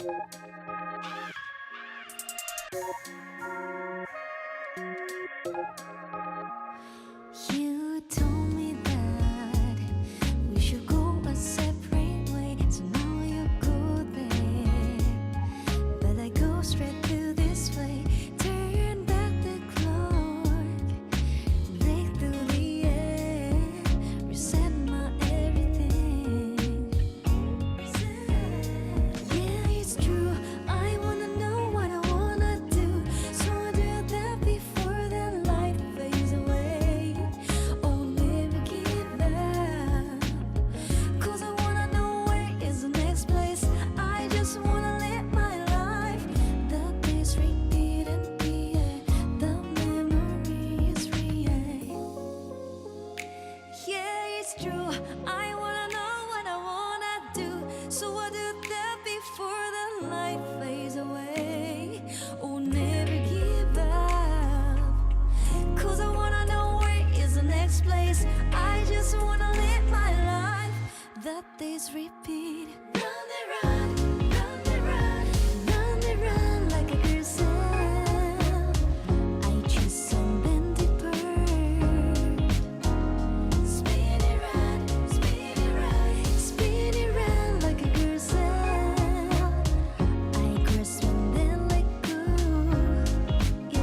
You told me that we should go a separate way, so now you go there, but I go straight to this way. Turn back the clock, break through the air, reset my everything. Yeah, it's true, I wanna know what I wanna do, so I do that before the light fades away. Oh, never give up, 'cause I wanna know where is the next place. I just wanna live my life. The days repeat and the memory is real. Yeah, it's true, I wanna know what I wanna do, so I do that before the light fades away. Oh, never give up, 'cause I wanna know where is the next place. I just wanna live my life. The days repeat. Run they run, run they run, run they run like a gazelle. I choose something deeper. Spin it round, spin it round, spin it round like a gazelle. I grasp and then let go. Yeah.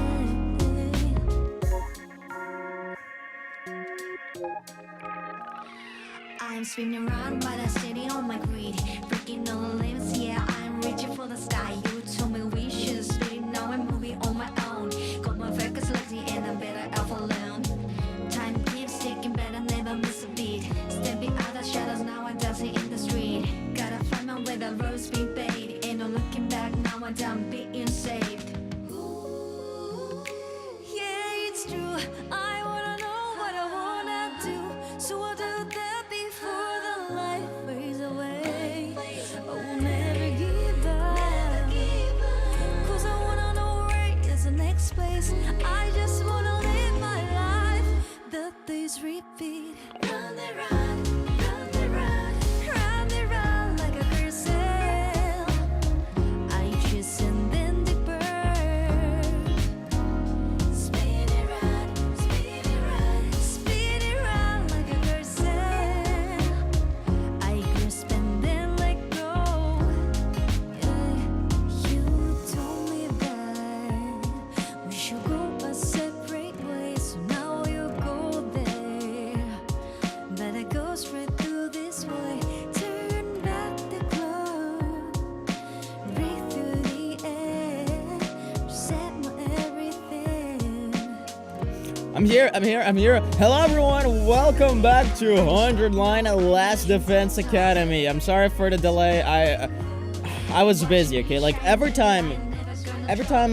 I'm spinning around, but I'm steady on my greed. Breaking all the limits, yeah, I'm reaching for the sky. You told me we should split it, now I'm moving on my own. Got my focus lazy and I'm better off alone. Time keeps ticking, but I never miss a beat. Stepping out the shadows, now I'm dancing in the street. Gotta find my way, the road's been paid. Ain't no looking back, now I'm done being saved. Yeah, it's true, I wanna know what I wanna do, so I do that before the light fades away. Oh, never give up, 'cause I wanna know where is the next place. I just wanna live my life. The days repeat. Run they run, run they run, run they run like a gazelle. I choose and then deeper. Spin it round, spin it round, spin it round like a gazelle. I grasp and then let go. Yeah. You told me that we should go a separate way, so now you go there, but I go straight through this way. Turn back the clock, breathe through the air, reset my everything. I'm here. Hello, everyone. Welcome back to 100 Line Last Defense Academy. I'm sorry for the delay. I was busy, okay? Like, every time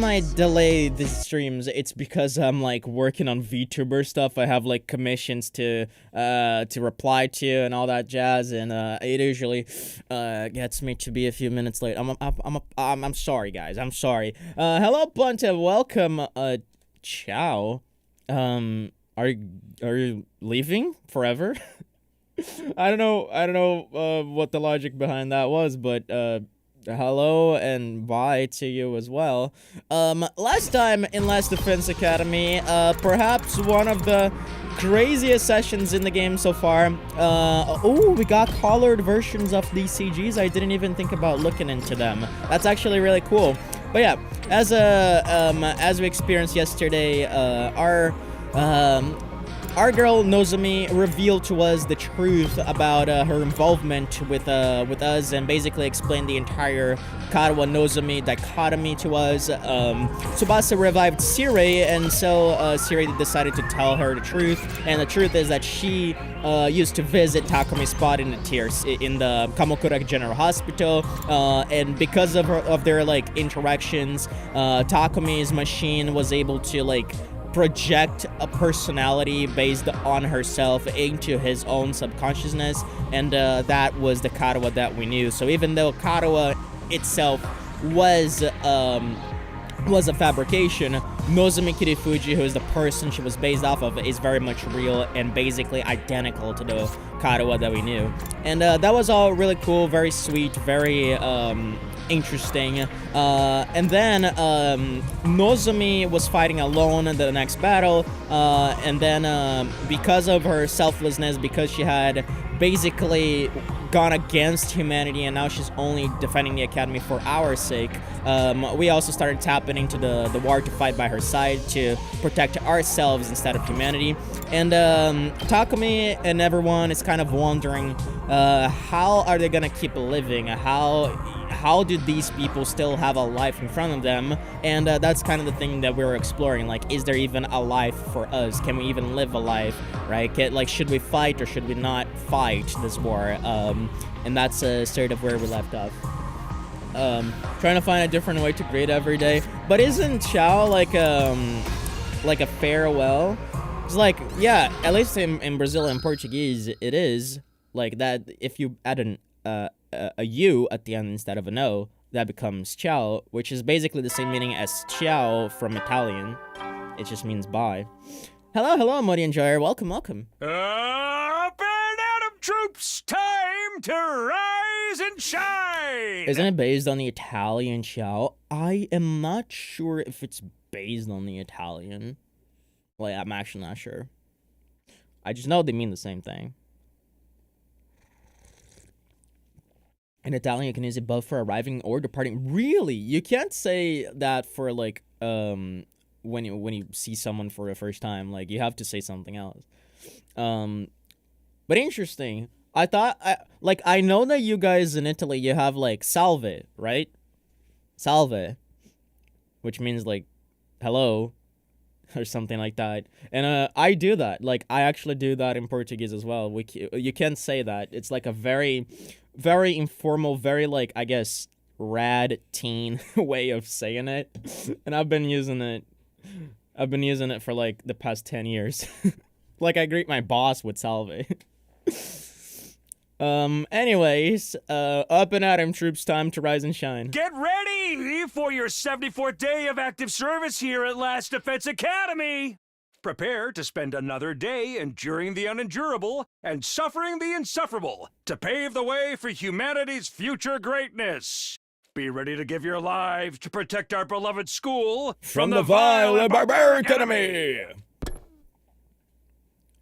I delay these streams, it's because I'm, like, working on VTuber stuff. I have, like, commissions to reply to and all that jazz, and it usually gets me to be a few minutes late. I'm sorry, guys. I'm sorry. Hello, Bunta. Welcome. Ciao. Are you leaving forever? I don't know what the logic behind that was, but hello and bye to you as well. Last time in Last Defense Academy, perhaps one of the craziest sessions in the game so far. Oh, we got colored versions of these CGs. I didn't even think about looking into them. That's actually really cool. But yeah, as we experienced yesterday, our girl Nozomi revealed to us the truth about her involvement with us, and basically explained the entire Karawa Nozomi dichotomy to us. Tsubasa revived Sirei, and so Sirei decided to tell her the truth. And the truth is that she used to visit Takumi's spot in the Kamokura General Hospital, and because of their like interactions, Takumi's machine was able to like project a personality based on herself into his own subconsciousness, and that was the Karawa that we knew. So even though Karawa itself was a fabrication, Nozomi Kirifuji, who is the person she was based off of, is very much real and basically identical to the Karawa that we knew. And that was all really cool, very sweet, very interesting. And then Nozomi was fighting alone in the next battle, and then because of her selflessness, because she had basically gone against humanity and now she's only defending the academy for our sake, we also started tapping into the war to fight by her side to protect ourselves instead of humanity. And Takumi and everyone is kind of wondering, how are they gonna keep living? How do these people still have a life in front of them? And that's kind of the thing that we were exploring. Like, is there even a life for us? Can we even live a life, right? Like, should we fight or should we not fight this war? And that's sort of where we left off. Trying to find a different way to greet every day. But isn't Ciao like a farewell? It's like, yeah, at least in Brazilian Portuguese, it is like that. If you add a U at the end instead of an O, that becomes ciao, which is basically the same meaning as ciao from Italian. It just means bye. Hello, Muddy Enjoyer. Welcome. Up and Adam troops, time to rise and shine! Isn't it based on the Italian ciao? I am not sure if it's based on the Italian. Like, I'm actually not sure. I just know they mean the same thing. In Italian, you can use it both for arriving or departing. Really? You can't say that for, like, when you see someone for the first time. Like, you have to say something else. But interesting. I know that you guys in Italy, you have, like, salve, right? Salve. Which means, like, hello. Or something like that. And I do that. Like, I actually do that in Portuguese as well. You can't say that. It's like a very, very informal, very, like, I guess, rad teen way of saying it. And I've been using it for, like, the past 10 years. Like, I greet my boss with salve. Anyways, up and at him, troops, time to rise and shine. Get ready for your 74th day of active service here at Last Defense Academy! Prepare to spend another day enduring the unendurable and suffering the insufferable to pave the way for humanity's future greatness. Be ready to give your lives to protect our beloved school from the vile and barbaric enemy!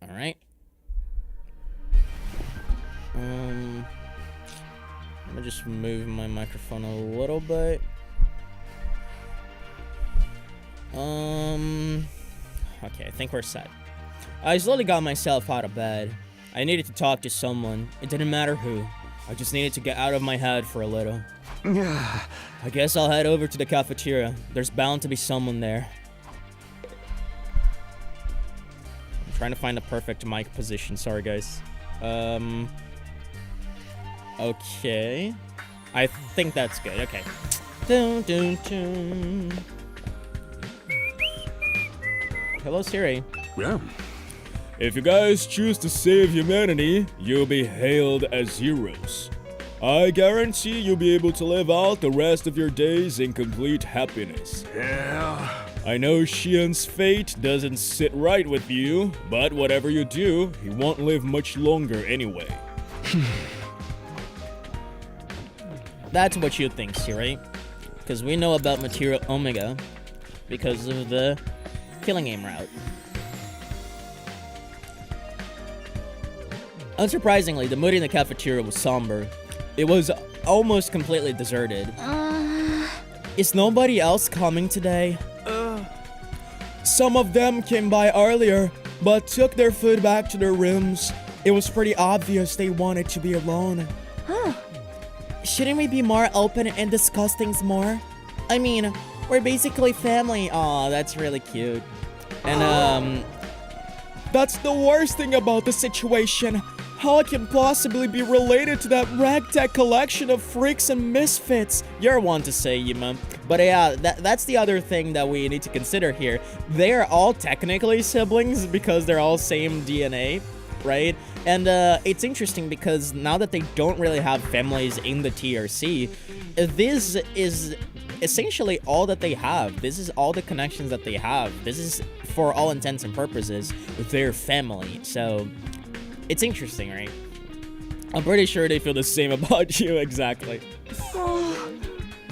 Alright. Let me just move my microphone a little bit. Okay, I think we're set. I slowly got myself out of bed. I needed to talk to someone. It didn't matter who. I just needed to get out of my head for a little. I guess I'll head over to the cafeteria. There's bound to be someone there. I'm trying to find the perfect mic position. Sorry, guys. Okay. I think that's good. Okay. Dun, dun, dun. Hello, Siri. Yeah. If you guys choose to save humanity, you'll be hailed as heroes. I guarantee you'll be able to live out the rest of your days in complete happiness. Yeah. I know Xian's fate doesn't sit right with you, but whatever you do, he won't live much longer anyway. That's what you think, Siri. Because we know about Material Omega because of the killing aim route. Unsurprisingly, the mood in the cafeteria was somber. It was almost completely deserted. Is nobody else coming today? Some of them came by earlier, but took their food back to their rooms. It was pretty obvious they wanted to be alone. Shouldn't we be more open and discuss things more? I mean, we're basically family. Aw, that's really cute. And, that's the worst thing about the situation. How it can possibly be related to that ragtag collection of freaks and misfits. You're one to say, Yuma. But yeah, that's the other thing that we need to consider here. They're all technically siblings because they're all same DNA, right? And it's interesting because now that they don't really have families in the TRC, this is essentially all that they have. This is all the connections that they have. This is, for all intents and purposes, their family. So it's interesting, right? I'm pretty sure they feel the same about you, exactly.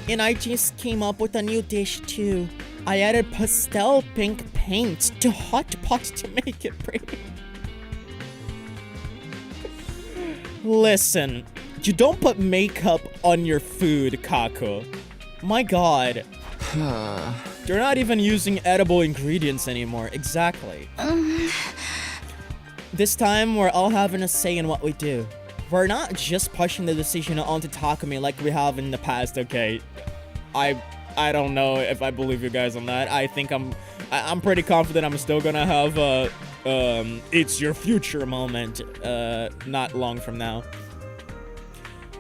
And I just came up with a new dish too. I added pastel pink paint to hot pot to make it pretty. Listen, you don't put makeup on your food, Kako. My god. You're not even using edible ingredients anymore. Exactly. This time, we're all having a say in what we do. We're not just pushing the decision onto Takumi like we have in the past, okay? I don't know if I believe you guys on that. I think I'm pretty confident I'm still gonna have a it's your future moment not long from now.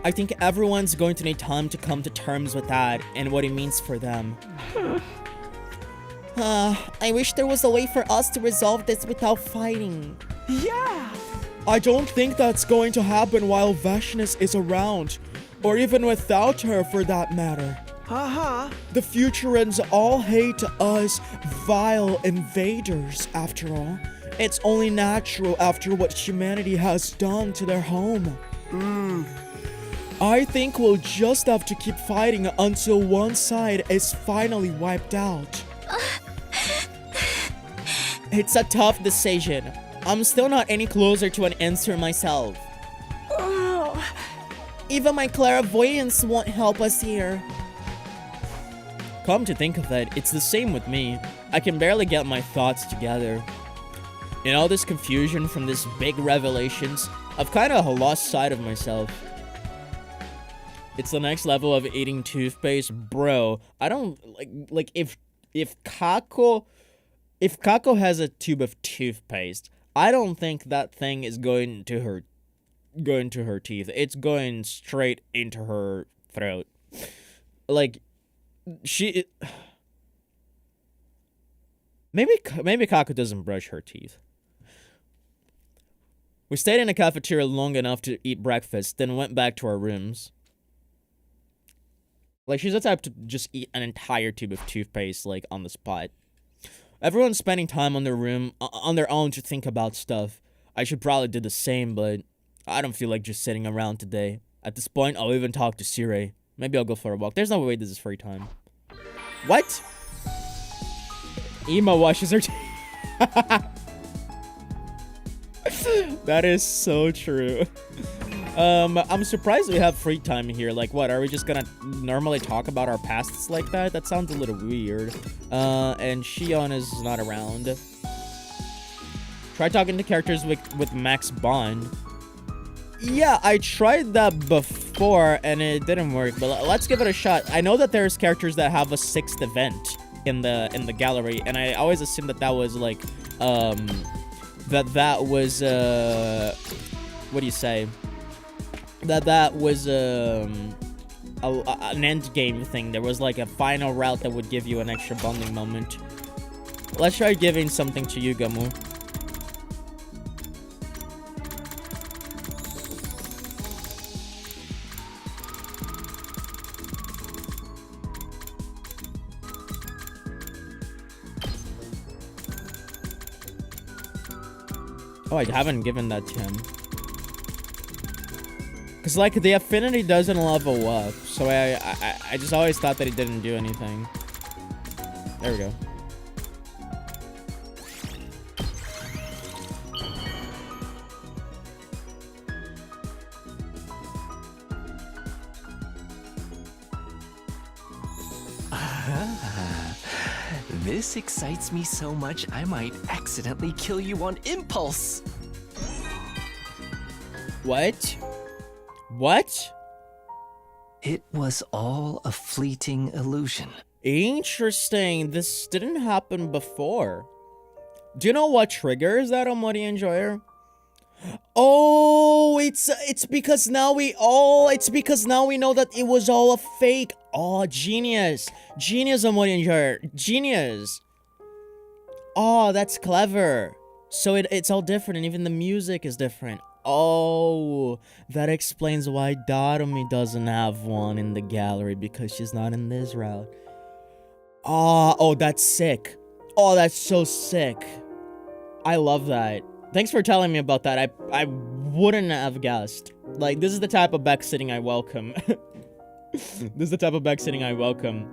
I think everyone's going to need time to come to terms with that and what it means for them. I wish there was a way for us to resolve this without fighting. Yeah! I don't think that's going to happen while Vashness is around, or even without her for that matter. The Futurans all hate us vile invaders, after all. It's only natural after what humanity has done to their home. I think we'll just have to keep fighting until one side is finally wiped out. It's a tough decision. I'm still not any closer to an answer myself. Even my clairvoyance won't help us here. Come to think of it, it's the same with me. I can barely get my thoughts together. In all this confusion from these big revelations, I've kind of lost sight of myself. It's the next level of eating toothpaste, bro. I don't like if Kako has a tube of toothpaste, I don't think that thing is going to her teeth. It's going straight into her throat. Like maybe Kako doesn't brush her teeth. We stayed in the cafeteria long enough to eat breakfast, then went back to our rooms. Like, she's the type to just eat an entire tube of toothpaste, like, on the spot. Everyone's spending time on their own to think about stuff. I should probably do the same, but I don't feel like just sitting around today. At this point, I'll even talk to Sire. Maybe I'll go for a walk. There's no way this is free time. What? Ema washes her teeth. That is so true. I'm surprised we have free time here. Like, what, are we just gonna normally talk about our pasts like that? That sounds a little weird. And Shion is not around. Try talking to characters with max bond. Yeah, I tried that before and it didn't work, but let's give it a shot. I know that there's characters that have a 6th event in the gallery, and I always assumed that was like, that was, what do you say? That was an end game thing. There was like a final route that would give you an extra bonding moment. Let's try giving something to you, Gamu. Oh, I haven't given that to him. Cause like the affinity doesn't level up, so I just always thought that it didn't do anything. There we go. This excites me so much I might accidentally kill you on impulse. What? What? It was all a fleeting illusion. Interesting. This didn't happen before. Do you know what triggers that, Omori Enjoyer? Oh, it's because now we know that it was all a fake. Oh, genius. Genius, Omori Enjoyer. Genius. Oh, that's clever. So it's all different, and even the music is different. Oh, that explains why Darumi doesn't have one in the gallery, because she's not in this route. Oh, that's sick. Oh, that's so sick. I love that. Thanks for telling me about that. I wouldn't have guessed. Like, this is the type of backsitting I welcome. This is the type of backseating I welcome.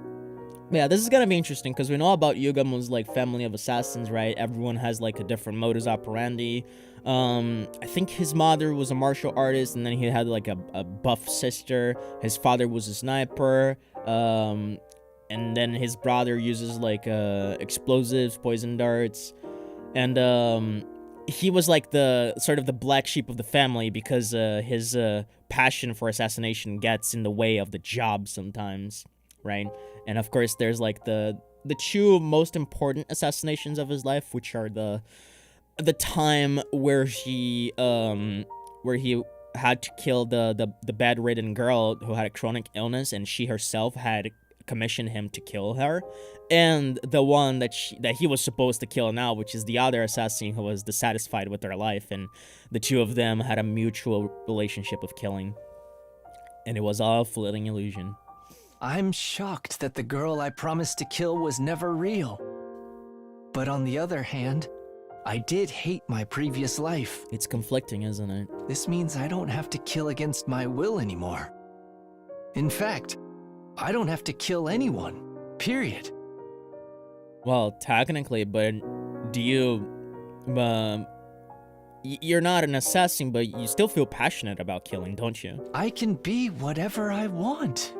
Yeah, this is gonna be interesting because we know about Yugamo's like family of assassins, right? Everyone has like a different modus operandi. I think his mother was a martial artist, and then he had like a buff sister. His father was a sniper. And then his brother uses like explosives, poison darts, and he was like the sort of the black sheep of the family because his passion for assassination gets in the way of the job sometimes, right? And of course, there's like the two most important assassinations of his life, which are the time where he had to kill the bedridden girl who had a chronic illness, and she herself had commissioned him to kill her, and the one that he was supposed to kill now, which is the other assassin who was dissatisfied with her life, and the two of them had a mutual relationship of killing, and it was all a fleeting illusion. I'm shocked that the girl I promised to kill was never real. But on the other hand, I did hate my previous life. It's conflicting, isn't it? This means I don't have to kill against my will anymore. In fact, I don't have to kill anyone, period. Well, technically, but do you... you're not an assassin, but you still feel passionate about killing, don't you? I can be whatever I want.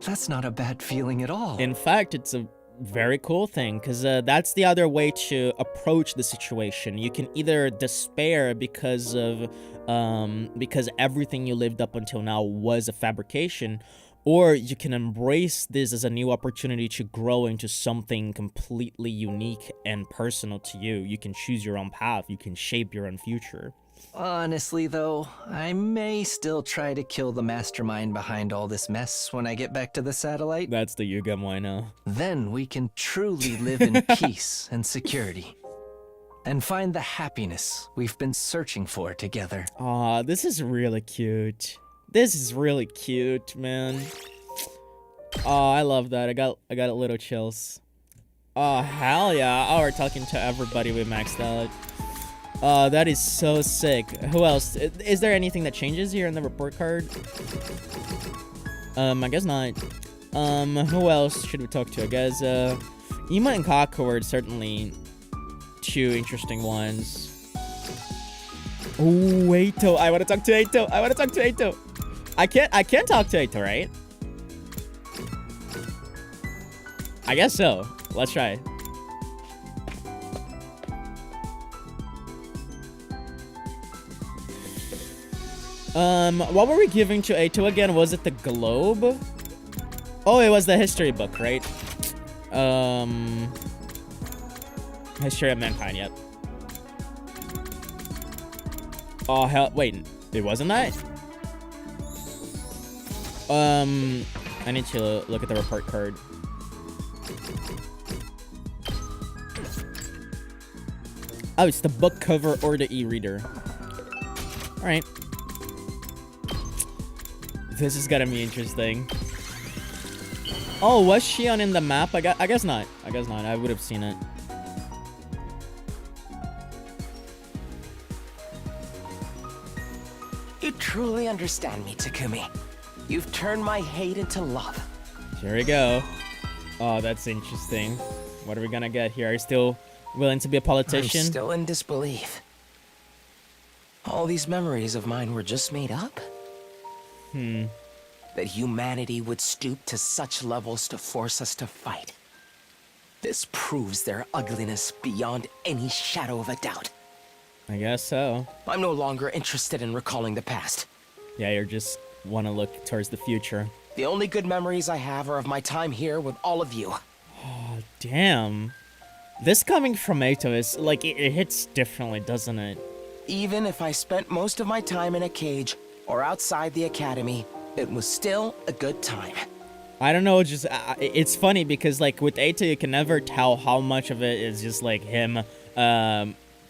That's not a bad feeling at all. In fact, it's a very cool thing, because that's the other way to approach the situation. You can either despair because everything you lived up until now was a fabrication, or you can embrace this as a new opportunity to grow into something completely unique and personal to you. You can choose your own path. You can shape your own future. Honestly, though, I may still try to kill the mastermind behind all this mess when I get back to the satellite. That's the Yugamo I know. Then we can truly live in peace and security, and find the happiness we've been searching for together. Aw, this is really cute. This is really cute, man. Oh, I love that. I got a little chills. Oh, hell yeah. Oh, we're talking to everybody we maxed out. That is so sick. Who else? Is there anything that changes here in the report card? I guess not. Who else should we talk to? I guess, Ima and Kako are certainly two interesting ones. Oh, Eito. I want to talk to Eito. I can't talk to Eito, right? I guess so. Let's try. What were we giving to Eito again? Was it the globe? Oh, it was the history book, right? History of Mankind, yep. Oh, hell, wait, it wasn't that? I need to look at the report card. Oh, it's the book cover or the e-reader. Alright. This is gonna be interesting. Oh, was Shion in the map? I guess not. I guess not. I would have seen it. You truly understand me, Takumi. You've turned my hate into love. Here we go. Oh, that's interesting. What are we gonna get here? Are you still willing to be a politician? I'm still in disbelief. All these memories of mine were just made up? That humanity would stoop to such levels to force us to fight. This proves their ugliness beyond any shadow of a doubt. I guess so. I'm no longer interested in recalling the past. Yeah, you just want to look towards the future. The only good memories I have are of my time here with all of you. Oh, damn. This coming from Eito is, like, it hits differently, doesn't it? Even if I spent most of my time in a cage or outside the academy, it was still a good time. I don't know, just, it's funny because, like, with Eito, you can never tell how much of it is just, like, him,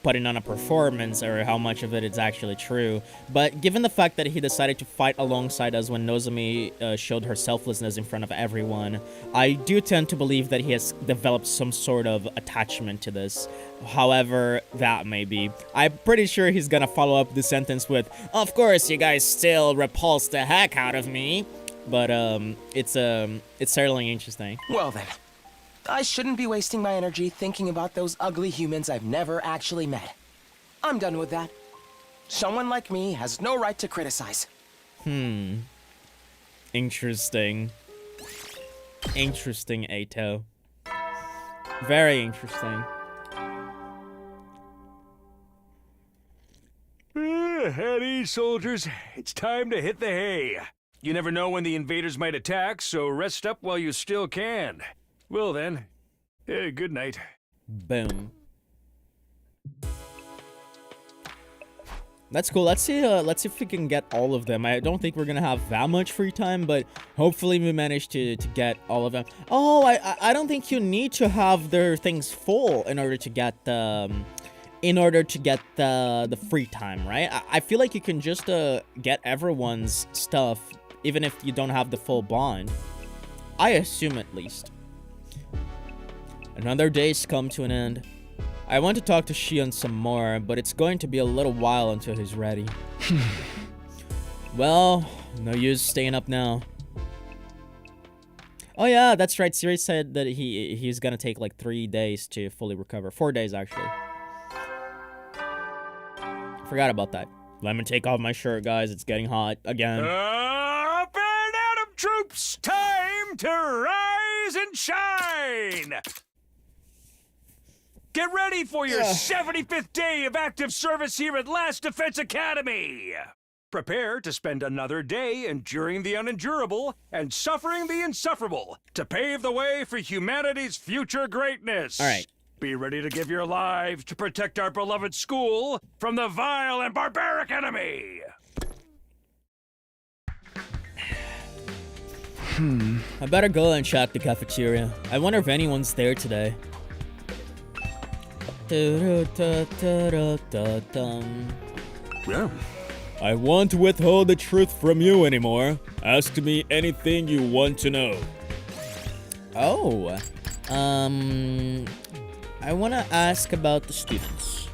putting on a performance or how much of it is actually true. But given the fact that he decided to fight alongside us when Nozomi showed her selflessness in front of everyone, I do tend to believe that he has developed some sort of attachment to this. However that may be. I'm pretty sure he's gonna follow up the sentence with, "Of course, you guys still repulse the heck out of me." But it's certainly interesting. Well then, I shouldn't be wasting my energy thinking about those ugly humans I've never actually met. I'm done with that. Someone like me has no right to criticize. Interesting. Interesting, Ato. Very interesting. At ease, soldiers. It's time to hit the hay. You never know when the invaders might attack, so rest up while you still can. Well then, good night. Boom. That's cool. Let's see if we can get all of them. I don't think we're gonna have that much free time, but hopefully we manage to get all of them. Oh, I don't think you need to have their things full in order to get the free time, right? I feel like you can just get everyone's stuff even if you don't have the full bond. I assume, at least. Another day's come to an end. I want to talk to Shion some more, but it's going to be a little while until he's ready. Well, no use staying up now. Oh yeah, that's right. Siri said that he's gonna take like 3 days to fully recover. 4 days, actually. Forgot about that. Let me take off my shirt, guys. It's getting hot again. Up and Atom troops! Time to rise and shine! Get ready for your 75th day of active service here at Last Defense Academy! Prepare to spend another day enduring the unendurable and suffering the insufferable to pave the way for humanity's future greatness. All right. Be ready to give your lives to protect our beloved school from the vile and barbaric enemy! I better go and check the cafeteria. I wonder if anyone's there today. Yeah. I won't withhold the truth from you anymore. Ask me anything you want to know. Oh. I want to ask about the students.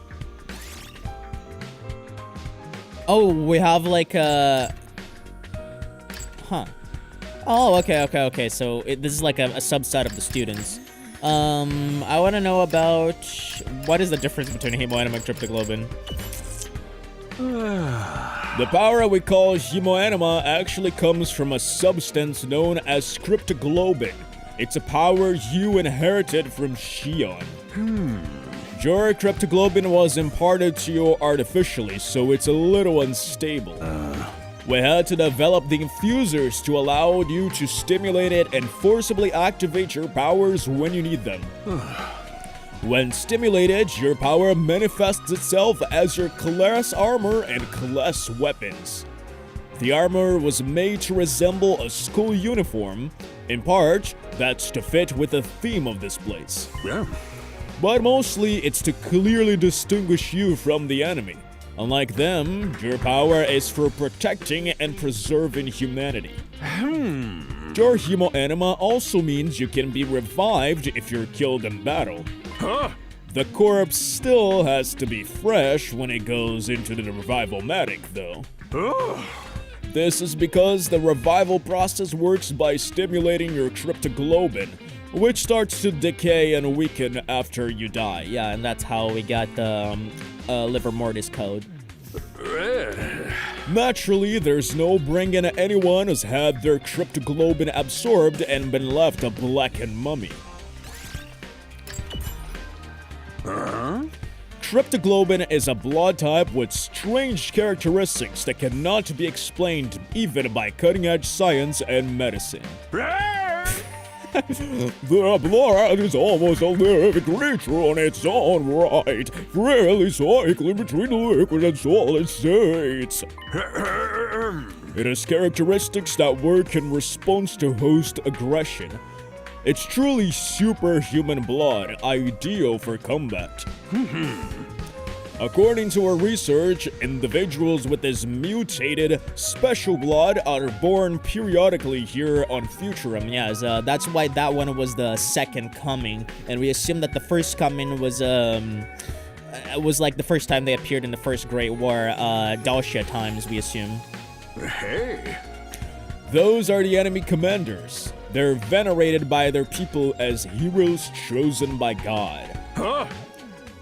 Oh, we have like a... Huh. Oh, okay. So this is like a subset of the students. I want to know about... What is the difference between hemoanima and cryptoglobin? The power we call hemoanima actually comes from a substance known as cryptoglobin. It's a power you inherited from Shion. Your cryptoglobin was imparted to you artificially, so it's a little unstable. We had to develop the infusers to allow you to stimulate it and forcibly activate your powers when you need them. When stimulated, your power manifests itself as your class armor and class weapons. The armor was made to resemble a school uniform. In part, that's to fit with the theme of this place. Yeah. But mostly, it's to clearly distinguish you from the enemy. Unlike them, your power is for protecting and preserving humanity. Your hemoanima also means you can be revived if you're killed in battle. Huh? The corpse still has to be fresh when it goes into the revival-matic, though. Oh. This is because the revival process works by stimulating your cryptoglobin, which starts to decay and weaken after you die. Yeah, and that's how we got the Liver Mortis code. Naturally, there's no bringing anyone who's had their cryptoglobin absorbed and been left a blackened mummy. Cryptoglobin is a blood type with strange characteristics that cannot be explained even by cutting-edge science and medicine. The blood is almost a living creature on its own right, freely cycling between liquid and solid states. It has characteristics that work in response to host aggression. It's truly superhuman blood, ideal for combat. According to our research, individuals with this mutated special blood are born periodically here on Futurum. Yes, that's why that one was the second coming, and we assume that the first coming was like the first time they appeared in the first Great War, Dalshia times, we assume. Hey. Those are the enemy commanders. They're venerated by their people as heroes chosen by God. Huh?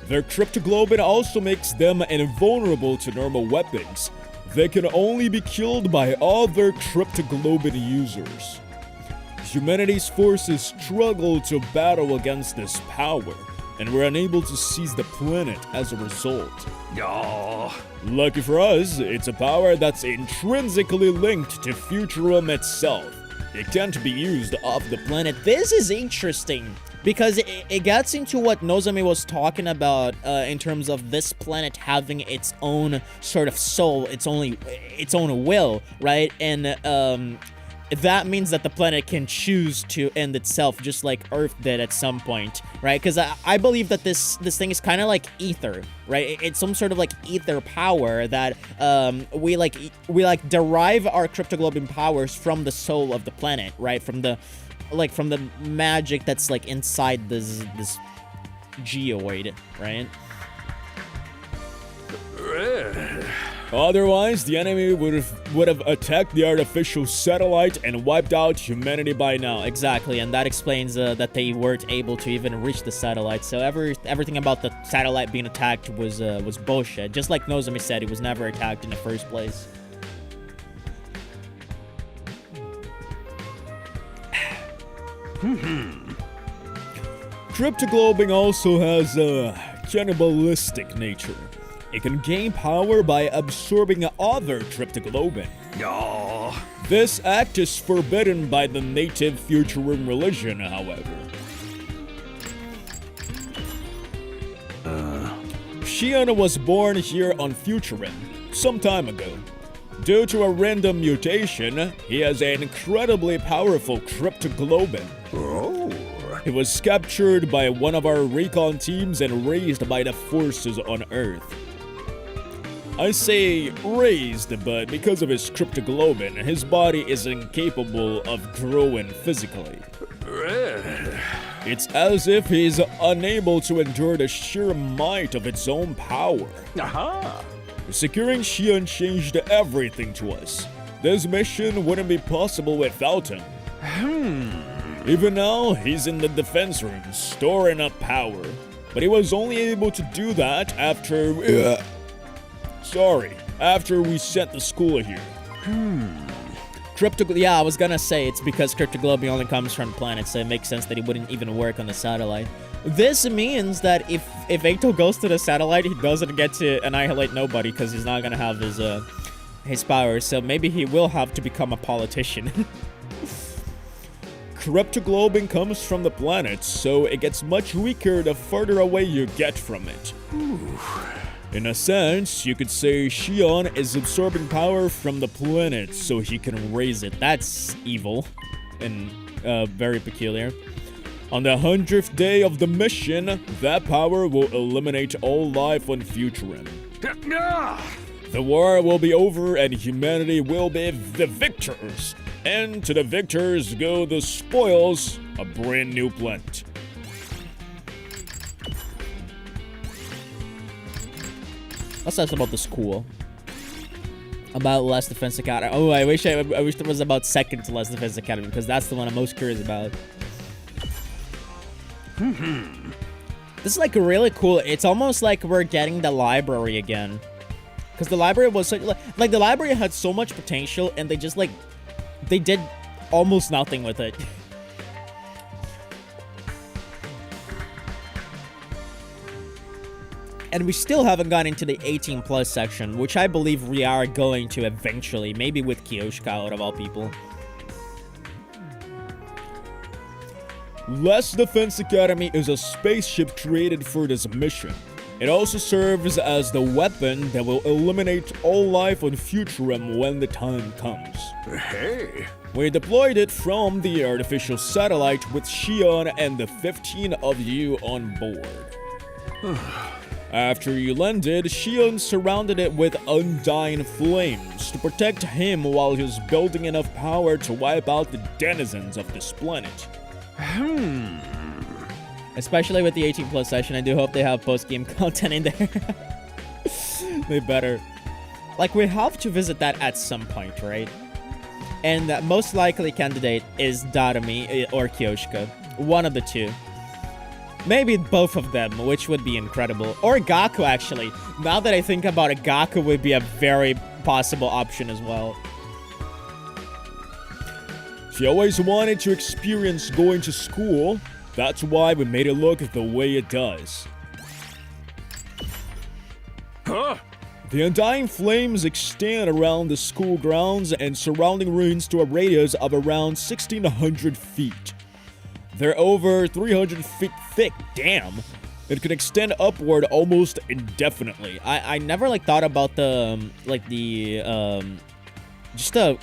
Their cryptoglobin also makes them invulnerable to normal weapons. They can only be killed by other cryptoglobin users. Humanity's forces struggle to battle against this power, and were unable to seize the planet as a result. Yaw. Lucky for us, it's a power that's intrinsically linked to Futurum itself. It can't be used off the planet. This is interesting, because it gets into what Nozomi was talking about in terms of this planet having its own sort of soul, its own will, right? And that means that the planet can choose to end itself, just like Earth did at some point, right? Because I believe that this thing is kind of like ether, right? It's some sort of like ether power that we derive our cryptoglobin powers from the soul of the planet, right? From the magic that's like inside this geoid, right? Otherwise, the enemy would have attacked the artificial satellite and wiped out humanity by now. Exactly, and that explains that they weren't able to even reach the satellite. So everything about the satellite being attacked was bullshit. Just like Nozomi said, it was never attacked in the first place. Cryptoglobin also has a cannibalistic nature. It can gain power by absorbing other cryptoglobin. Yaw. This act is forbidden by the native Futurum religion, however. Shion was born here on Futurum some time ago. Due to a random mutation, he has an incredibly powerful cryptoglobin. Oh. He was captured by one of our recon teams and raised by the forces on Earth. I say raised, but because of his cryptoglobin, his body is incapable of growing physically. It's as if he's unable to endure the sheer might of its own power. Aha. Securing Shion changed everything to us. This mission wouldn't be possible without him. Even now, he's in the defense room, storing up power. But he was only able to do that after we sent the school here. Yeah, I was gonna say it's because cryptoglobin only comes from planets, so it makes sense that he wouldn't even work on the satellite. This means that if Eito goes to the satellite, he doesn't get to annihilate nobody because he's not gonna have his powers. So maybe he will have to become a politician. Cryptoglobin comes from the planet, so it gets much weaker the further away you get from it. In a sense, you could say Shion is absorbing power from the planet so he can raise it. That's evil and very peculiar. On the 100th day of the mission, that power will eliminate all life on Futurum. The war will be over and humanity will be the victors. And to the victors go the spoils, a brand new planet. Let's talk about the school. About Last Defense Academy. Oh, I wish it was about second to Last Defense Academy, because that's the one I'm most curious about. This is like really cool. It's almost like we're getting the library again. Because the library was such, like the library had so much potential and they just like, they did almost nothing with it. And we still haven't gotten into the 18 plus section, which I believe we are going to eventually, maybe with Kyoshika out of all people. Last Defense Academy is a spaceship created for this mission. It also serves as the weapon that will eliminate all life on Futurum when the time comes. Hey. We deployed it from the artificial satellite with Shion and the 15 of you on board. After you landed, Shion surrounded it with undying flames to protect him while he was building enough power to wipe out the denizens of this planet. Especially with the 18+ session, I do hope they have post-game content in there. They better. Like, we have to visit that at some point, right? And the most likely candidate is Darumi or Kyoshika. One of the two. Maybe both of them, which would be incredible. Or Gaku, actually. Now that I think about it, Gaku would be a very possible option as well. She always wanted to experience going to school. That's why we made it look the way it does. Huh? The undying flames extend around the school grounds and surrounding ruins to a radius of around 1,600 feet. They're over 300 feet thick, damn. It can extend upward almost indefinitely. I never, like, thought about the, just the,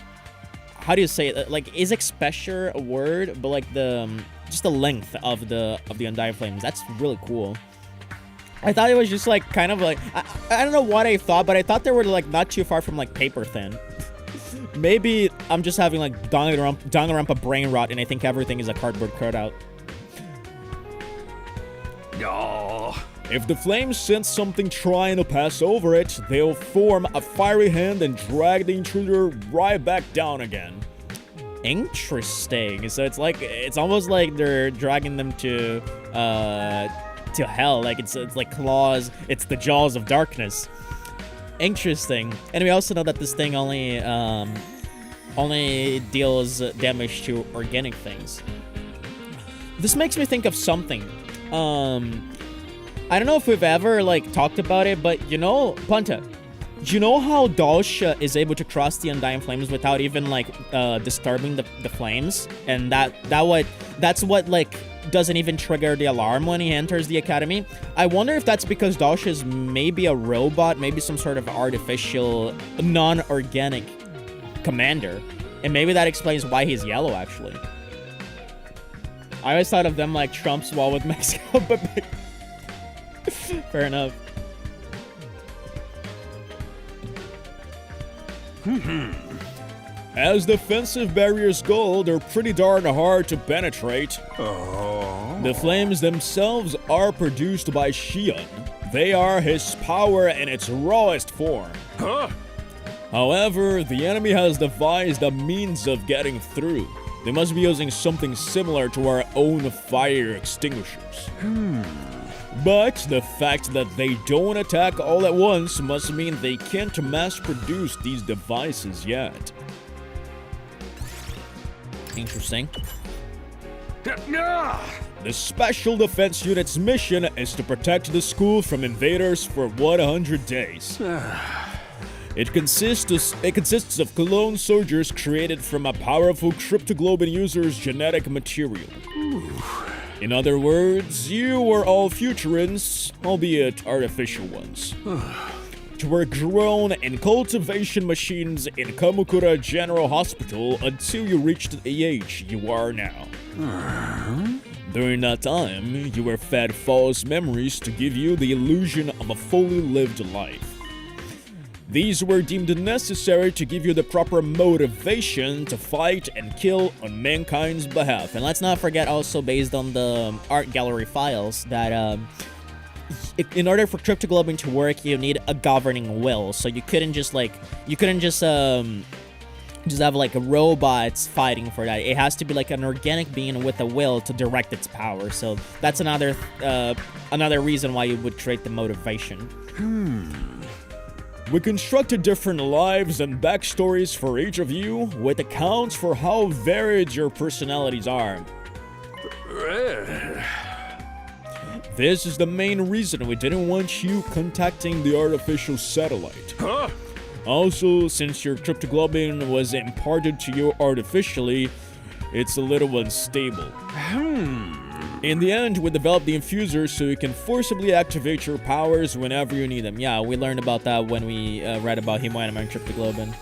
how do you say it? Like, is Expressure a word? But, like, just the length of the undying flames. That's really cool. I thought it was just, like, kind of like, I don't know what I thought, but I thought they were, like, not too far from, like, paper thin. Maybe I'm just having, like, Danganronpa brain rot, and I think everything is a cardboard cutout. Oh. If the flames sense something trying to pass over it, they'll form a fiery hand and drag the intruder right back down again. Interesting. So it's like, it's almost like they're dragging them to hell. Like, it's like claws. It's the jaws of darkness. Interesting. And we also know that this thing only deals damage to organic things. This makes me think of something. I don't know if we've ever, like, talked about it, but, you know, Panta, do you know how Dosha is able to cross the undying flames without even, like, disturbing the flames? And that's what, like, doesn't even trigger the alarm when he enters the academy. I wonder if that's because Dosha is maybe a robot, maybe some sort of artificial, non-organic commander. And maybe that explains why he's yellow, actually. I always thought of them like Trump's wall with Mexico, but fair enough. As defensive barriers go, they're pretty darn hard to penetrate. The flames themselves are produced by Shion. They are his power in its rawest form. Huh? However, the enemy has devised a means of getting through. They must be using something similar to our own fire extinguishers. But the fact that they don't attack all at once must mean they can't mass-produce these devices yet. Interesting. The Special Defense Unit's mission is to protect the school from invaders for 100 days. It consists of clone soldiers created from a powerful cryptoglobin user's genetic material. In other words, you are all Futurans, albeit artificial ones. Were grown in cultivation machines in Kamukura General Hospital until you reached the age you are now. During that time, you were fed false memories to give you the illusion of a fully lived life. These were deemed necessary to give you the proper motivation to fight and kill on mankind's behalf. And let's not forget, also based on the art gallery files, that in order for cryptoglobin to work, you need a governing will. So you couldn't just have like robots fighting for that. It has to be like an organic being with a will to direct its power. So that's another reason why you would create the motivation. We constructed different lives and backstories for each of you, with accounts for how varied your personalities are. This is the main reason we didn't want you contacting the artificial satellite. Huh? Also, since your cryptoglobin was imparted to you artificially, it's a little unstable. In the end, we developed the infuser so you can forcibly activate your powers whenever you need them. Yeah, we learned about that when we read about Hemoanima and cryptoglobin.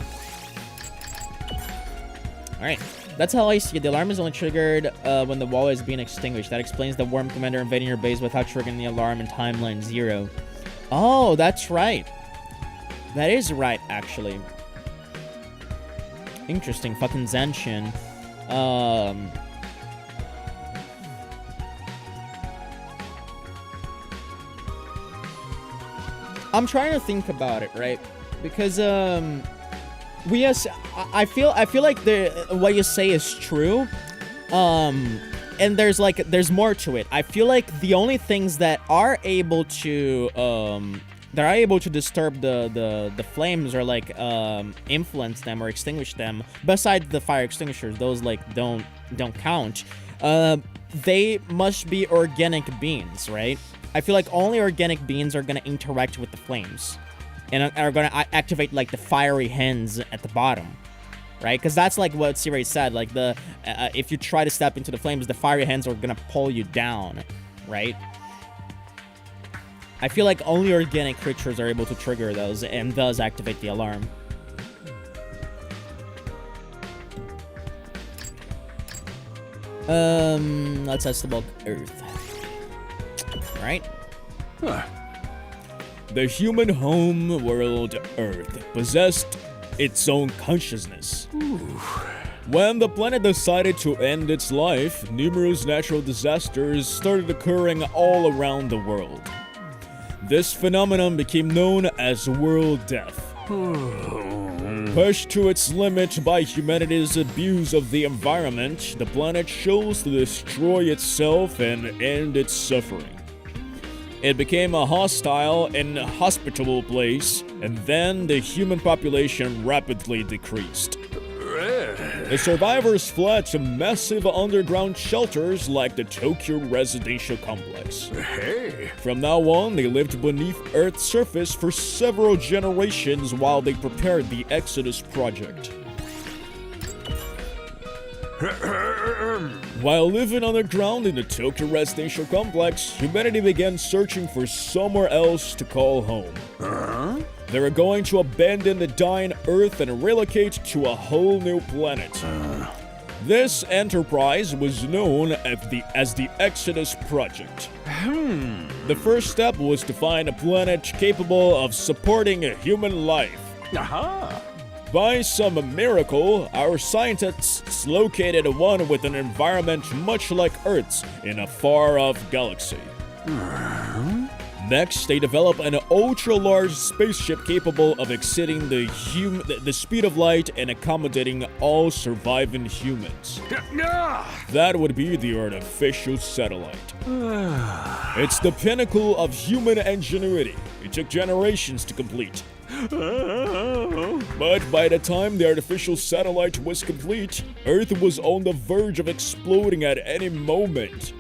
Alright, that's how I see it. The alarm is only triggered when the wall is being extinguished. That explains the worm commander invading your base without triggering the alarm in timeline 0. Oh, that's right. That is right, actually. Interesting. Fucking Zenshin. I'm trying to think about it, right? Because I feel like what you say is true. And there's more to it. I feel like the only things that are able to disturb the flames or like influence them or extinguish them, besides the fire extinguishers, those like don't count. They must be organic beings, right? I feel like only organic beings are gonna interact with the flames and are gonna activate like the fiery hens at the bottom, right? Because that's like what Siri said, like if you try to step into the flames, the fiery hens are gonna pull you down, right? I feel like only organic creatures are able to trigger those and thus activate the alarm. Let's test the bulk Earth. Right? The human home world Earth possessed its own consciousness. When the planet decided to end its life, numerous natural disasters started occurring all around the world. This phenomenon became known as world death. Pushed to its limit by humanity's abuse of the environment, the planet chose to destroy itself and end its suffering. It became a hostile and hospitable place, and then the human population rapidly decreased. The survivors fled to massive underground shelters like the Tokyo residential complex. From now on, they lived beneath Earth's surface for several generations while they prepared the Exodus project. While living underground in the Tokyo residential complex, humanity began searching for somewhere else to call home. They were going to abandon the dying Earth and relocate to a whole new planet. This enterprise was known as the Exodus Project. The first step was to find a planet capable of supporting a human life. By some miracle, our scientists located one with an environment much like Earth's in a far-off galaxy. Next, they develop an ultra-large spaceship capable of exceeding the speed of light and accommodating all surviving humans. That would be the artificial satellite. It's the pinnacle of human ingenuity. It took generations to complete. But by the time the artificial satellite was complete, Earth was on the verge of exploding at any moment.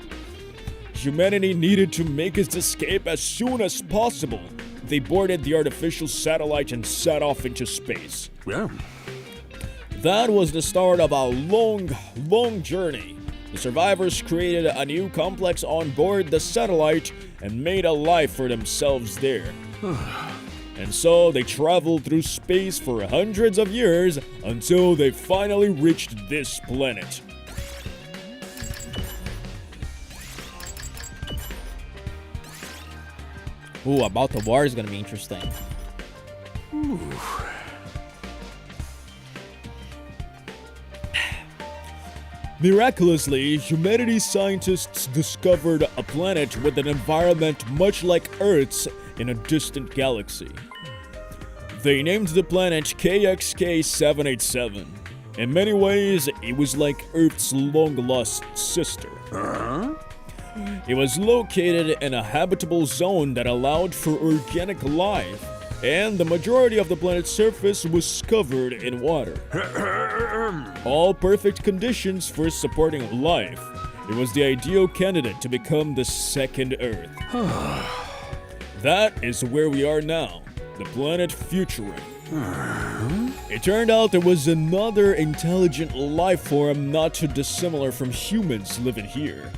Humanity needed to make its escape as soon as possible. They boarded the artificial satellite and set off into space. That was the start of a long journey. The survivors created a new complex on board the satellite and made a life for themselves there. And so they traveled through space for hundreds of years until they finally reached this planet. Ooh, about the war is gonna be interesting. Miraculously, humanity's scientists discovered a planet with an environment much like Earth's in a distant galaxy. They named the planet KXK-787. In many ways, it was like Earth's long-lost sister. It was located in a habitable zone that allowed for organic life, and the majority of the planet's surface was covered in water. All perfect conditions for supporting life. It was the ideal candidate to become the second Earth. That is where we are now, the planet Futurin. It turned out there was another intelligent life form not too dissimilar from humans living here.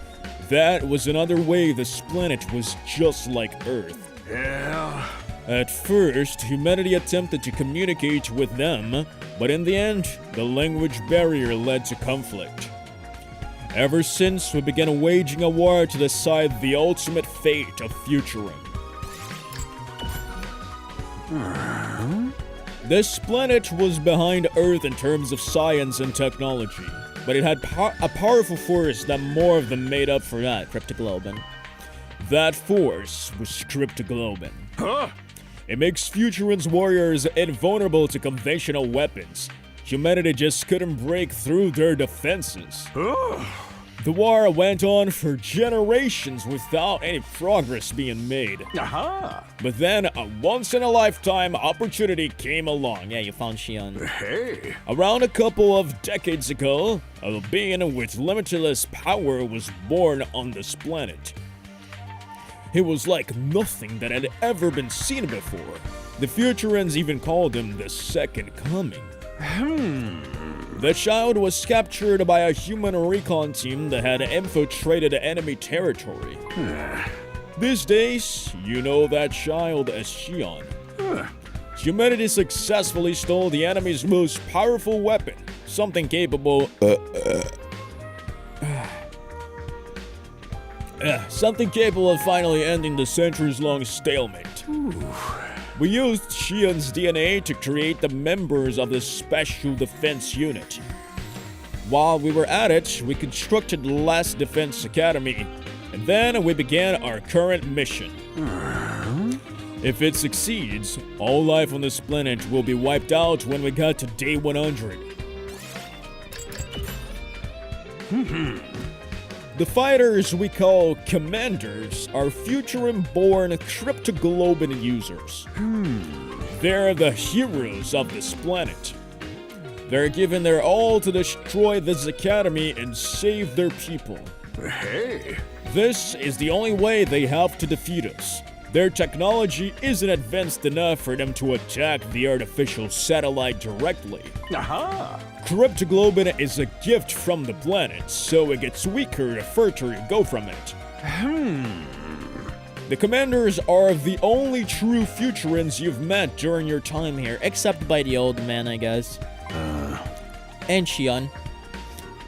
That was another way this planet was just like Earth. At first, humanity attempted to communicate with them, but in the end, the language barrier led to conflict. Ever since, we began waging a war to decide the ultimate fate of Futurin. This planet was behind Earth in terms of science and technology, but it had a powerful force that more of them made up for that. Cryptoglobin. That force was Cryptoglobin. Huh? It makes Futurans warriors invulnerable to conventional weapons. Humanity just couldn't break through their defenses. The war went on for generations without any progress being made. Aha! But then a once-in-a-lifetime opportunity came along. Yeah, you found Shion. Hey! Around a couple of decades ago, a being with limitless power was born on this planet. He was like nothing that had ever been seen before. The Futurans even called him the Second Coming. The child was captured by a human recon team that had infiltrated enemy territory. These days, you know that child as Shion. Humanity successfully stole the enemy's most powerful weapon, something capable of finally ending the centuries-long stalemate. We used Shion's DNA to create the members of the Special Defense Unit. While we were at it, we constructed the last Defense Academy, and then we began our current mission. If it succeeds, all life on this planet will be wiped out when we get to day 100. The fighters we call Commanders are Futuran-born Cryptoglobin users. They're the heroes of this planet. They're giving their all to destroy this academy and save their people. Hey! This is the only way they have to defeat us. Their technology isn't advanced enough for them to attack the artificial satellite directly. Aha! Cryptoglobin is a gift from the planet, so it gets weaker the further you go from it. The Commanders are the only true Futurans you've met during your time here, Except by the old man, I guess. And Shion.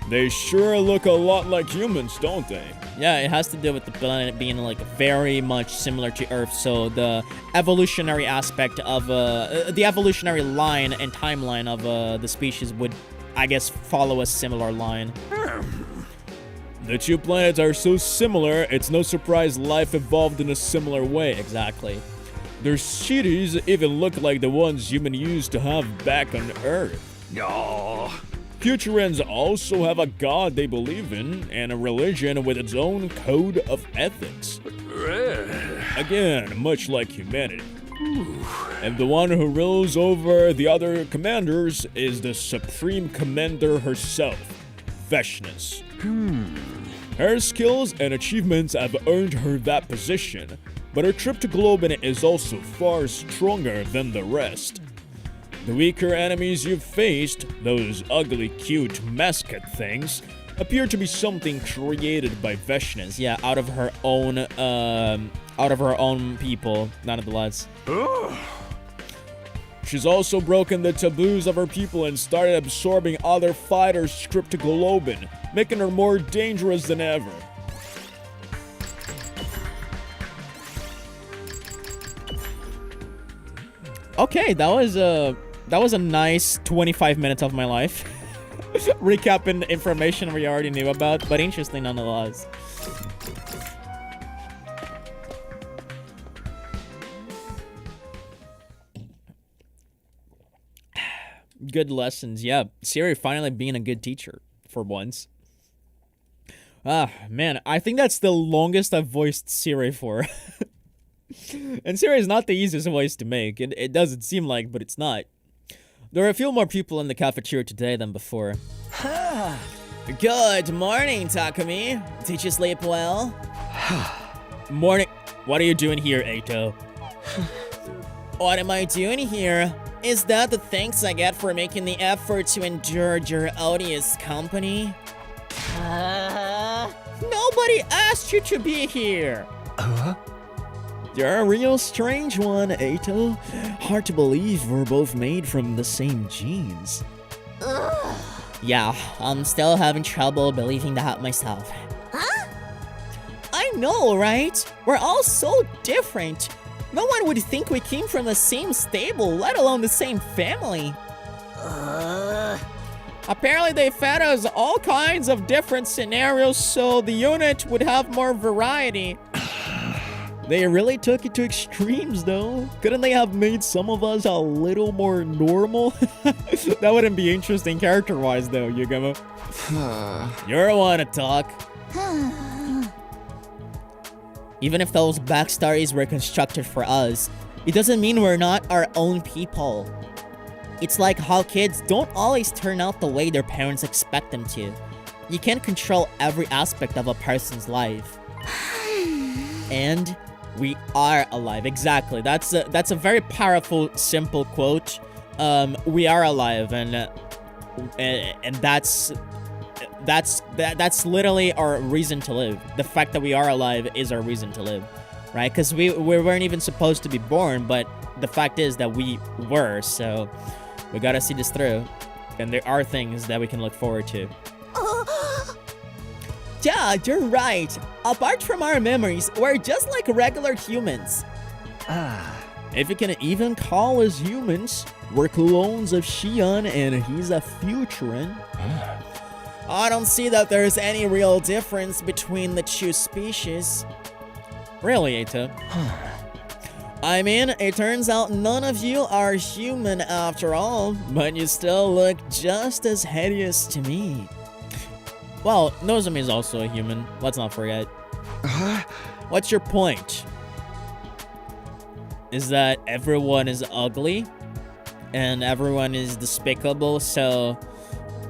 They sure look a lot like humans, don't they? Yeah, it has to do with the planet being like very much similar to Earth, so the evolutionary aspect of the evolutionary line and timeline of the species would, I guess, follow a similar line. The two planets are so similar, it's no surprise life evolved in a similar way. Exactly. Their cities even look like the ones humans used to have back on Earth. Oh. Futurans also have a god they believe in, and a religion with its own code of ethics. Again, much like humanity. And the one who rules over the other commanders is the Supreme Commander herself, Veshness. Her skills and achievements have earned her that position, but her Cryptoglobin is also far stronger than the rest. The weaker enemies you've faced, those ugly, cute mascot things, appear to be something created by Veshness. Yeah, out of her own people, nonetheless. She's also broken the taboos of her people and started absorbing other fighters' Cryptoglobin, making her more dangerous than ever. Okay, that was a nice 25 minutes of my life. Recapping information we already knew about, but interesting nonetheless. Good lessons, yeah. Siri finally being a good teacher, for once. Ah, man, I think that's the longest I've voiced Siri for. And Siri is not the easiest voice to make. It doesn't seem like, but it's not. There are a few more people in the cafeteria today than before. Good morning, Takumi. Did you sleep well? Morning. What are you doing here, Eito? What am I doing here? Is that the thanks I get for making the effort to endure your odious company? Nobody asked you to be here. You're a real strange one, Eito. Hard to believe we're both made from the same genes. Yeah, I'm still having trouble believing that myself. Huh? I know, right? We're all so different. No one would think we came from the same stable, let alone the same family. Apparently they fed us all kinds of different scenarios so the unit would have more variety. They really took it to extremes though. Couldn't they have made some of us a little more normal? That wouldn't be interesting character-wise though, Yugamo. You're one to talk. Even if those backstories were constructed for us, it doesn't mean we're not our own people. It's like how kids don't always turn out the way their parents expect them to. You can't control every aspect of a person's life. And we are alive. Exactly. That's a very powerful, simple quote. We are alive, and that's literally our reason to live. The fact that we are alive is our reason to live, right? Because we weren't even supposed to be born, but the fact is that we were. So we gotta see this through, and there are things that we can look forward to. Yeah, you're right. Apart from our memories, we're just like regular humans. If you can even call us humans, we're clones of Shion and he's a Futuran. I don't see that there's any real difference between the two species. Really, Eita? I mean, it turns out none of you are human after all, but you still look just as hideous to me. Well, Nozomi is also a human, let's not forget. What's your point? Is that everyone is ugly? And everyone is despicable, so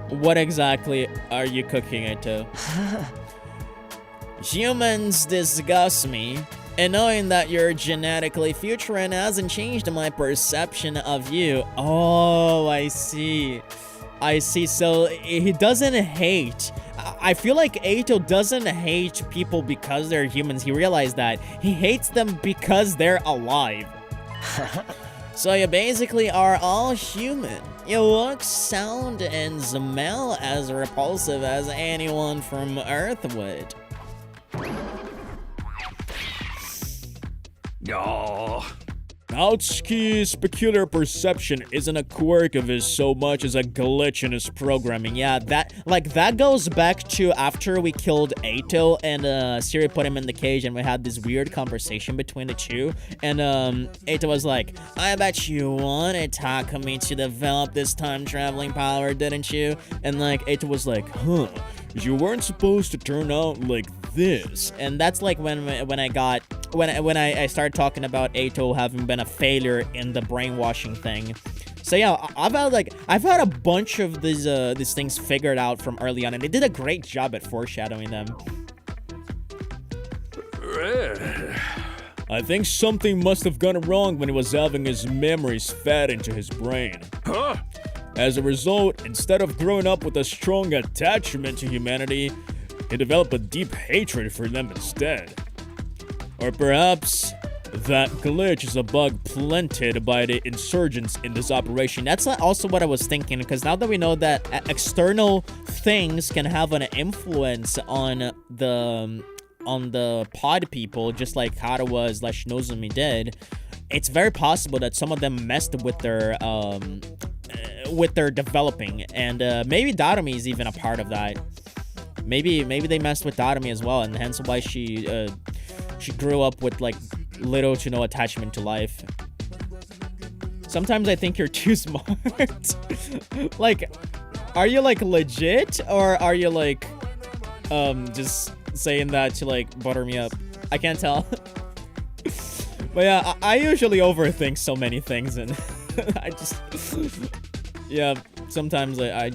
what exactly are you cooking into? Humans disgust me, and knowing that you're genetically Futuran hasn't changed my perception of you. Oh, I see. So he doesn't hate. I feel like Eito doesn't hate people because they're humans. He realized that. He hates them because they're alive. So you basically are all human. You look, sound, and smell as repulsive as anyone from Earth would. Oh. Naotsuki's peculiar perception isn't a quirk of his so much as a glitch in his programming. Yeah, that goes back to after we killed Eito and Siri put him in the cage and we had this weird conversation between the two. And Eito was like, I bet you wanted Takumi to develop this time-traveling power, didn't you? And like Eito was like, huh, you weren't supposed to turn out like this. And that's like when I started talking about Eito having been a failure in the brainwashing thing. So yeah, I've had a bunch of these things figured out from early on, and they did a great job at foreshadowing them. I think something must have gone wrong when he was having his memories fed into his brain. Huh? As a result, instead of growing up with a strong attachment to humanity, he developed a deep hatred for them instead. Or perhaps that glitch is a bug planted by the insurgents in this operation. That's also what I was thinking, because now that we know that external things can have an influence on the pod people, just like Harawa/Nozomi did, it's very possible that some of them messed with their developing, and maybe Darumi is even a part of that. Maybe they messed with Darumi as well, and hence why she grew up with like little to no attachment to life. Sometimes I think you're too smart. Like, are you like legit, or are you like just saying that to like butter me up? I can't tell. But yeah, I usually overthink so many things, and I just yeah, sometimes I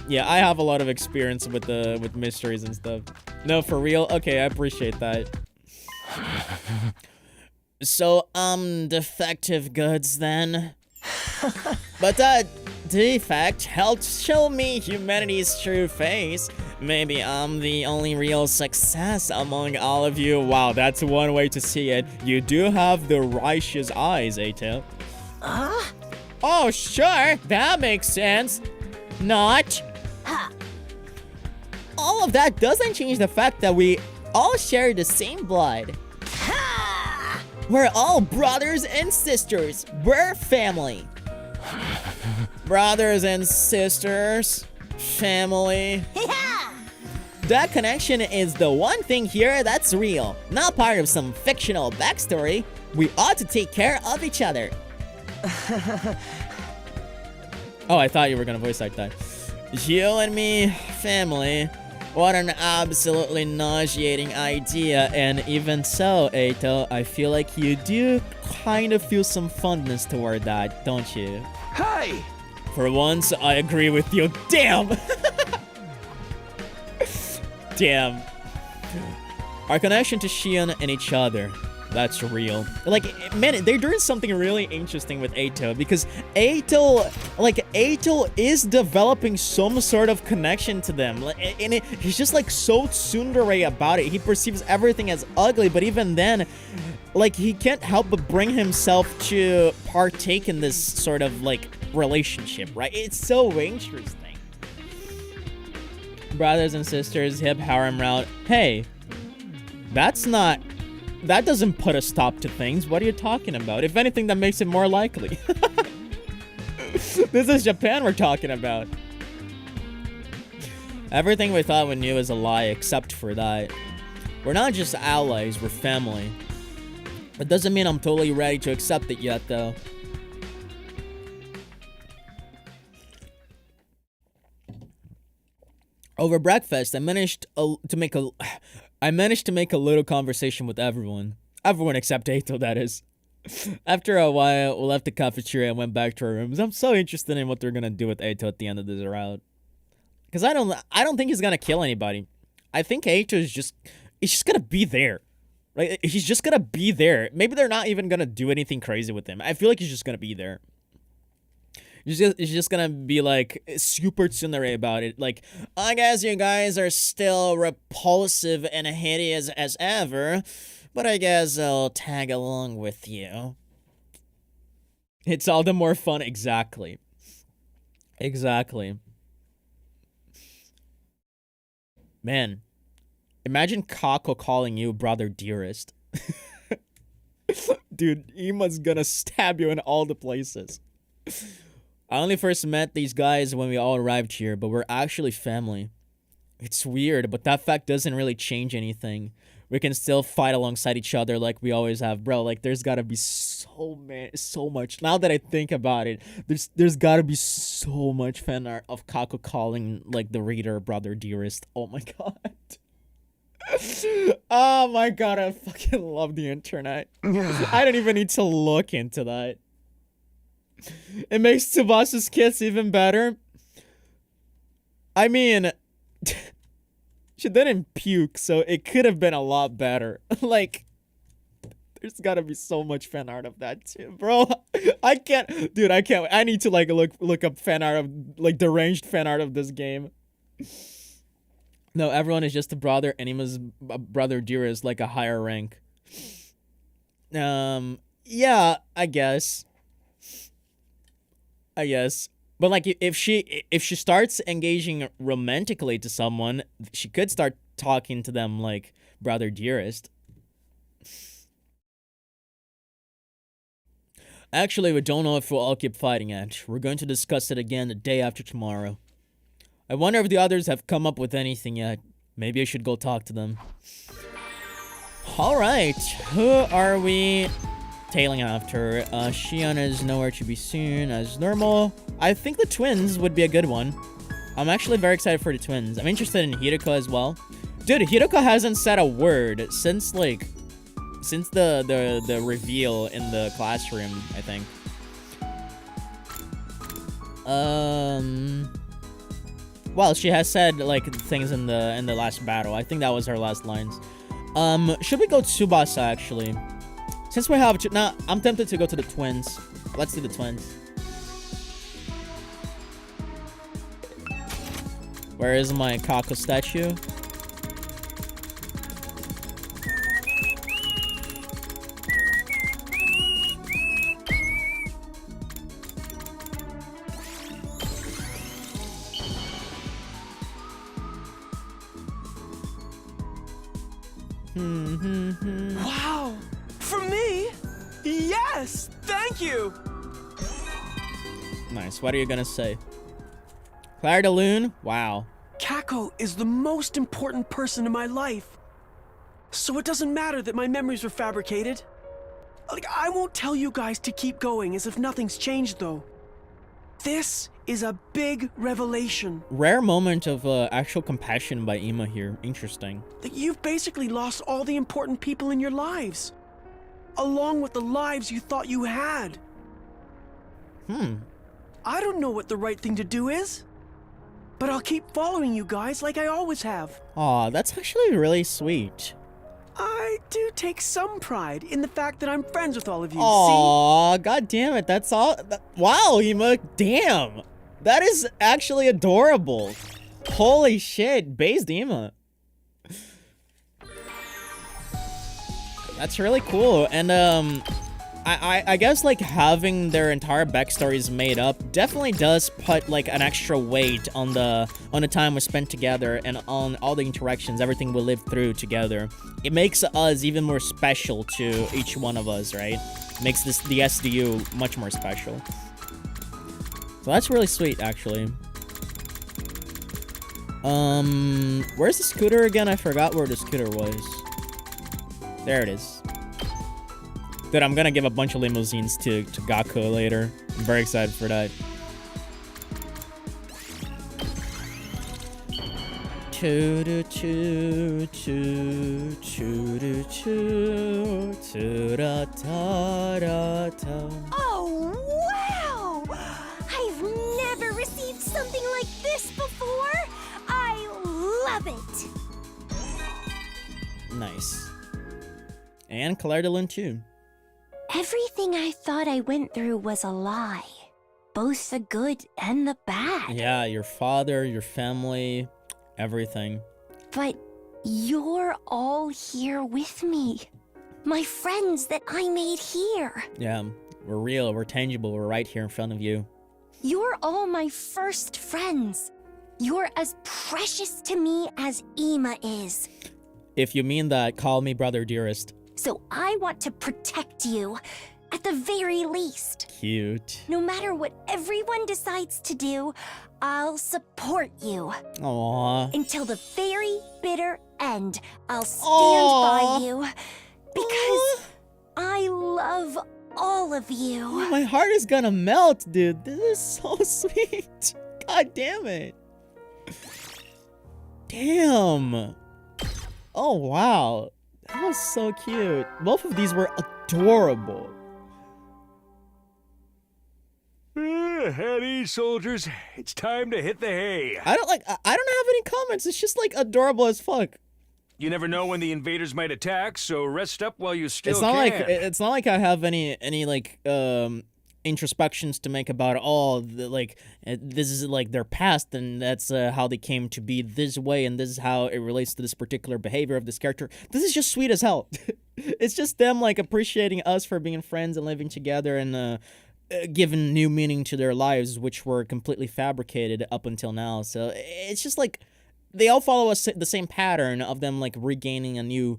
have a lot of experience with mysteries and stuff. No, for real? Okay, I appreciate that. So, defective goods then. But that defect helped show me humanity's true face. Maybe I'm the only real success among all of you. Wow, that's one way to see it. You do have the righteous eyes, Eito. Oh, sure, that makes sense. Not. All of that doesn't change the fact that we all share the same blood. We're all brothers and sisters. We're family. Brothers and sisters. Family. That connection is the one thing here that's real, not part of some fictional backstory. We ought to take care of each other. Oh, I thought you were gonna voice like that. You and me, family. What an absolutely nauseating idea. And even so, Eito, I feel like you do kind of feel some fondness toward that, don't you? Hey! For once, I agree with you. Damn! Damn. Our connection to Shion and each other. That's real. Like, man, they're doing something really interesting with Eito, because Eito is developing some sort of connection to them. And he's just like so tsundere about it. He perceives everything as ugly, but even then, like, he can't help but bring himself to partake in this sort of like relationship, right? It's so interesting. Brothers and sisters, hip harem route. Hey, that doesn't put a stop to things. What are you talking about? If anything, that makes it more likely. This is Japan we're talking about. Everything we thought we knew is a lie, except for that. We're not just allies, we're family. It doesn't mean I'm totally ready to accept it yet, though. Over breakfast, I managed to make a little conversation with everyone. Everyone except Eito, that is. After a while, we left the cafeteria and went back to our rooms. I'm so interested in what they're gonna do with Eito at the end of this route. Cause I don't think he's gonna kill anybody. I think Eito is just gonna be there. Right? He's just gonna be there. Maybe they're not even gonna do anything crazy with him. I feel like he's just gonna be there. He's just gonna be like super tsundere about it. Like, I guess you guys are still repulsive and hideous as ever, but I guess I'll tag along with you. It's all the more fun. Exactly. Exactly. Man, imagine Kako calling you brother dearest. Dude, Ima's gonna stab you in all the places. I only first met these guys when we all arrived here, but we're actually family. It's weird, but that fact doesn't really change anything. We can still fight alongside each other like we always have. Bro, like, there's gotta be so much. Now that I think about it, there's gotta be so much fan art of Kako calling, like, the reader brother dearest. Oh my god. Oh my god, I fucking love the internet. I don't even need to look into that. It makes Tsubasa's kiss even better. I mean, she didn't puke, so it could have been a lot better. Like, there's gotta be so much fan art of that too, bro. I can't, dude. I can't. I need to like look up fan art of like deranged fan art of this game. No, everyone is just a brother. Anima's brother dearest, like a higher rank. Yeah, I guess. But like, if she starts engaging romantically to someone, she could start talking to them like brother dearest. Actually, we don't know if we'll all keep fighting it. We're going to discuss it again the day after tomorrow. I wonder if the others have come up with anything yet. Maybe I should go talk to them. Alright, who are we tailing after? Shion is nowhere to be seen as normal. I think the twins would be a good one. I'm actually very excited for the twins. I'm interested in Hiroko as well. Dude, Hiroko hasn't said a word since the reveal in the classroom, I think. Well, she has said like things in the last battle. I think that was her last lines. Should we go Tsubasa actually? Since we have I'm tempted to go to the twins. Let's do the twins. Where is my Kako statue? Wow! from me. Yes, thank you. Nice. What are you gonna say? Claire de Lune? Wow. Kako is the most important person in my life. So it doesn't matter that my memories were fabricated. Like, I won't tell you guys to keep going as if nothing's changed, though. This is a big revelation. Rare moment of actual compassion by Ima here. Interesting. That you've basically lost all the important people in your lives, along with the lives you thought you had. I don't know what the right thing to do is, but I'll keep following you guys like I always have. Aw, that's actually really sweet. I do take some pride in the fact that I'm friends with all of you. Aw, god damn it, that's all. Wow, Ima, damn. That is actually adorable. Holy shit, based Ima. That's really cool. And I guess like having their entire backstories made up definitely does put like an extra weight on the time we spent together and on all the interactions, everything we lived through together. It makes us even more special to each one of us, right? Makes the SDU much more special. So that's really sweet, actually. Where's the scooter again? I forgot where the scooter was. There it is. Dude, I'm gonna give a bunch of limousines to Gaku later. I'm very excited for that. Oh, wow! I've never received something like this before. I love it. Nice. And Claire de Lune too. Everything I thought I went through was a lie. Both the good and the bad. Yeah, your father, your family, everything. But you're all here with me. My friends that I made here. Yeah, we're real, we're tangible, we're right here in front of you. You're all my first friends. You're as precious to me as Ima is. If you mean that, call me brother dearest. So I want to protect you, at the very least. Cute. No matter what everyone decides to do, I'll support you. Aww. Until the very bitter end, I'll stand Aw. by you. Because I love all of you. My heart is gonna melt, dude. This is so sweet. God damn it. Damn. Oh, wow. That was so cute. Both of these were adorable. At ease, soldiers. It's time to hit the hay. I don't have any comments. It's just like adorable as fuck. You never know when the invaders might attack, so rest up while you still It's not can. like I have any like introspections to make about this is like their past and that's how they came to be this way and this is how it relates to this particular behavior of this character. This is just sweet as hell. It's just them like appreciating us for being friends and living together and giving new meaning to their lives, which were completely fabricated up until now. So it's just like they all follow the same pattern of them like regaining a new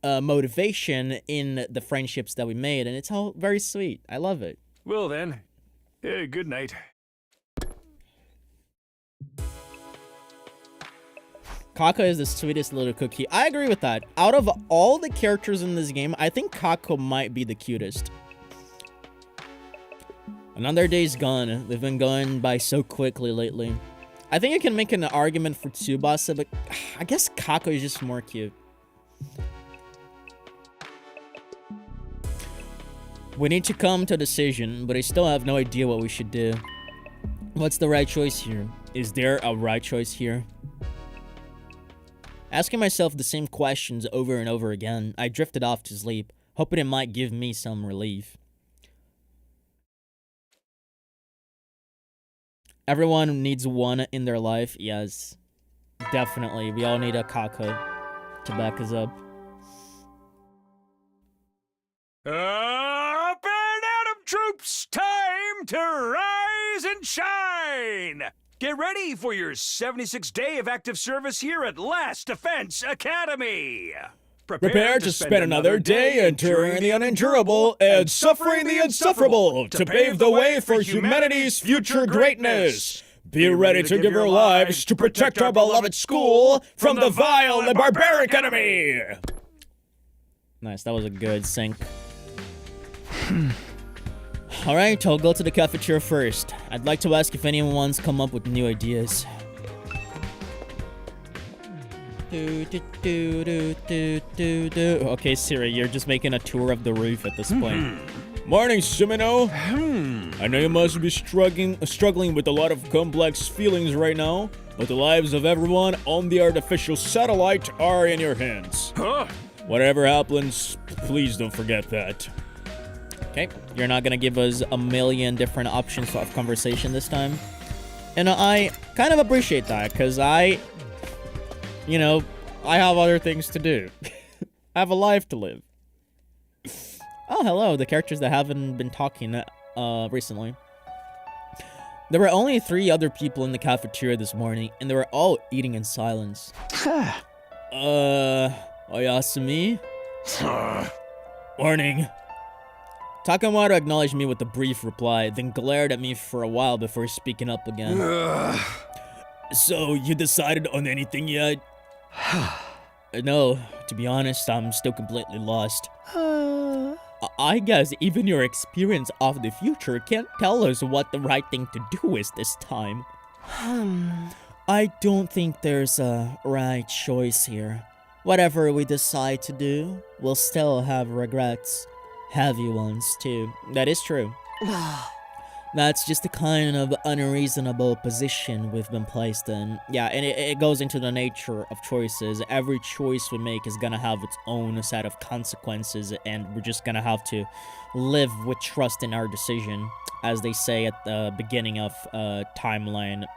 motivation in the friendships that we made, and it's all very sweet. I love it. Well then, good night. Kako is the sweetest little cookie. I agree with that. Out of all the characters in this game, I think Kako might be the cutest. Another day's gone. They've been going by so quickly lately. I think I can make an argument for Tsubasa, but I guess Kako is just more cute. We need to come to a decision, but I still have no idea what we should do. What's the right choice here? Is there a right choice here? Asking myself the same questions over and over again, I drifted off to sleep, hoping it might give me some relief. Everyone needs one in their life, yes. Definitely, we all need a Kako to back us up. Up and Atom troops, time to rise and shine! Get ready for your 76th day of active service here at Last Defense Academy! Prepare to spend another day enduring the unendurable and suffering the insufferable to pave the way for humanity's future greatness. Be ready to give our lives to protect our beloved school from the vile and barbaric enemy. Nice, that was a good sync. Alright, I'll go to the cafeteria first. I'd like to ask if anyone's come up with new ideas. Okay, Siri, you're just making a tour of the roof at this point. Morning, Sumino. I know you must be struggling with a lot of complex feelings right now, but the lives of everyone on the artificial satellite are in your hands. Whatever happens, please don't forget that. Okay, you're not gonna give us a million different options of conversation this time. And I kind of appreciate that, because I have other things to do. I have a life to live. Oh, hello, the characters that haven't been talking recently. There were only 3 other people in the cafeteria this morning, and they were all eating in silence. Oyasumi? Warning. Takamoto acknowledged me with a brief reply, then glared at me for a while before speaking up again. So, you decided on anything yet? No, to be honest, I'm still completely lost. I guess even your experience of the future can't tell us what the right thing to do is this time. I don't think there's a right choice here. Whatever we decide to do, we'll still have regrets. Heavy ones, too. That is true. That's just the kind of unreasonable position we've been placed in. Yeah, and it goes into the nature of choices. Every choice we make is gonna have its own set of consequences, and we're just gonna have to live with trust in our decision, as they say at the beginning of timeline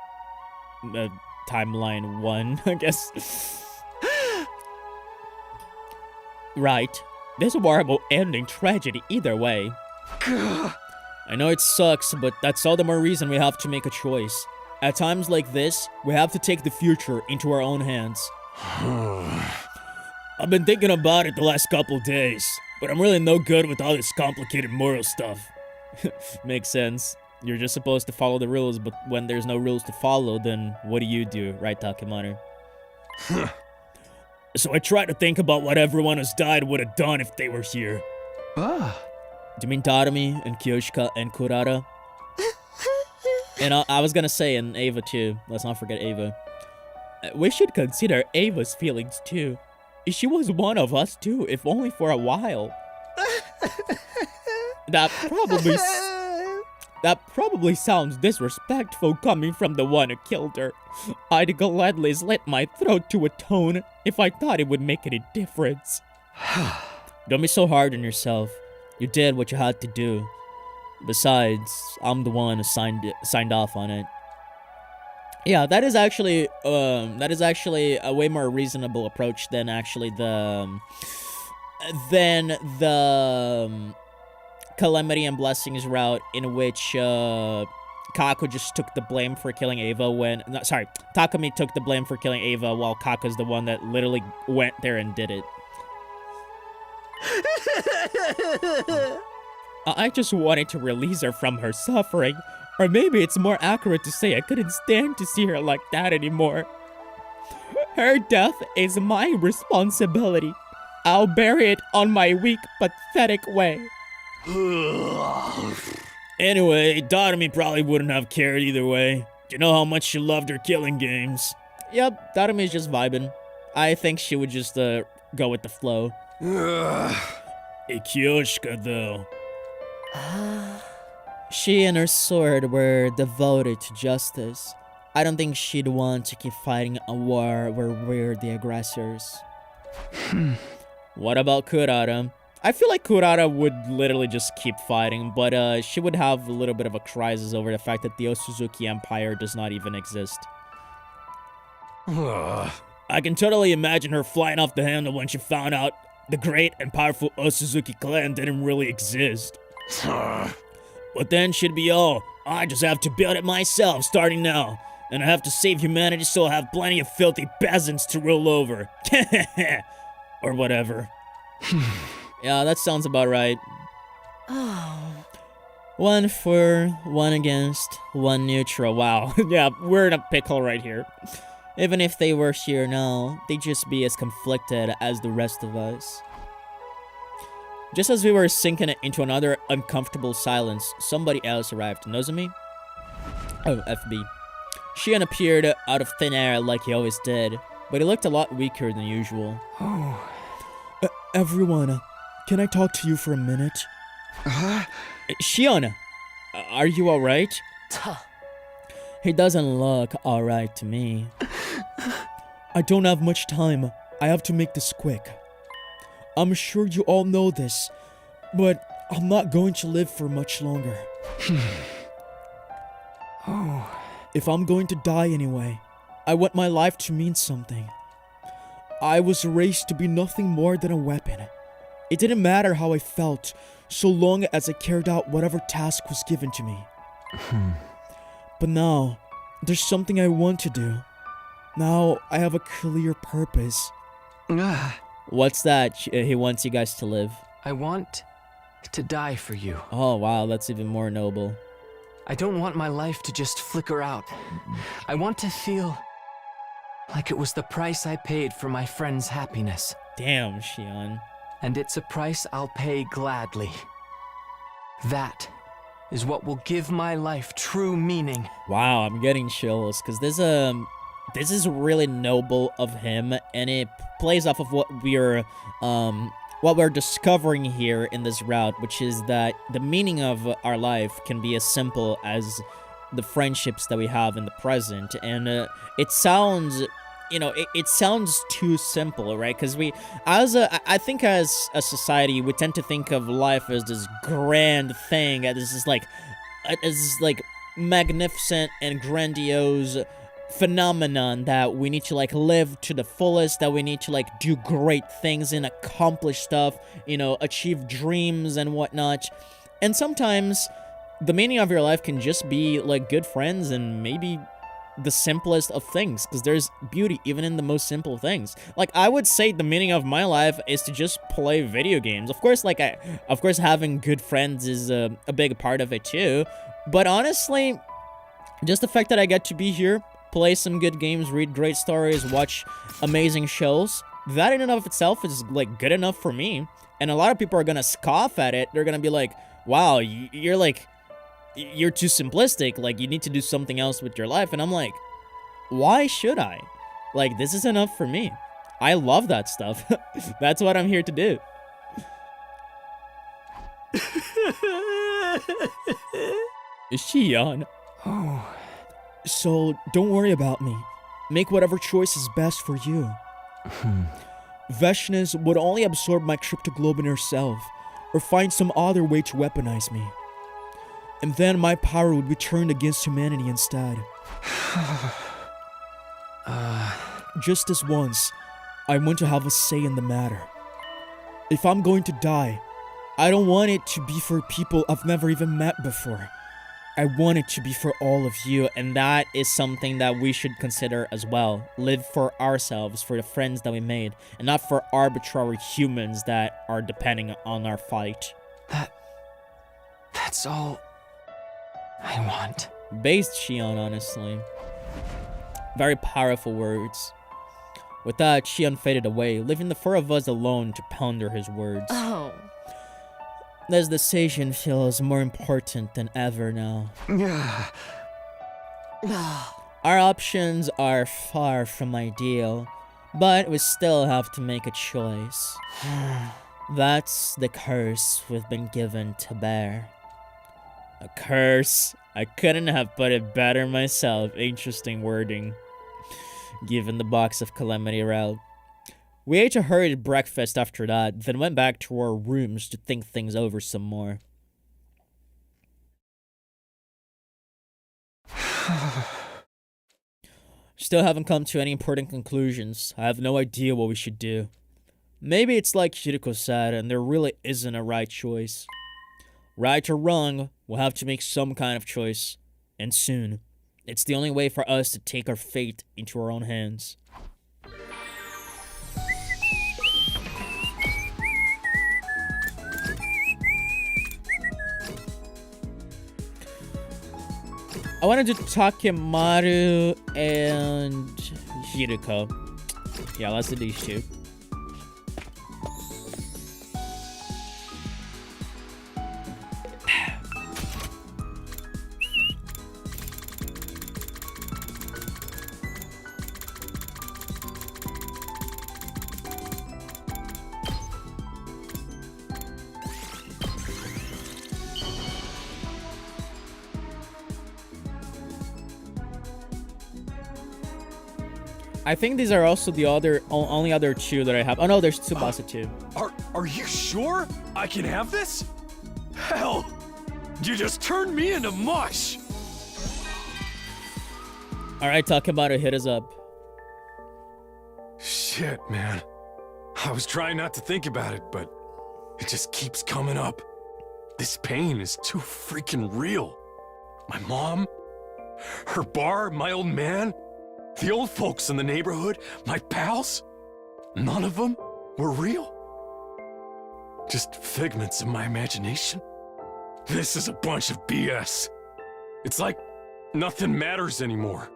1, I guess. Right. There's a horrible ending tragedy either way. I know it sucks, but that's all the more reason we have to make a choice. At times like this, we have to take the future into our own hands. I've been thinking about it the last couple days, but I'm really no good with all this complicated moral stuff. Makes sense. You're just supposed to follow the rules, but when there's no rules to follow, then what do, right, Takemoto? So I try to think about what everyone who's died would have done if they were here. Do you mean Tadami and Kyoshika and Kurata? And I was gonna say, and Ava too. Let's not forget Ava. We should consider Ava's feelings too. She was one of us too, if only for a while. That probably sounds disrespectful coming from the one who killed her. I'd gladly slit my throat to atone if I thought it would make any difference. Don't be so hard on yourself. You did what you had to do. Besides, I'm the one who signed off on it. Yeah, that is actually a way more reasonable approach than actually the Calamity and Blessings route, in which Kaku just took the blame for killing Ava when... No, sorry, Takumi took the blame for killing Ava while Kaku's the one that literally went there and did it. I just wanted to release her from her suffering. Or maybe it's more accurate to say I couldn't stand to see her like that anymore. Her death is my responsibility. I'll bury it on my weak, pathetic way. Anyway, Darumi probably wouldn't have cared either way. Do you know how much she loved her killing games? Yep, Darumi's just vibing. I think she would just go with the flow. Kyoshika, though. She and her sword were devoted to justice. I don't think she'd want to keep fighting a war where we're the aggressors. What about Kurata? I feel like Kurata would literally just keep fighting, but she would have a little bit of a crisis over the fact that the Osuzuki Empire does not even exist. I can totally imagine her flying off the handle when she found out the great and powerful Osuzuki clan didn't really exist. But then she'd be all, I just have to build it myself starting now, and I have to save humanity so I'll have plenty of filthy peasants to rule over. Or whatever. Yeah, that sounds about right. Oh. 1 for, 1 against, 1 neutral. Wow. Yeah, we're in a pickle right here. Even if they were here now, they'd just be as conflicted as the rest of us. Just as we were sinking into another uncomfortable silence, somebody else arrived. Nozomi? Oh, FB. Shion appeared out of thin air like he always did, but he looked a lot weaker than usual. Oh. Everyone, can I talk to you for a minute? Shion! Are you alright? Tuh. He doesn't look alright to me. I don't have much time. I have to make this quick. I'm sure you all know this, but I'm not going to live for much longer. Oh. If I'm going to die anyway, I want my life to mean something. I was raised to be nothing more than a weapon. It didn't matter how I felt, so long as I carried out whatever task was given to me. But now, there's something I want to do. Now, I have a clear purpose. Ah. What's that he wants you guys to live? I want to die for you. Oh, wow, that's even more noble. I don't want my life to just flicker out. I want to feel like it was the price I paid for my friend's happiness. Damn, Shion. And it's a price I'll pay gladly. That is what will give my life true meaning. Wow, I'm getting chills, because this is really noble of him, and it plays off of what we're discovering here in this route, which is that the meaning of our life can be as simple as the friendships that we have in the present. And it sounds, it sounds too simple, right? Because I think as a society, we tend to think of life as this grand thing, as this like magnificent and grandiose phenomenon that we need to live to the fullest, that we need to do great things and accomplish stuff, achieve dreams and whatnot. And sometimes the meaning of your life can just be good friends and maybe the simplest of things, because there's beauty even in the most simple things. I would say the meaning of my life is to just play video games. Of course, of course having good friends is a big part of it too, but honestly, just the fact that I get to be here, play some good games, read great stories, watch amazing shows, that in and of itself is good enough for me. And a lot of people are gonna scoff at it. They're gonna be like, wow, you're too simplistic, you need to do something else with your life. And I'm like, why should I? This is enough for me. I love that stuff. That's what I'm here to do. Is she on? Oh. So, don't worry about me. Make whatever choice is best for you. Vashnis would only absorb my cryptoglobin herself, or find some other way to weaponize me. And then my power would be turned against humanity instead. Just this once, I want to have a say in the matter. If I'm going to die, I don't want it to be for people I've never even met before. I want it to be for all of you, and that is something that we should consider as well. Live for ourselves, for the friends that we made, and not for arbitrary humans that are depending on our fight. That's all I want. Based Shion, honestly. Very powerful words. With that, Shion faded away, leaving the four of us alone to ponder his words. Oh. This decision feels more important than ever now. Our options are far from ideal, but we still have to make a choice. That's the curse we've been given to bear. A curse? I couldn't have put it better myself. Interesting wording, given the box of calamity route. We ate a hurried breakfast after that, then went back to our rooms to think things over some more. Still haven't come to any important conclusions. I have no idea what we should do. Maybe it's like Shiriko said, and there really isn't a right choice. Right or wrong, we'll have to make some kind of choice. And soon. It's the only way for us to take our fate into our own hands. I want to do Takemaru and Hiruko. Yeah, let's do these two. I think these are also the only other two that I have. Oh no, there's Tsubasa too. Are you sure I can have this? Hell, you just turned me into mush. All right, Takemaru, hit us up. Shit, man. I was trying not to think about it, but it just keeps coming up. This pain is too freaking real. My mom, her bar, my old man, the old folks in the neighborhood, my pals, none of them were real. Just figments of my imagination. This is a bunch of BS. It's like nothing matters anymore.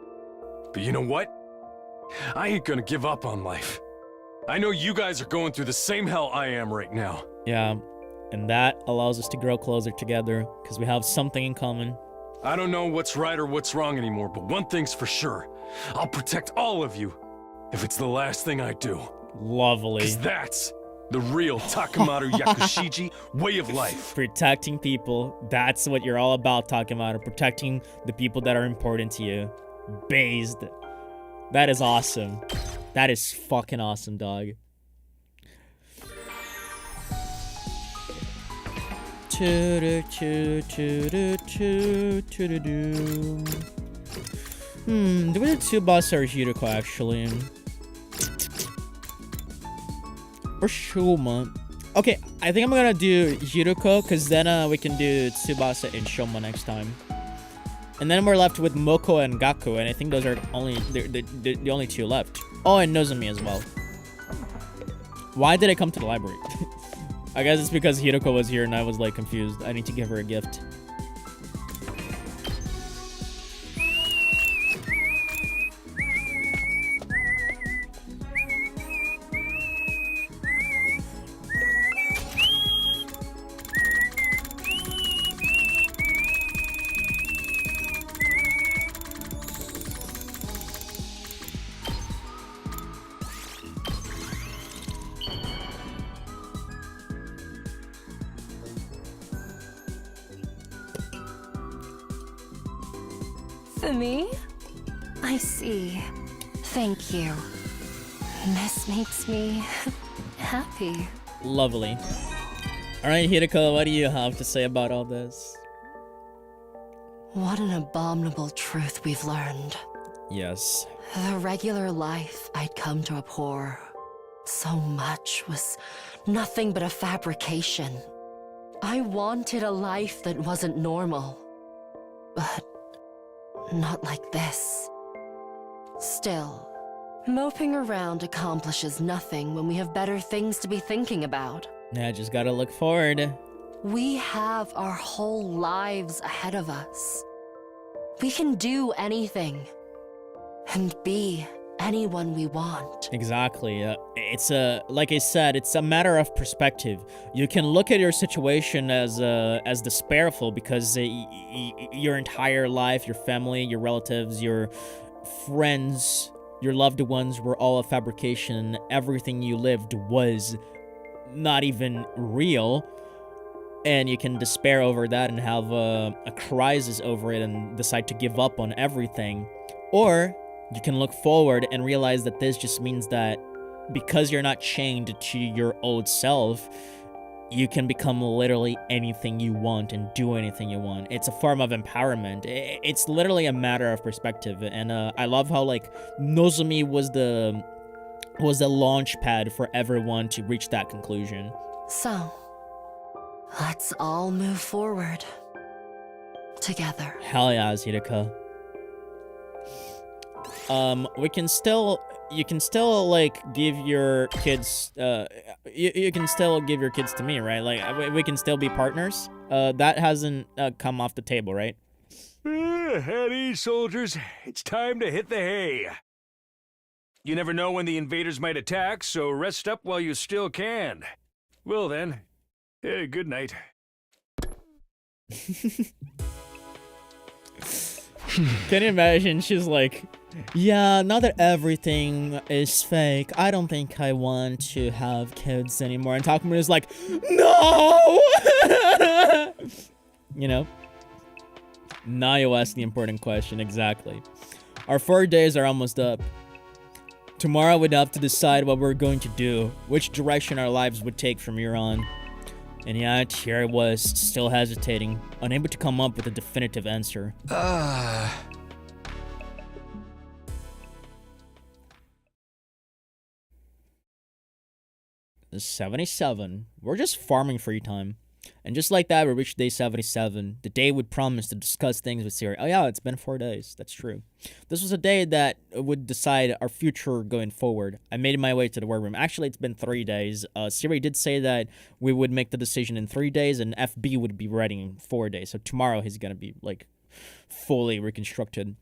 But you know what? I ain't gonna give up on life. I know you guys are going through the same hell I am right now. Yeah, and that allows us to grow closer together because we have something in common. I don't know what's right or what's wrong anymore, but one thing's for sure. I'll protect all of you if it's the last thing I do. Lovely. 'Cause that's the real Takemaru Yakushiji way of life. Protecting people. That's what you're all about, Takemaru. Protecting the people that are important to you. Based. That is awesome. That is fucking awesome, dog. Do we do Tsubasa or Hiruko, actually? Or Shoma? Okay, I think I'm gonna do Hiruko, because then we can do Tsubasa and Shoma next time. And then we're left with Moko and Gaku, and I think those are the only two left. Oh, and Nozomi as well. Why did I come to the library? I guess it's because Hiruko was here and I was like confused. I need to give her a gift. For me? I see. Thank you. This makes me happy. Lovely. Alright, Hiroko, what do you have to say about all this? What an abominable truth we've learned. Yes. The regular life I'd come to abhor so much was nothing but a fabrication. I wanted a life that wasn't normal. But not like this. Still, moping around accomplishes nothing when we have better things to be thinking about. Yeah, just gotta look forward. We have our whole lives ahead of us. We can do anything and be anyone we want. Exactly. It's like I said, it's a matter of perspective. You can look at your situation as despairful because your entire life, your family, your relatives, your friends, your loved ones were all a fabrication. Everything you lived was not even real. And you can despair over that and have a crisis over it and decide to give up on everything. Or you can look forward and realize that this just means that because you're not chained to your old self, you can become literally anything you want and do anything you want. It's a form of empowerment. It's literally a matter of perspective. And I love how like Nozomi was the launch pad for everyone to reach that conclusion. So, let's all move forward together. Hell yeah, Hiroko. You can still like give your kids, you can still give your kids to me, right? Like we can still be partners. That hasn't come off the table, right? At ease, soldiers. It's time to hit the hay. You never know when the invaders might attack, so rest up while you still can. Well then, good night. Can you imagine? She's like, yeah, now that everything is fake, I don't think I want to have kids anymore. And Takuma is like, no! You know? Now you ask the important question, exactly. Our 4 days are almost up. Tomorrow we'd have to decide what we're going to do, which direction our lives would take from here on. And yet, here I was, still hesitating, unable to come up with a definitive answer. 77. We're just farming free time. And just like that, we reached day 77. The day would promise to discuss things with Siri. Oh yeah, it's been 4 days. That's true. This was a day that would decide our future going forward. I made my way to the workroom. Actually, it's been 3 days. Siri did say that we would make the decision in 3 days, and FB would be ready in 4 days. So tomorrow he's gonna be, like, fully reconstructed.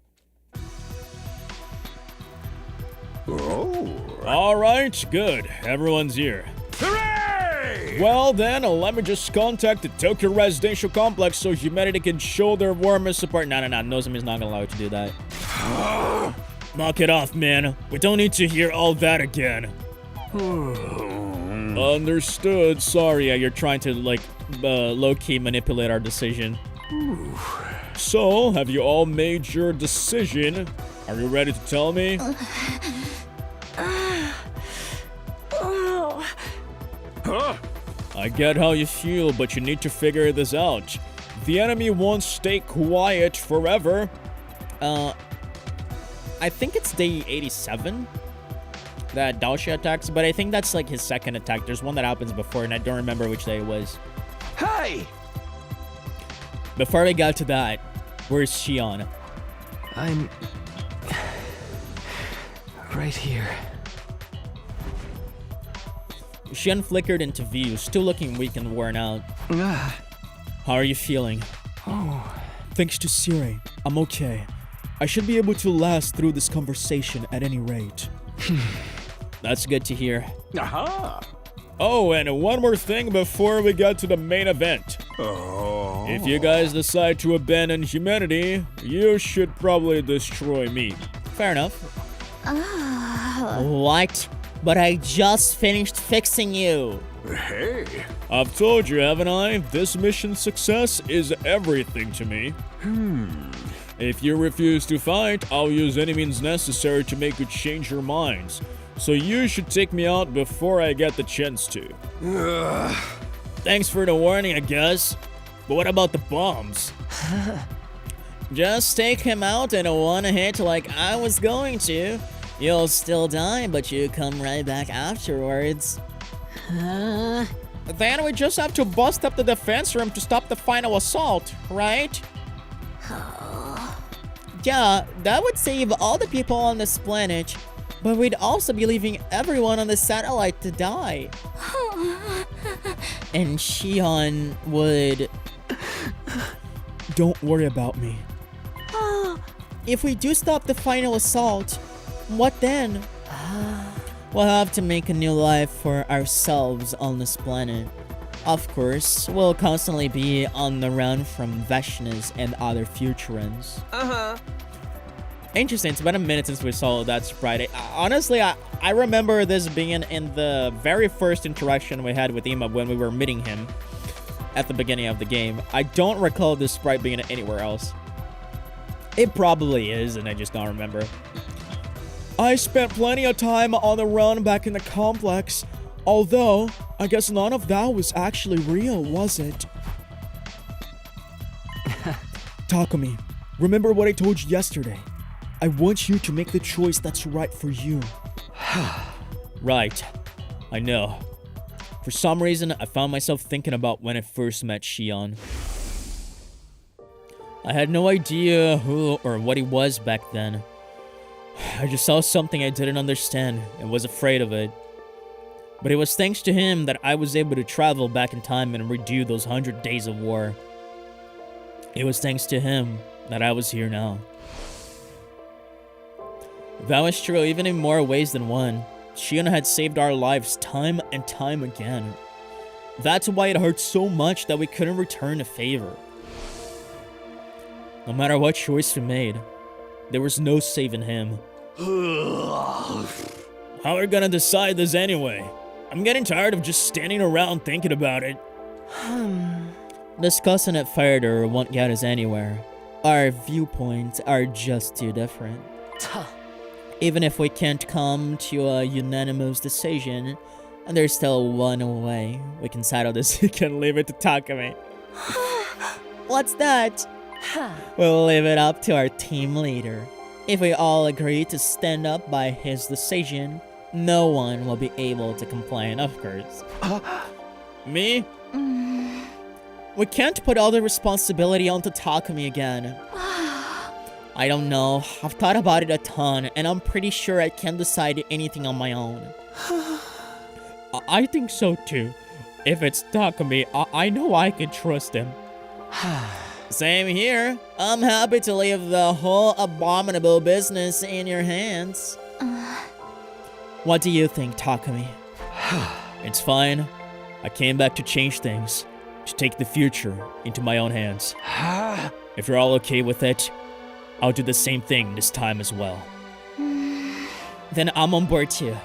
Oh. Alright, good. Everyone's here. Hooray! Well then, let me just contact the Tokyo residential complex so humanity can show their warmest support. No, Nozomi's not gonna allow you to do that. Knock it off, man. We don't need to hear all that again. Understood. Sorry, you're trying to, like, low-key manipulate our decision. So, have you all made your decision? Are you ready to tell me? Huh? I get how you feel, but you need to figure this out. The enemy won't stay quiet forever. I think it's day 87 that Daoshi attacks, but I think that's like his second attack. There's one that happens before, and I don't remember which day it was. Hey! Before we got to that, where's Shion? I'm right here. Shion flickered into view, still looking weak and worn out. How are you feeling? Thanks to Siri, I'm okay. I should be able to last through this conversation at any rate. That's good to hear. Aha! Oh, and one more thing before we get to the main event. Oh. If you guys decide to abandon humanity, you should probably destroy me. Fair enough. What? But I just finished fixing you. Hey. I've told you, haven't I? This mission's success is everything to me. If you refuse to fight, I'll use any means necessary to make you change your minds. So you should take me out before I get the chance to. Thanks for the warning, I guess. But what about the bombs? Just take him out in a one hit like I was going to. You'll still die, but you come right back afterwards. Then we just have to bust up the defense room to stop the final assault, right? Yeah, that would save all the people on this planet. But we'd also be leaving everyone on the satellite to die. And Shion would... Don't worry about me. If we do stop the final assault, what then? We'll have to make a new life for ourselves on this planet. Of course, we'll constantly be on the run from Veshnas and other Futurans. Interesting, it's been a minute since we saw that sprite. Honestly, I remember this being in the very first interaction we had with Ima when we were meeting him at the beginning of the game. I don't recall this sprite being anywhere else. It probably is, and I just don't remember. I spent plenty of time on the run back in the complex. Although, I guess none of that was actually real, was it? Takumi, remember what I told you yesterday? I want you to make the choice that's right for you. Right. I know. For some reason, I found myself thinking about when I first met Shion. I had no idea who or what he was back then. I just saw something I didn't understand and was afraid of it. But it was thanks to him that I was able to travel back in time and redo those 100 days of war. It was thanks to him that I was here now. That was true even in more ways than one. Shion had saved our lives time and time again. That's why it hurt so much that we couldn't return the favor. No matter what choice we made, there was no saving him. How are we gonna decide this anyway? I'm getting tired of just standing around thinking about it. Discussing it further won't get us anywhere. Our viewpoints are just too different. Even if we can't come to a unanimous decision, there's still one way we can settle this. You can leave it to Takumi. What's that? We'll leave it up to our team leader. If we all agree to stand up by his decision, no one will be able to complain, of course. Me? We can't put all the responsibility onto Takumi again. I don't know. I've thought about it a ton, and I'm pretty sure I can't decide anything on my own. I think so too. If it's Takumi, I know I can trust him. Same here. I'm happy to leave the whole abominable business in your hands. What do you think, Takumi? It's fine. I came back to change things, to take the future into my own hands. If you're all okay with it, I'll do the same thing this time as well. Then I'm on board too.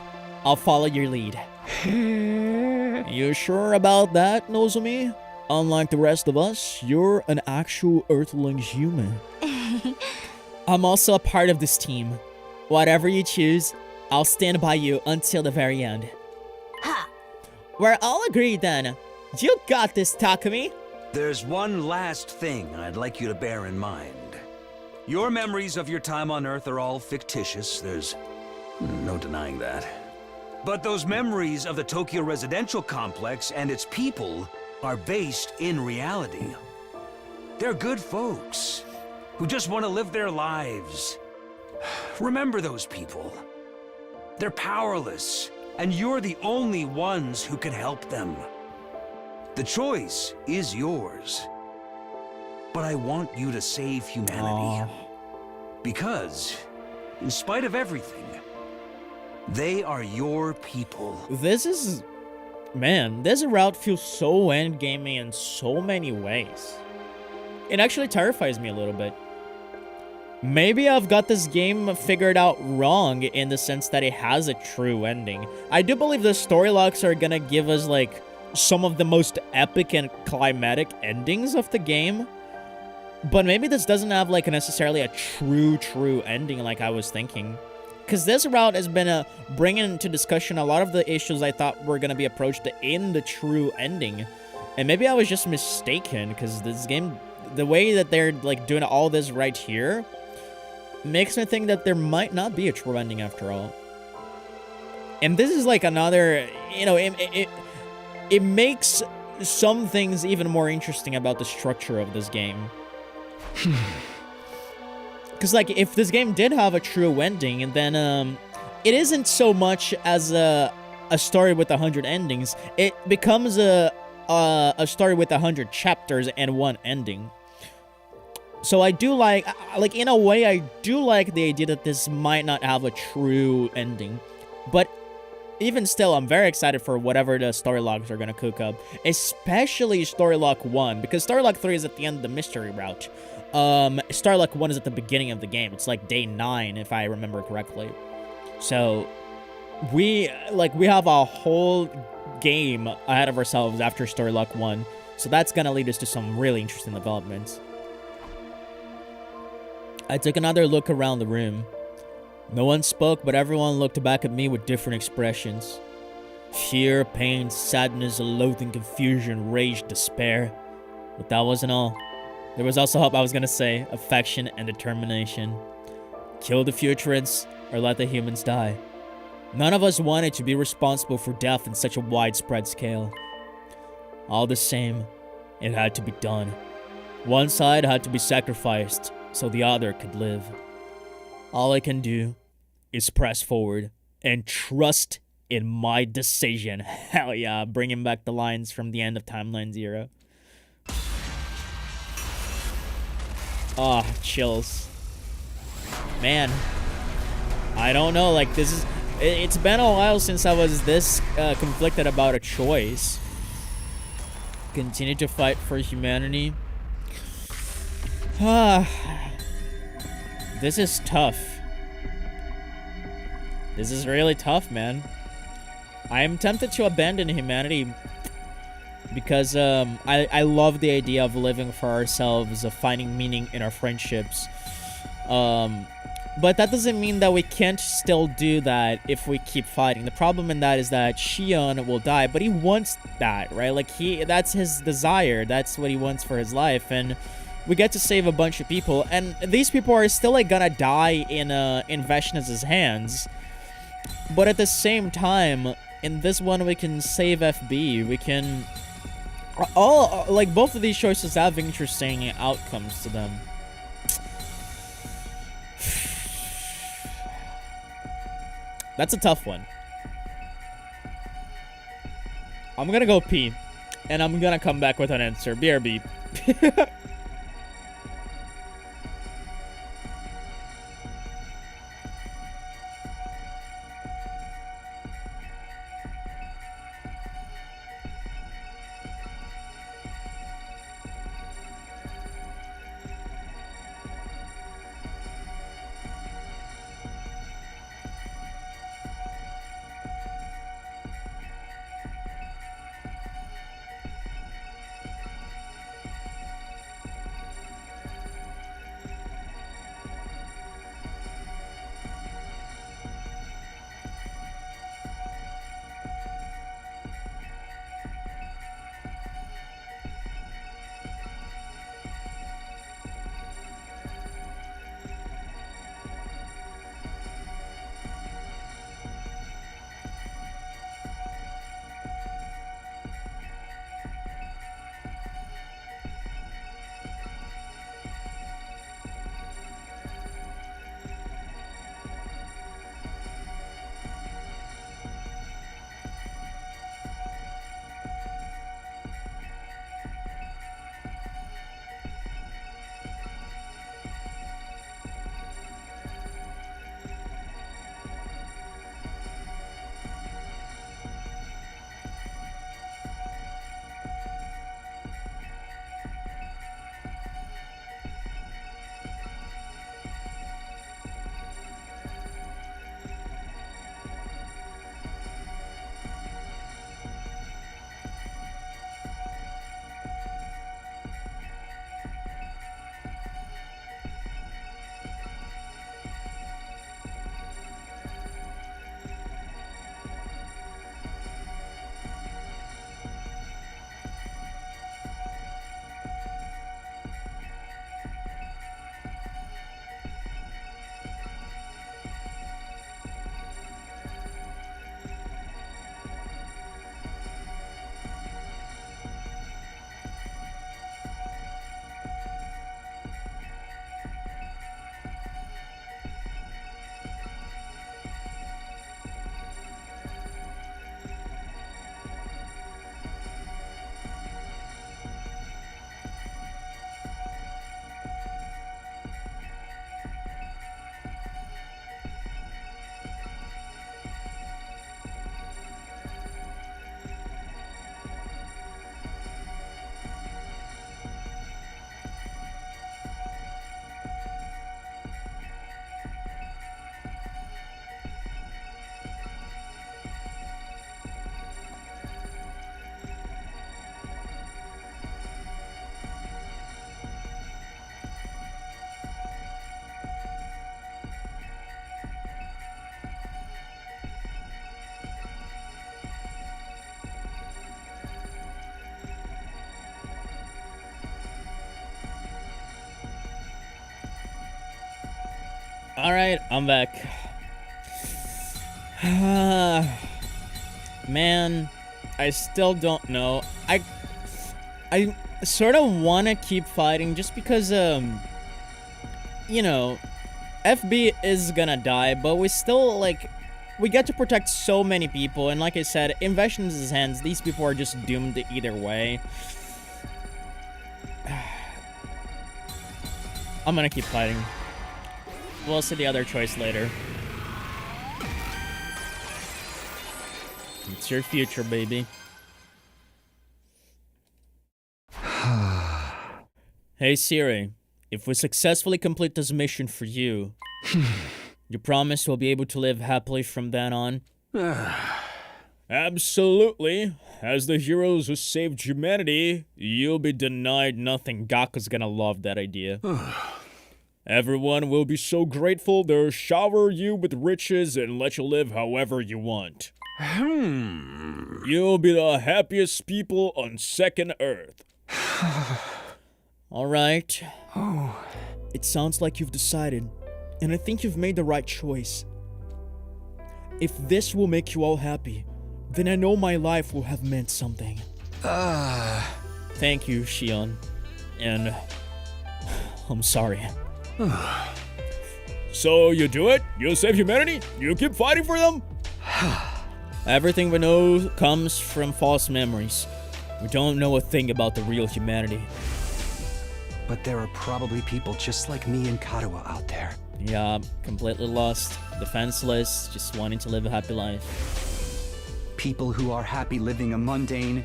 I'll follow your lead. You sure about that, Nozomi? Unlike the rest of us, you're an actual Earthling human. I'm also a part of this team. Whatever you choose, I'll stand by you until the very end. We're all agreed then. You got this, Takumi. There's one last thing I'd like you to bear in mind. Your memories of your time on Earth are all fictitious. There's no denying that. But those memories of the Tokyo residential complex and its people are based in reality. They're good folks who just want to live their lives. Remember those people. They're powerless, and you're the only ones who can help them. The choice is yours. But I want you to save humanity. Because, in spite of everything, they are your people. This route feels so endgamey in so many ways. It actually terrifies me a little bit. Maybe I've got this game figured out wrong in the sense that it has a true ending. I do believe the story logs are gonna give us, like, some of the most epic and climatic endings of the game. But maybe this doesn't have, like, necessarily a true ending like I was thinking. Because this route has been bringing into discussion a lot of the issues I thought were going to be approached in the true ending. And maybe I was just mistaken, because this game, the way that they're, like, doing all this right here, makes me think that there might not be a true ending after all. And this is, like, another, you know, it makes some things even more interesting about the structure of this game. Because, like, if this game did have a true ending, and then, it isn't so much as a story with 100 endings. It becomes a story with 100 chapters and one ending. So I do like, in a way, I do like the idea that this might not have a true ending. But even still, I'm very excited for whatever the story logs are going to cook up. Especially story log 1, because story log 3 is at the end of the mystery route. Story log 1 is at the beginning of the game. It's like day 9, if I remember correctly. So, we have a whole game ahead of ourselves after story log 1. So that's going to lead us to some really interesting developments. I took another look around the room. No one spoke, but everyone looked back at me with different expressions. Fear, pain, sadness, loathing, confusion, rage, despair. But that wasn't all. There was also hope, I was gonna say, affection and determination. Kill the Futurists, or let the humans die. None of us wanted to be responsible for death in such a widespread scale. All the same, it had to be done. One side had to be sacrificed, so the other could live. All I can do is press forward and trust in my decision. Hell yeah, bringing back the lines from the end of Timeline 0. Ah, chills. Man, I don't know. Like, this is... It's been a while since I was this conflicted about a choice. Continue to fight for humanity. Ah, this is tough. This is really tough, man. I am tempted to abandon humanity because I love the idea of living for ourselves, of finding meaning in our friendships. But that doesn't mean that we can't still do that if we keep fighting. The problem in that is that Shion will die, but he wants that, right? Like, that's his desire. That's what he wants for his life, and we get to save a bunch of people, and these people are still, like, gonna die in Veshnaz's hands. But at the same time, in this one, we can save FB. We can... like, both of these choices have interesting outcomes to them. That's a tough one. I'm gonna go pee, and I'm gonna come back with an answer. BRB. Alright, I'm back. Man, I still don't know. I sort of want to keep fighting just because, you know, FB is gonna die, but we still, like, we get to protect so many people, and like I said, in Veshnaz's hands, these people are just doomed either way. I'm gonna keep fighting. We'll see the other choice later. It's your future, baby. Hey Siri, if we successfully complete this mission for you, you promise we'll be able to live happily from then on? Absolutely. As the heroes who saved humanity, you'll be denied nothing. Gaku's gonna love that idea. Everyone will be so grateful they'll shower you with riches and let you live however you want. You'll be the happiest people on second Earth. Alright. It sounds like you've decided, and I think you've made the right choice. If this will make you all happy, then I know my life will have meant something. Thank you, Shion. And I'm sorry. So you do it? You save humanity? You keep fighting for them? Everything we know comes from false memories. We don't know a thing about the real humanity. But there are probably people just like me and Katawa out there. Yeah, completely lost, defenseless, just wanting to live a happy life. People who are happy living a mundane,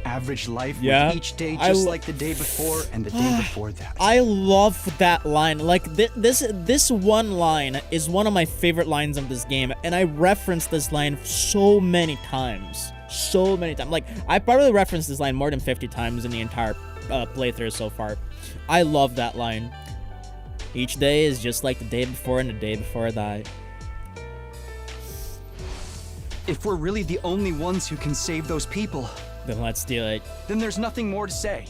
average life Yeah, with each day just like the day before and the day before that. I love that line. Like, this one line is one of my favorite lines of this game, and I reference this line so many times. So many times. Like, I probably referenced this line more than 50 times in the entire playthrough so far. I love that line. Each day is just like the day before and the day before that. If we're really the only ones who can save those people, Then let's do it. then there's nothing more to say.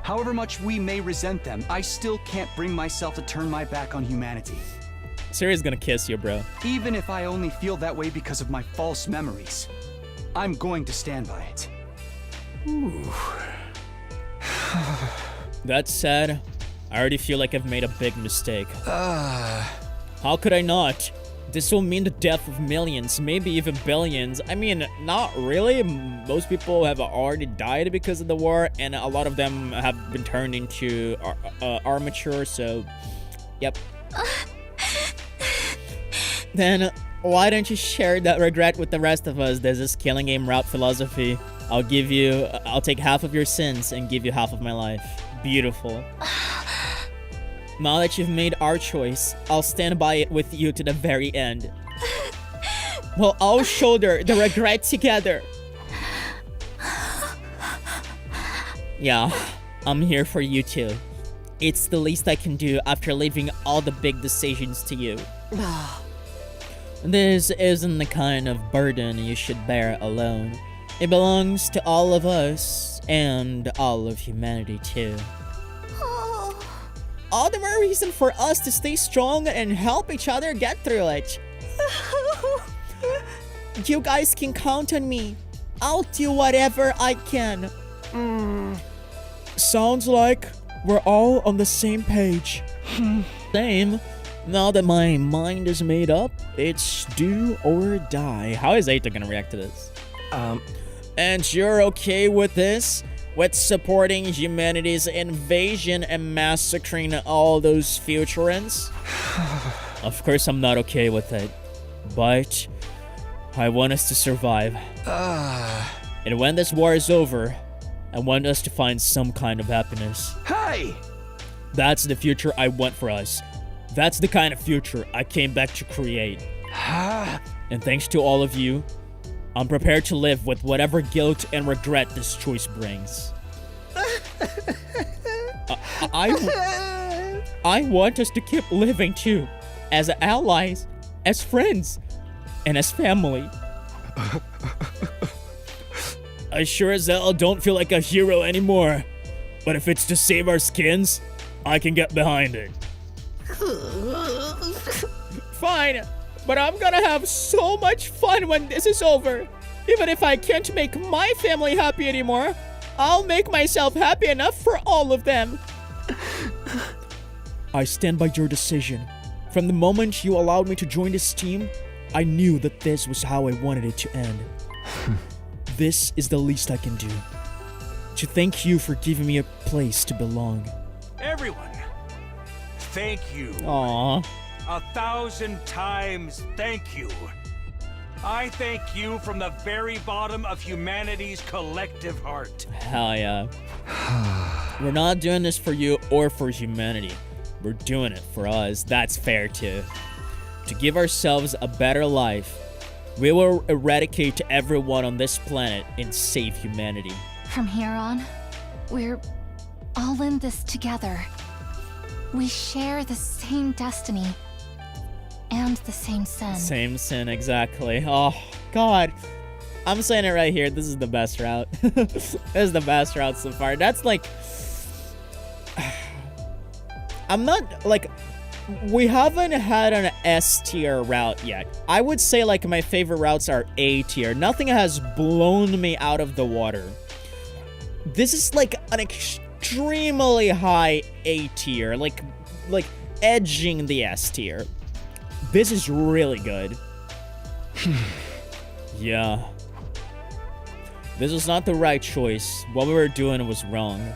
However much we may resent them, I still can't bring myself to turn my back on humanity. Siri's gonna kiss you, bro. Even if I only feel that way because of my false memories, I'm going to stand by it. That said, I already feel like I've made a big mistake. How could I not? This will mean the death of millions, maybe even billions. I mean, not really. Most people have already died because of the war, and a lot of them have been turned into armature, so... Yep. Then, why don't you share that regret with the rest of us? There's this killing game route philosophy. I'll take half of your sins and give you half of my life. Beautiful. Now that you've made our choice, I'll stand by it with you to the very end. We'll all shoulder the regret together. Yeah, I'm here for you too. It's the least I can do after leaving all the big decisions to you. This isn't the kind of burden you should bear alone. It belongs to all of us, and all of humanity too. All the more reason for us to stay strong and help each other get through it. You guys can count on me. I'll do whatever I can. Sounds like we're all on the same page. Same. Now that my mind is made up, it's do or die. How is Eita gonna react to this? And you're okay with this? With supporting humanity's invasion and massacring all those futurans? Of course I'm not okay with it. But I want us to survive. And when this war is over, I want us to find some kind of happiness. Hey! That's the future I want for us. That's the kind of future I came back to create. And thanks to all of you, I'm prepared to live with whatever guilt and regret this choice brings. I want us to keep living too, as allies, as friends, and as family. I sure as hell don't feel like a hero anymore, but if it's to save our skins, I can get behind it. Fine, but I'm gonna have so much fun when this is over. Even if I can't make my family happy anymore, I'll make myself happy enough for all of them. I stand by your decision. From the moment you allowed me to join this team, I knew that this was how I wanted it to end. This is the least I can do. To thank you for giving me a place to belong. Everyone, thank you. Aw. 1,000 times thank you. I thank you from the very bottom of humanity's collective heart. Hell yeah. We're not doing this for you or for humanity. We're doing it for us. That's fair too. To give ourselves a better life, we will eradicate everyone on this planet and save humanity. From here on, we're all in this together. We share the same destiny and the same sin. Same sin, exactly. Oh, God. I'm saying it right here. This is the best route. This is the best route so far. That's like... I'm not, like... We haven't had an S tier route yet. I would say, like, my favorite routes are A tier. Nothing has blown me out of the water. This is, like, an extremely high A tier. Like edging the S tier. This is really good. Yeah. This was not the right choice. What we were doing was wrong.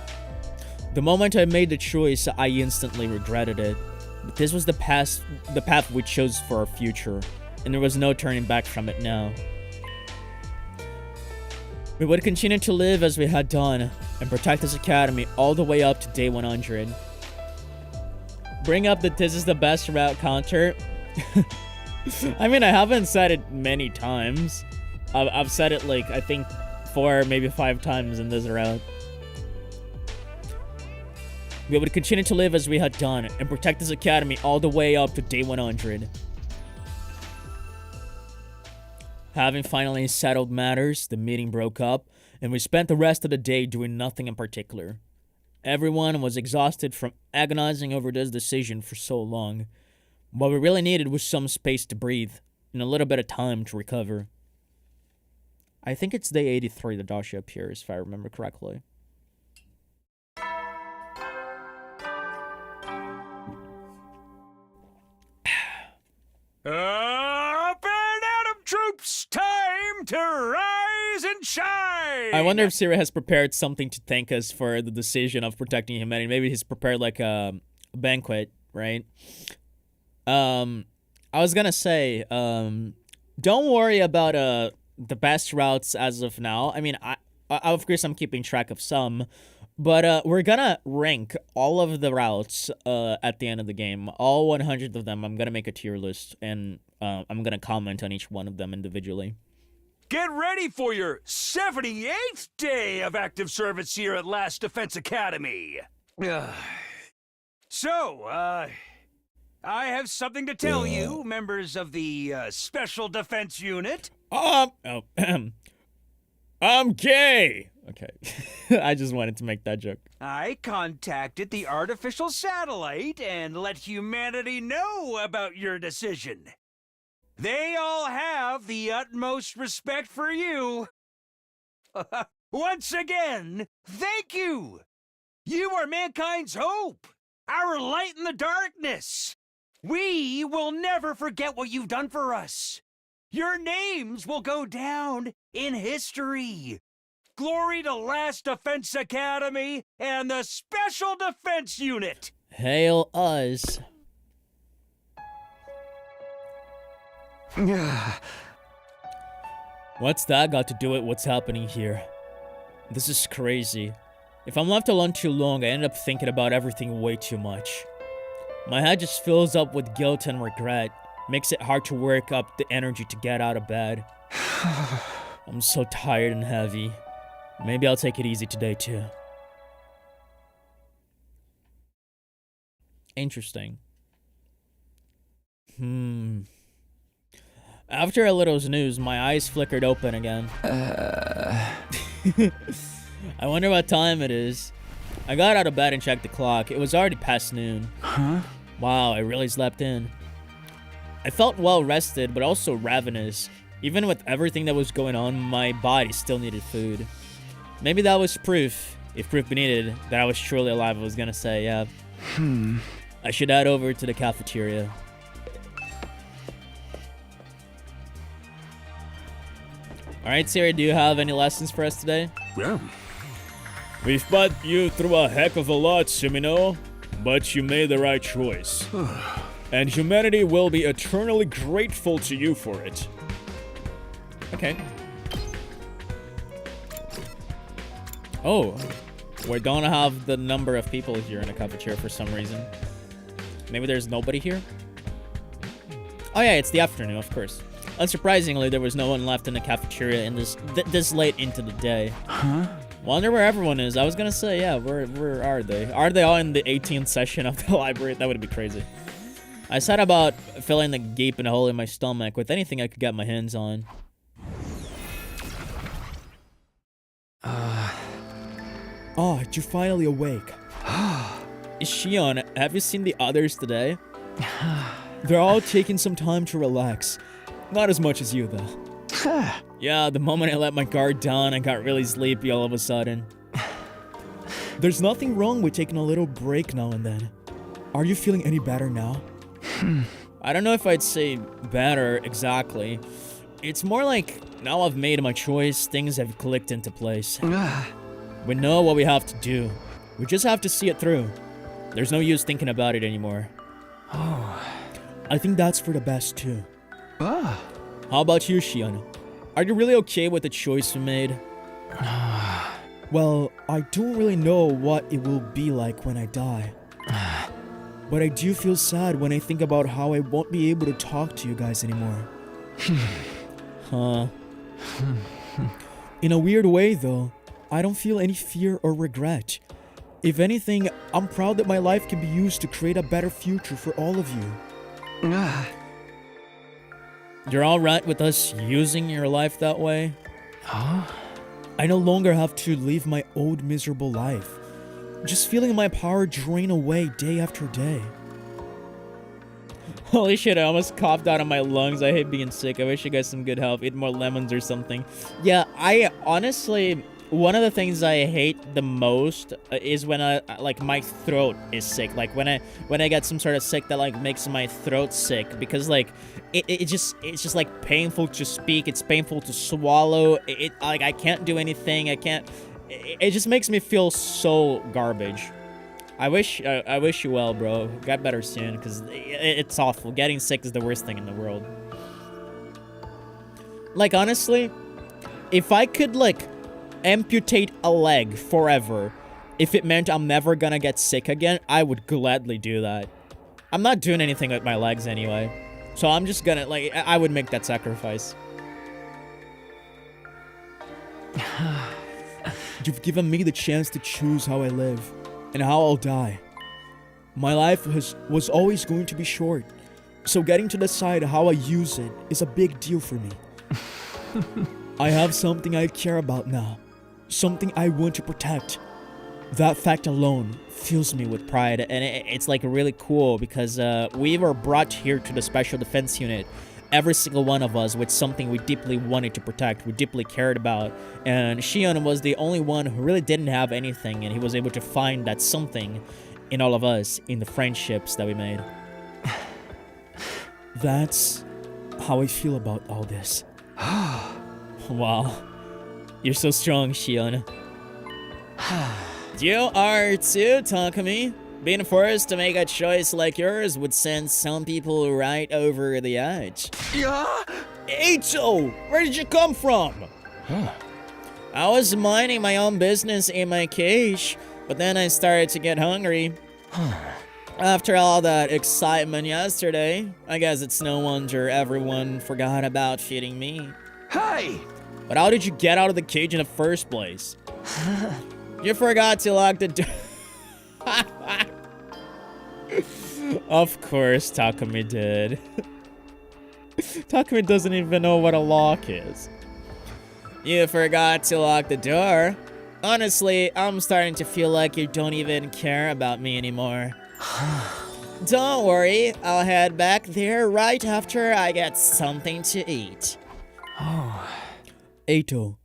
The moment I made the choice, I instantly regretted it. But this was the path we chose for our future, and there was no turning back from it now. We would continue to live as we had done, and protect this academy all the way up to day 100. Bring up that this is the best route counter. I mean, I haven't said it many times. I've said it, like, I think 4, maybe 5 times in this route. We would continue to live as we had done, and protect this academy all the way up to day 100. Having finally settled matters, the meeting broke up, and we spent the rest of the day doing nothing in particular. Everyone was exhausted from agonizing over this decision for so long. What we really needed was some space to breathe, and a little bit of time to recover. I think it's day 83 that Dasha appears, if I remember correctly. Up and Atom troops, time to rise and shine! I wonder if Siri has prepared something to thank us for the decision of protecting humanity. Maybe he's prepared like a banquet, right? I was gonna say, don't worry about the best routes as of now. I mean, I of course I'm keeping track of some, but we're gonna rank all of the routes at the end of the game. All 100 of them. I'm gonna make a tier list, and I'm gonna comment on each one of them individually. Get ready for your 78th day of active service here at Last Defense Academy. So, I have something to tell you, members of the Special Defense Unit. I'm gay. Okay. I just wanted to make that joke. I contacted the artificial satellite and let humanity know about your decision. They all have the utmost respect for you. Once again, thank you. You are mankind's hope, our light in the darkness. We will never forget what you've done for us. Your names will go down in history. Glory to Last Defense Academy and the Special Defense Unit. Hail us. What's that got to do with what's happening here? This is crazy. If I'm left alone too long, I end up thinking about everything way too much. My head just fills up with guilt and regret. Makes it hard to work up the energy to get out of bed. I'm so tired and heavy. Maybe I'll take it easy today too. Interesting. After a little snooze, my eyes flickered open again. I wonder what time it is. I got out of bed and checked the clock. It was already past noon. Huh? Wow, I really slept in. I felt well rested, but also ravenous. Even with everything that was going on, my body still needed food. Maybe that was proof, if proof be needed, that I was truly alive, I was gonna say, yeah. I should head over to the cafeteria. Alright, Siri, do you have any lessons for us today? Yeah. We've put you through a heck of a lot, Sumino. But you made the right choice. And humanity will be eternally grateful to you for it. Okay. Oh, we don't have the number of people here in the cafeteria for some reason. Maybe there's nobody here? Oh yeah, it's the afternoon, of course. Unsurprisingly, there was no one left in the cafeteria in this late into the day. Huh? Wonder where everyone is. I was gonna say, yeah, where are they? Are they all in the 18th session of the library? That would be crazy. I said about filling the gaping hole in my stomach with anything I could get my hands on. Oh, you're finally awake. Shion, have you seen the others today? They're all taking some time to relax. Not as much as you, though. Yeah, the moment I let my guard down, I got really sleepy all of a sudden. There's nothing wrong with taking a little break now and then. Are you feeling any better now? I don't know if I'd say better exactly. It's more like now I've made my choice, things have clicked into place. We know what we have to do. We just have to see it through. There's no use thinking about it anymore. Oh. I think that's for the best too. How about you, Shion? Are you really okay with the choice we made? Well, I don't really know what it will be like when I die. But I do feel sad when I think about how I won't be able to talk to you guys anymore. Huh. In a weird way, though, I don't feel any fear or regret. If anything, I'm proud that my life can be used to create a better future for all of you. You're alright with us using your life that way? Huh? I no longer have to live my old miserable life. Just feeling my power drain away day after day. Holy shit, I almost coughed out of my lungs. I hate being sick. I wish you guys some good health. Eat more lemons or something. Yeah, I honestly... One of the things I hate the most is when my throat is sick. Like when I get some sort of sick that like makes my throat sick, because like it's just like painful to speak. It's painful to swallow. Like I can't do anything. I can't. It just makes me feel so garbage. I wish you well, bro. Get better soon, because it's awful. Getting sick is the worst thing in the world. Like honestly, if I could like amputate a leg forever, if it meant I'm never gonna get sick again, I would gladly do that. I'm not doing anything with my legs anyway, so I'm just gonna like I would make that sacrifice. You've given me the chance to choose how I live and how I'll die. My life was always going to be short, so getting to decide how I use it is a big deal for me. I have something I care about now. Something I want to protect. That fact alone fills me with pride, and it's like really cool because we were brought here to the Special Defense Unit, every single one of us, with something we deeply wanted to protect, we deeply cared about, and Shion was the only one who really didn't have anything, and he was able to find that something in all of us, in the friendships that we made. That's how I feel about all this. Wow. You're so strong, Shion. You are too, Takumi. Being forced to make a choice like yours would send some people right over the edge. Yeah? Eito! Where did you come from? I was minding my own business in my cage, but then I started to get hungry. After all that excitement yesterday, I guess it's no wonder everyone forgot about feeding me. Hey! But how did you get out of the cage in the first place? You forgot to lock the door. Of course, Takumi did. Takumi doesn't even know what a lock is. You forgot to lock the door. Honestly, I'm starting to feel like you don't even care about me anymore. Don't worry, I'll head back there right after I get something to eat. Eito,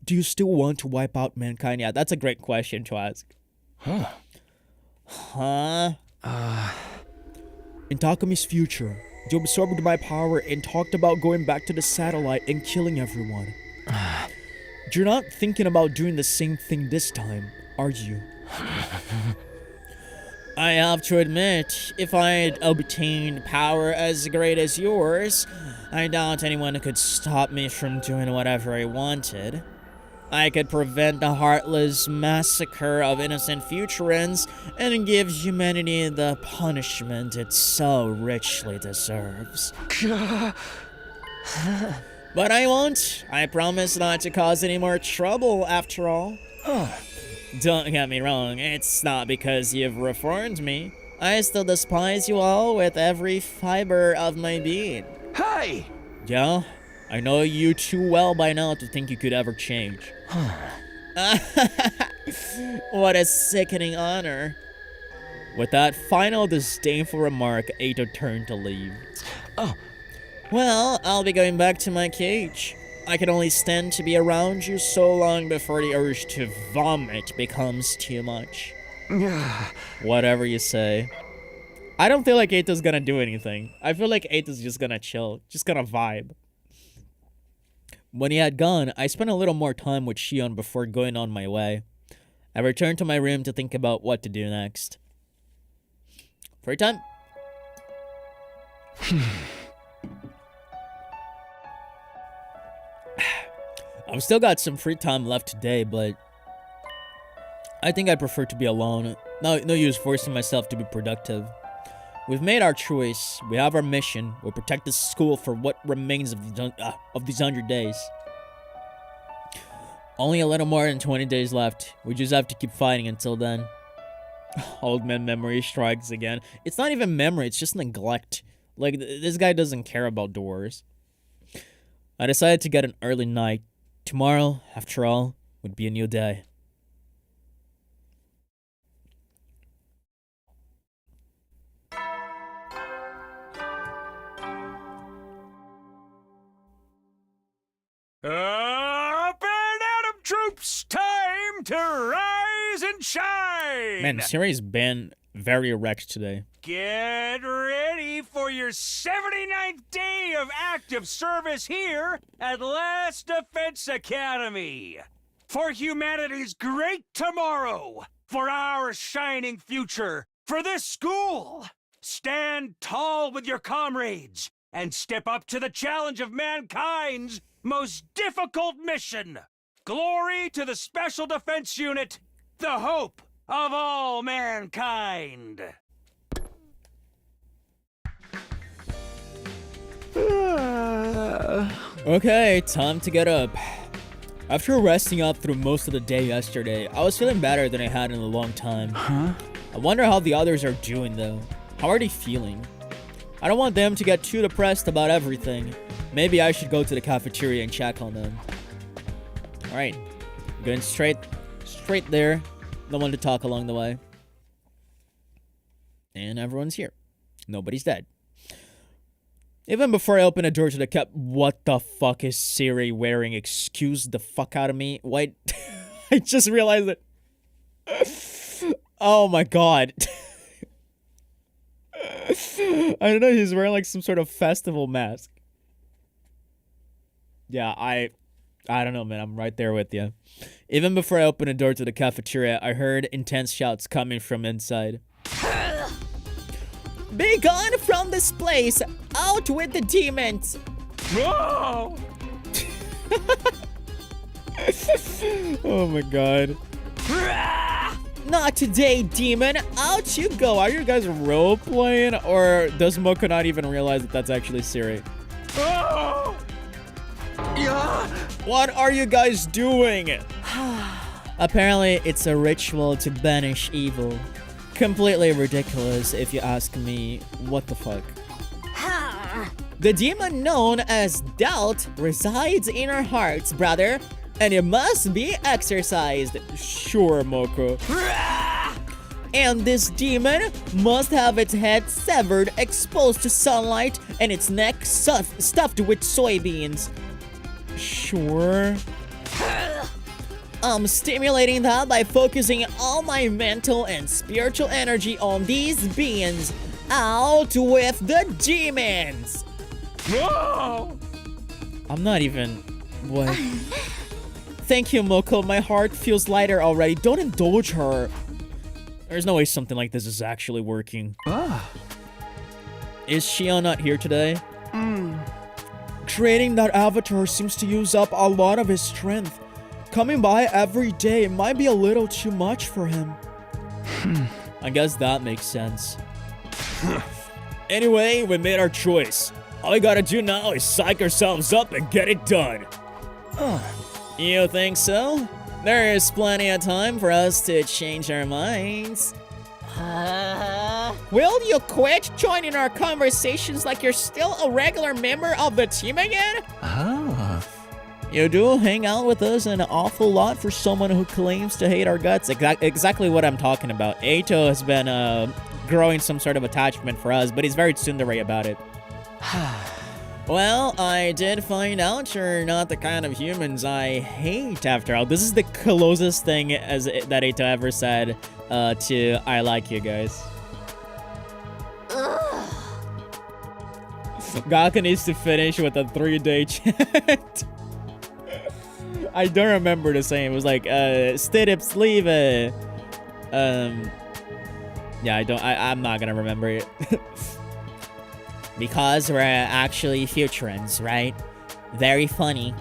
do you still want to wipe out mankind? Yeah, that's a great question to ask. In Takumi's future, you absorbed my power and talked about going back to the satellite and killing everyone. You're not thinking about doing the same thing this time, are you? I have to admit, if I had obtained power as great as yours, I doubt anyone could stop me from doing whatever I wanted. I could prevent the heartless massacre of innocent Futurans and give humanity the punishment it so richly deserves. But I won't. I promise not to cause any more trouble, after all. Don't get me wrong, it's not because you've reformed me. I still despise you all with every fiber of my being. Hey! Yeah, I know you too well by now to think you could ever change. What a sickening honor. With that final disdainful remark, Ato turned to leave. Oh. Well, I'll be going back to my cage. I can only stand to be around you so long before the urge to vomit becomes too much. Whatever you say. I don't feel like Ato's gonna do anything. I feel like Ato's just gonna chill, just gonna vibe. When he had gone, I spent a little more time with Shion before going on my way. I returned to my room to think about what to do next. Free time? I've still got some free time left today, but I think I prefer to be alone. No use forcing myself to be productive. We've made our choice. We have our mission. We'll protect the school for what remains of these 100 days. Only a little more than 20 days left. We just have to keep fighting until then. Old man memory strikes again. It's not even memory, it's just neglect. Like, this guy doesn't care about doors. I decided to get an early night. Tomorrow, after all, would be a new day. Up and Atom troops, time to rise and shine! Man, Siri's been very erect today. Get ready for your 79th day of active service here at Last Defense Academy. For humanity's great tomorrow, for our shining future, for this school. Stand tall with your comrades and step up to the challenge of mankind's most difficult mission. Glory to the Special Defense Unit, the hope of all mankind. Okay, time to get up. After resting up through most of the day yesterday, I was feeling better than I had in a long time. I wonder how the others are doing though. How are they feeling? I don't want them to get too depressed about everything. Maybe I should go to the cafeteria and check on them. Alright, going straight there. No one to talk along the way. And everyone's here. Nobody's dead. Even before I open the door to the cab, what the fuck is Siri wearing? Excuse the fuck out of me. Wait, I just realized it. Oh my god. I don't know, he's wearing like some sort of festival mask. Yeah, I don't know, man. I'm right there with you. Even before I opened the door to the cafeteria, I heard intense shouts coming from inside. Be gone from this place! Out with the demons! Whoa! Oh my god. Not today, demon! Out you go! Are you guys role-playing? Or does Moko not even realize that that's actually Siri? Oh! Yeah! What are you guys doing? Apparently, it's a ritual to banish evil. Completely ridiculous, if you ask me. What the fuck? The demon known as doubt resides in our hearts, brother, and it must be exorcised. Sure, Moko. And this demon must have its head severed, exposed to sunlight, and its neck stuffed with soybeans. Sure. I'm stimulating that by focusing all my mental and spiritual energy on these beings. Out with the demons! Whoa! I'm not even... What? Thank you, Moko. My heart feels lighter already. Don't indulge her. There's no way something like this is actually working. Ah. Is Shion not here today? Creating that avatar seems to use up a lot of his strength. Coming by every day might be a little too much for him. I guess that makes sense. Anyway, we made our choice. All we gotta do now is psych ourselves up and get it done. You think so? There is plenty of time for us to change our minds. Will you quit joining our conversations like you're still a regular member of the team again? Ah. You do hang out with us an awful lot for someone who claims to hate our guts. Exactly what I'm talking about. Eito has been growing some sort of attachment for us, but he's very tsundere about it. Well, I did find out you're not the kind of humans I hate after all. This is the closest thing that Eito ever said to I like you guys. Gaka needs to finish with a 3-day chant. I don't remember the same. It was like, Stidips leave yeah, I'm not gonna remember it. Because we're actually futurans, right? Very funny.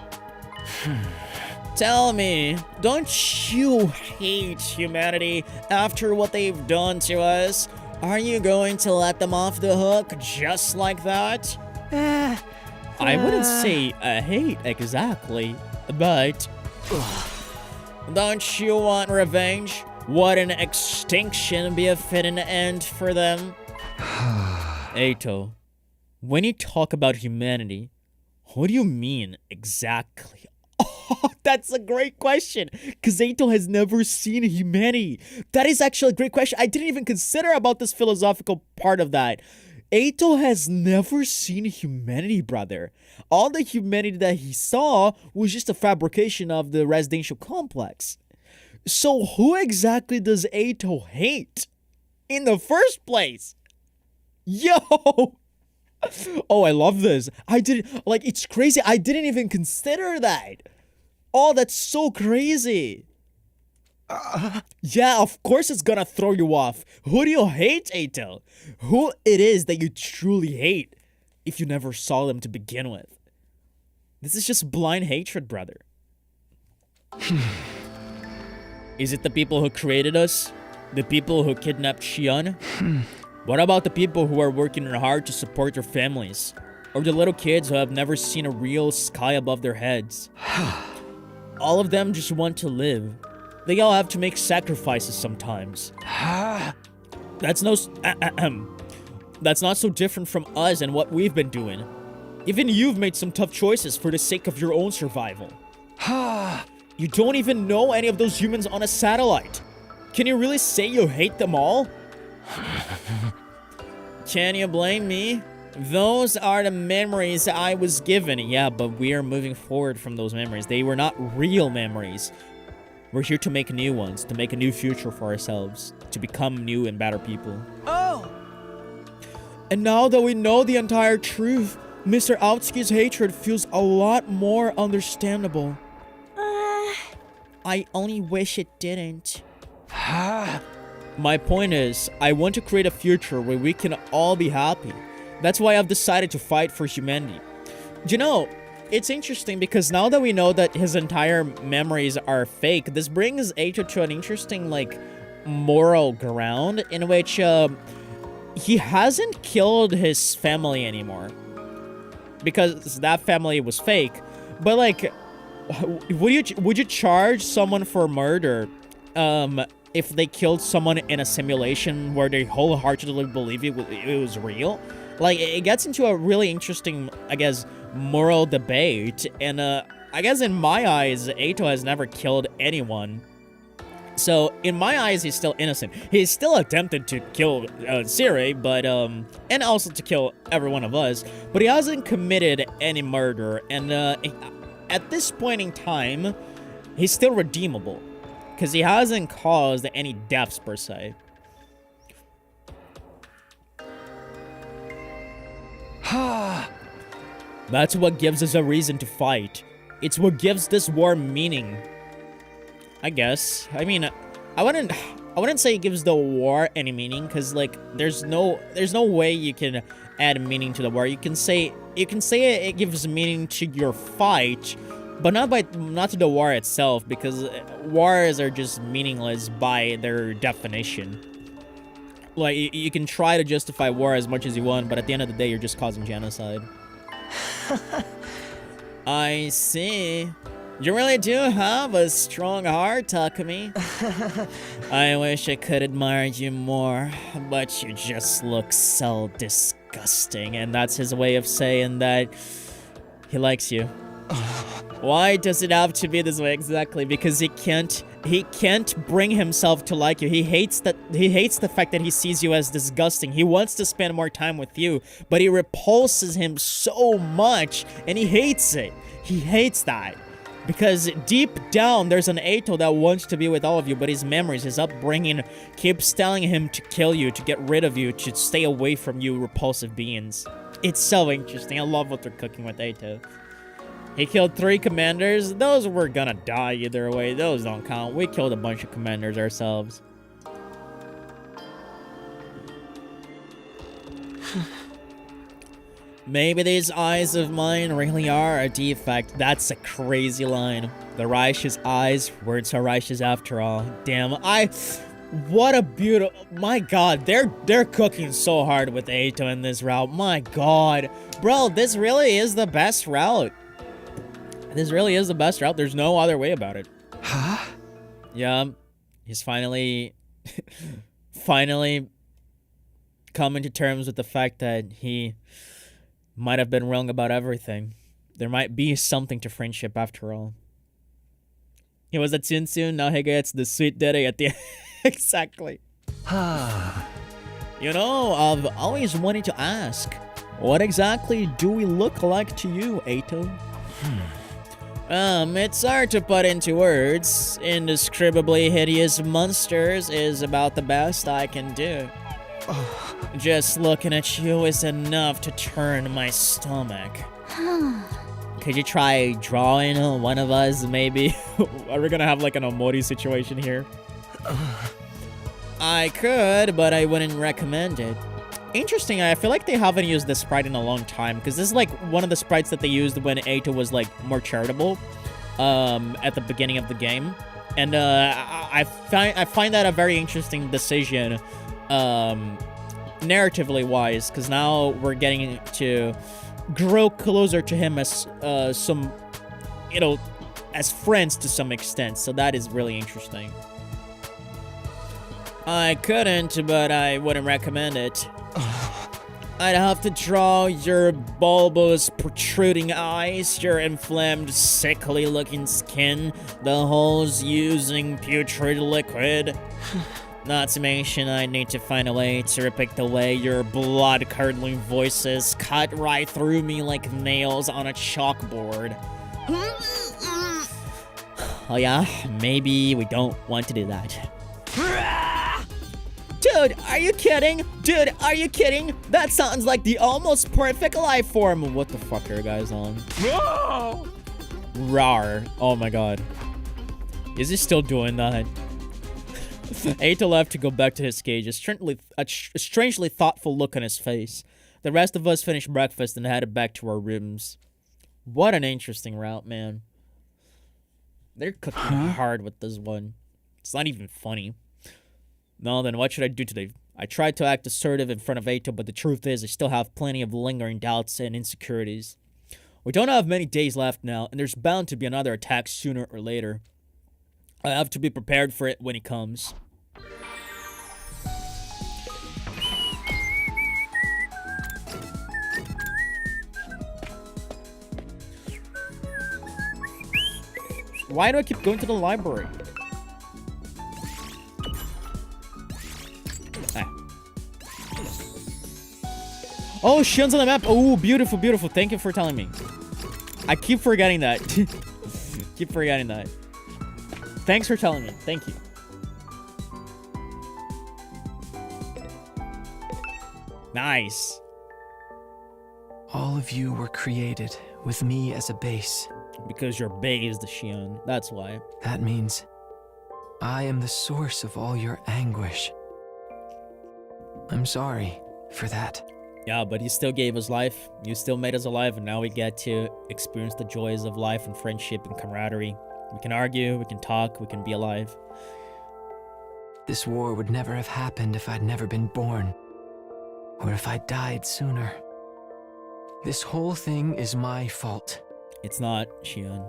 Tell me, don't you hate humanity after what they've done to us? Are you going to let them off the hook just like that? I wouldn't say hate exactly, but... Don't you want revenge? Wouldn't extinction be a fitting end for them? Eito, when you talk about humanity, what do you mean exactly? Oh, that's a great question, because Eito has never seen humanity. That is actually a great question. I didn't even consider about this philosophical part of that. Eito has never seen humanity, brother. All the humanity that he saw was just a fabrication of the residential complex. So who exactly does Eito hate in the first place? Yo! Oh, I love this. It's crazy. I didn't even consider that. Oh, that's so crazy. Yeah, of course it's gonna throw you off. Who do you hate, Eito? Who it is that you truly hate if you never saw them to begin with? This is just blind hatred, brother. Is it the people who created us? The people who kidnapped Shion? What about the people who are working hard to support their families? Or the little kids who have never seen a real sky above their heads? All of them just want to live. They all have to make sacrifices sometimes. That's not so different from us and what we've been doing. Even you've made some tough choices for the sake of your own survival. You don't even know any of those humans on a satellite. Can you really say you hate them all? Can you blame me? Those are the memories I was given. Yeah, but we are moving forward from those memories. They were not real memories. We're here to make new ones, to make a new future for ourselves, to become new and better people. Oh! And now that we know the entire truth, Mr. Aotsuki's hatred feels a lot more understandable. I only wish it didn't. My point is, I want to create a future where we can all be happy. That's why I've decided to fight for humanity. You know, it's interesting because now that we know that his entire memories are fake, this brings Eito to an interesting, moral ground in which, he hasn't killed his family anymore. Because that family was fake. But, would you charge someone for murder, if they killed someone in a simulation where they wholeheartedly believe it was real? It gets into a really interesting, I guess, moral debate. And, I guess in my eyes, Eito has never killed anyone. So, in my eyes, he's still innocent. He's still attempted to kill Siri, but, and also to kill every one of us. But he hasn't committed any murder. And, at this point in time, he's still redeemable. Because he hasn't caused any deaths, per se. That's what gives us a reason to fight. It's what gives this war meaning. I guess. I mean, I wouldn't... I wouldn't say it gives the war any meaning, because like there's no way you can add meaning to the war. You can say it gives meaning to your fight, but not to the war itself, because wars are just meaningless by their definition. Like you can try to justify war as much as you want, but at the end of the day, you're just causing genocide. I see. You really do have a strong heart, Takumi. I wish I could admire you more, but you just look so disgusting. And that's his way of saying that he likes you. Why does it have to be this way exactly? Because he can't bring himself to like you. He hates the fact that he sees you as disgusting. He wants to spend more time with you, but it repulses him so much, and he hates it. He hates that. Because deep down, there's an Eito that wants to be with all of you, but his memories, his upbringing keeps telling him to kill you, to get rid of you, to stay away from you repulsive beings. It's so interesting. I love what they're cooking with Eito. He killed 3 commanders. Those were gonna die either way. Those don't count. We killed a bunch of commanders ourselves. Maybe these eyes of mine really are a defect. That's a crazy line. The Raish's eyes weren't so righteous after all. Damn, what a beautiful, my god, they're cooking so hard with Eito in this route. My god. Bro, this really is the best route. This really is the best route. There's no other way about it. Huh? Yeah, he's finally coming to terms with the fact that he might have been wrong about everything. There might be something to friendship after all. He was at Tsuntsun, now he gets the sweet daddy at the end. Exactly. You know, I've always wanted to ask, what exactly do we look like to you, Eito? It's hard to put into words. Indescribably hideous monsters is about the best I can do. Just looking at you is enough to turn my stomach. Could you try drawing one of us, maybe? Are we gonna have like an Omori situation here? I could, but I wouldn't recommend it. Interesting, I feel like they haven't used this sprite in a long time, because this is like one of the sprites that they used when Eito was like more charitable at the beginning of the game. And I find that a very interesting decision narratively wise, because now we're getting to grow closer to him as some, you know, as friends to some extent, so that is really interesting. I couldn't, but I wouldn't recommend it. I'd have to draw your bulbous, protruding eyes, your inflamed, sickly-looking skin, the holes using putrid liquid. Not to mention, I need to find a way to depict the way your blood-curdling voices cut right through me like nails on a chalkboard. Oh yeah? Maybe we don't want to do that. Dude, are you kidding? Dude, are you kidding? That sounds like the almost perfect life form. What the fuck are you guys on? Whoa! Rar. Oh my god. Is he still doing that? Eito left to go back to his cage, a strangely thoughtful look on his face. The rest of us finished breakfast and headed back to our rooms. What an interesting route, man. They're cooking hard with this one. It's not even funny. No, then what should I do today? I tried to act assertive in front of Eito, but the truth is I still have plenty of lingering doubts and insecurities. We don't have many days left now, and there's bound to be another attack sooner or later. I have to be prepared for it when it comes. Why do I keep going to the library? Oh, Shion's on the map. Oh, beautiful, beautiful. Thank you for telling me. I keep forgetting that. Keep forgetting that. Thanks for telling me. Thank you. Nice. All of you were created with me as a base. Because you're based, Shion. That's why. That means I am the source of all your anguish. I'm sorry for that. Yeah, but you still gave us life. You still made us alive, and now we get to experience the joys of life and friendship and camaraderie. We can argue, we can talk, we can be alive. This war would never have happened if I'd never been born, or if I died sooner. This whole thing is my fault. It's not, Shion.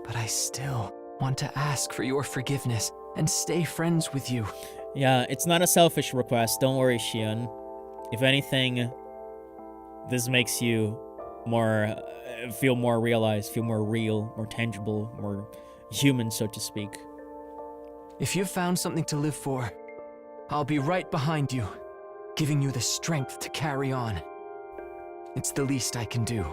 But I still want to ask for your forgiveness and stay friends with you. Yeah, it's not a selfish request. Don't worry, Shion. If anything, this makes you more, feel more realized, feel more real, more tangible, more human, so to speak. If you've found something to live for, I'll be right behind you, giving you the strength to carry on. It's the least I can do.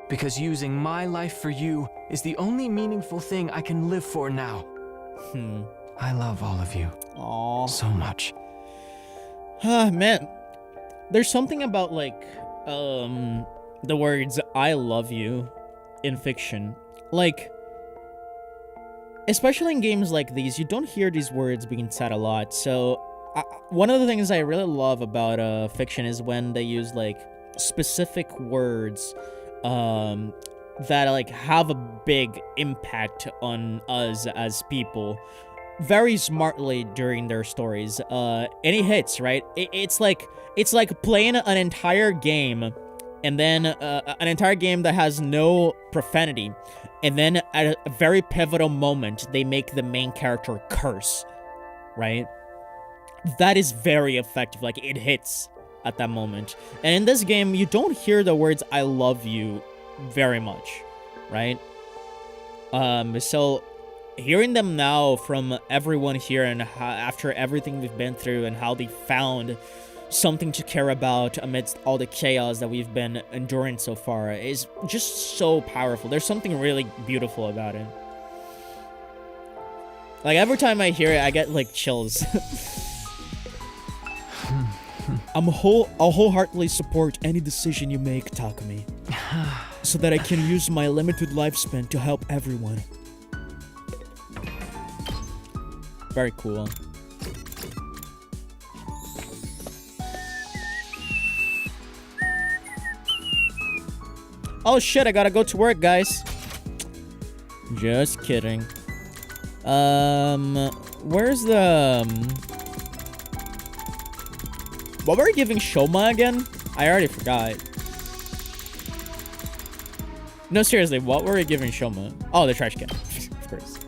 Because using my life for you is the only meaningful thing I can live for now. I love all of you. Aww. So much. Man, there's something about, like, the words, I love you, in fiction. Like, especially in games like these, you don't hear these words being said a lot. So, one of the things I really love about fiction is when they use, like, specific words that, like, have a big impact on us as people very smartly during their stories. And it hits, right? It's like playing an entire game, and then an entire game that has no profanity, and then at a very pivotal moment they make the main character curse, right? That is very effective. Like, it hits at that moment. And in this game, you don't hear the words I love you very much, right? So hearing them now from everyone here, and how, after everything we've been through, and how they found something to care about amidst all the chaos that we've been enduring so far, is just so powerful. There's something really beautiful about it. Like, every time I hear it, I get, like, chills. I'll wholeheartedly support any decision you make, Takumi, so that I can use my limited lifespan to help everyone. Very cool. Oh shit, I gotta go to work, guys. Just kidding. Where's the... What were we giving Shoma again? I already forgot. No, seriously, what were we giving Shoma? Oh, the trash can. Of course.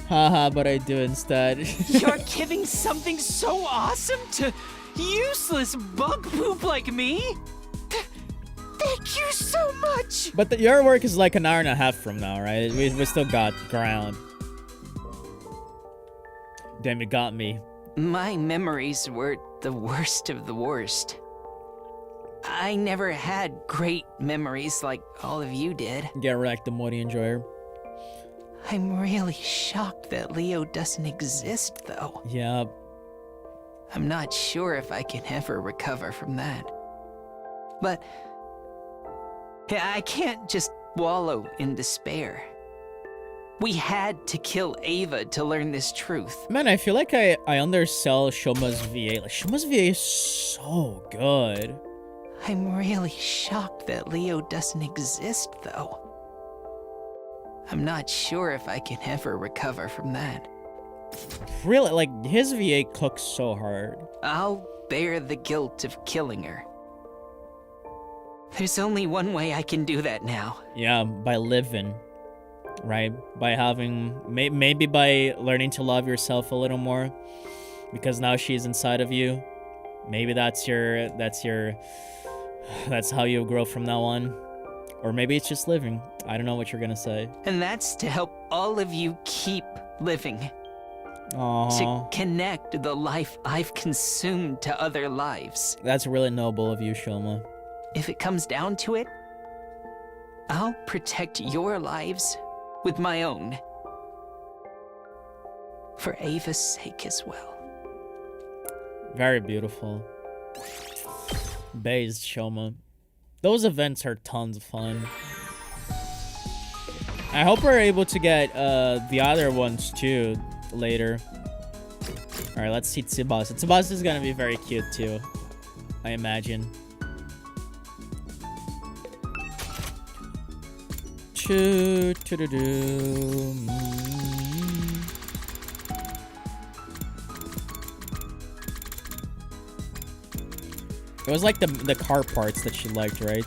Haha, but I do instead. You're giving something so awesome to useless bug poop like me? Thank you so much! But your work is like an hour and a half from now, right? We still got ground. Damn, you got me. My memories were the worst of the worst. I never had great memories like all of you did. Get wrecked, the Morty Enjoyer. I'm really shocked that Leo doesn't exist, though. Yeah. I'm not sure if I can ever recover from that. But I can't just wallow in despair. We had to kill Ava to learn this truth. Man, I feel like I undersell Shoma's VA. Like, Shoma's VA is so good. I'm really shocked that Leo doesn't exist, though. I'm not sure if I can ever recover from that. Really, like, his VA cooks so hard. I'll bear the guilt of killing her. There's only one way I can do that now. Yeah, by living, right? By having, maybe by learning to love yourself a little more, because now she's inside of you. Maybe that's how you grow from now on. Or maybe it's just living. I don't know what you're gonna say. And that's to help all of you keep living. Aww. To connect the life I've consumed to other lives. That's really noble of you, Shoma. If it comes down to it, I'll protect your lives with my own. For Ava's sake as well. Very beautiful. Based Shoma. Those events are tons of fun. I hope we're able to get the other ones too later. Alright, let's see Tsubasa. Tsubasa is gonna be very cute too, I imagine. It was like the car parts that she liked, right?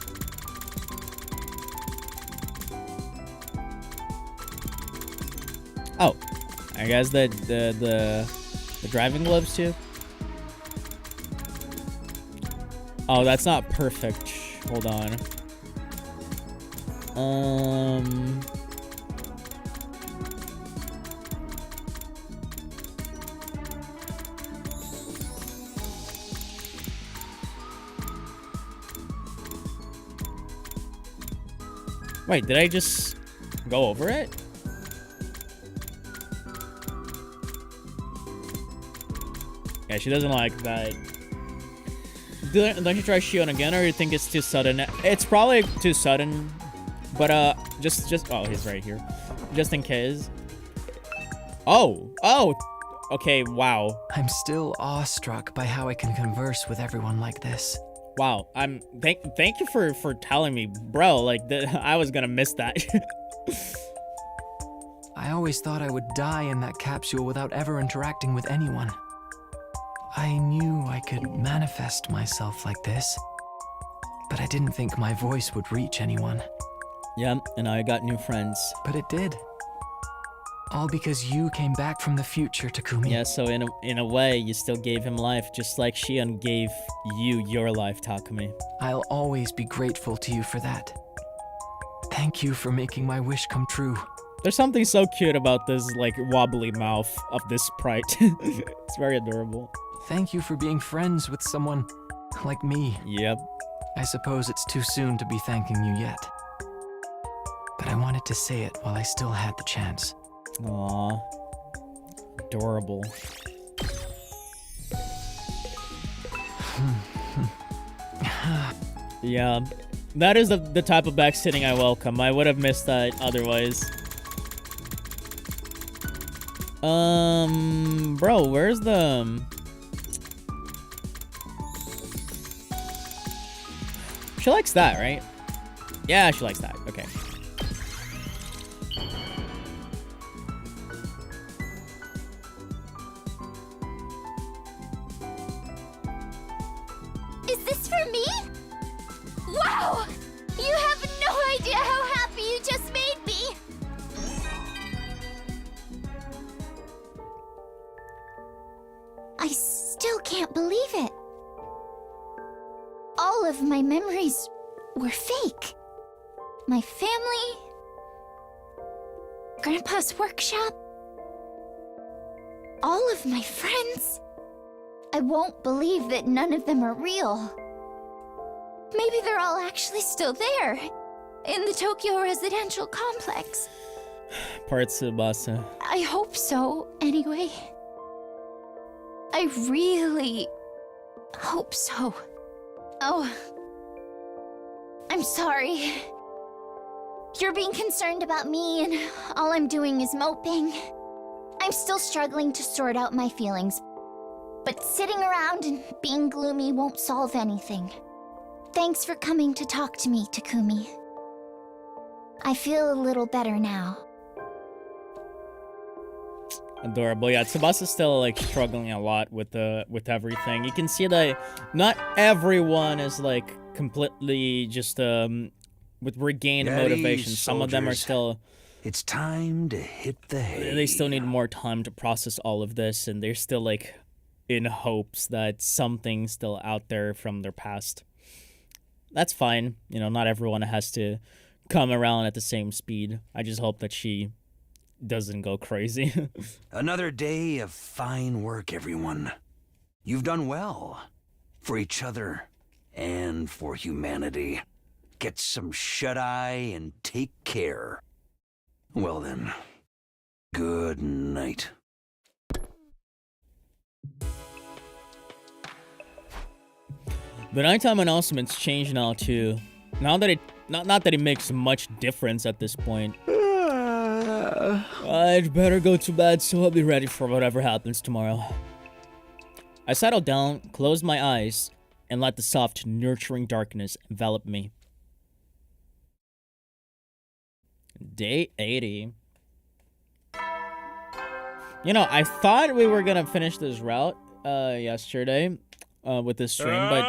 Oh, I guess the driving gloves too. Oh, that's not perfect. Hold on. Wait, did I just go over it? Yeah, she doesn't like that. Don't you try Shion again, or you think it's too sudden? It's probably too sudden, but just oh, he's right here, just in case. Oh, okay, wow. I'm still awestruck by how I can converse with everyone like this. Wow, thank you for telling me, bro. Like, I was gonna miss that. I always thought I would die in that capsule without ever interacting with anyone. I knew I could manifest myself like this, but I didn't think my voice would reach anyone. Yeah, and I got new friends. But it did. All because you came back from the future, Takumi. Yeah, so in a way, you still gave him life, just like Shion gave you your life, Takumi. I'll always be grateful to you for that. Thank you for making my wish come true. There's something so cute about this, like, wobbly mouth of this sprite. It's very adorable. Thank you for being friends with someone like me. Yep. I suppose it's too soon to be thanking you yet. But I wanted to say it while I still had the chance. Aww. Adorable. Yeah. That is the type of backsitting I welcome. I would have missed that otherwise. Bro, where's the... She likes that, right? Yeah, she likes that. Okay. Is this for me? Wow! You have no idea how happy you just made me! I still can't believe it. All of my memories were fake. My family, Grandpa's workshop, all of my friends. I won't believe that none of them are real. Maybe they're all actually still there, in the Tokyo residential complex. Part Tsubasa. I hope so, anyway. I really hope so. Oh, I'm sorry. You're being concerned about me, and all I'm doing is moping. I'm still struggling to sort out my feelings, but sitting around and being gloomy won't solve anything. Thanks for coming to talk to me, Takumi. I feel a little better now. Adorable. Yeah, Tsubasa's still like struggling a lot with everything. You can see that not everyone is like completely just with regained At motivation. ease, Some of them are soldiers. still It's time to hit the hay. they still need more time to process all of this, and they're still like in hopes that something's still out there from their past. That's fine. You know, not everyone has to come around at the same speed. I just hope that she doesn't go crazy. Another day of fine work, everyone. You've done well. For each other and for humanity. Get some shut-eye and take care. Well then, good night. The nighttime announcements change now too. Now that it not that it makes much difference at this point. I'd better go to bed so I'll be ready for whatever happens tomorrow. I settled down, closed my eyes, and let the soft, nurturing darkness envelop me. Day 80. You know, I thought we were gonna finish this route yesterday with this stream, but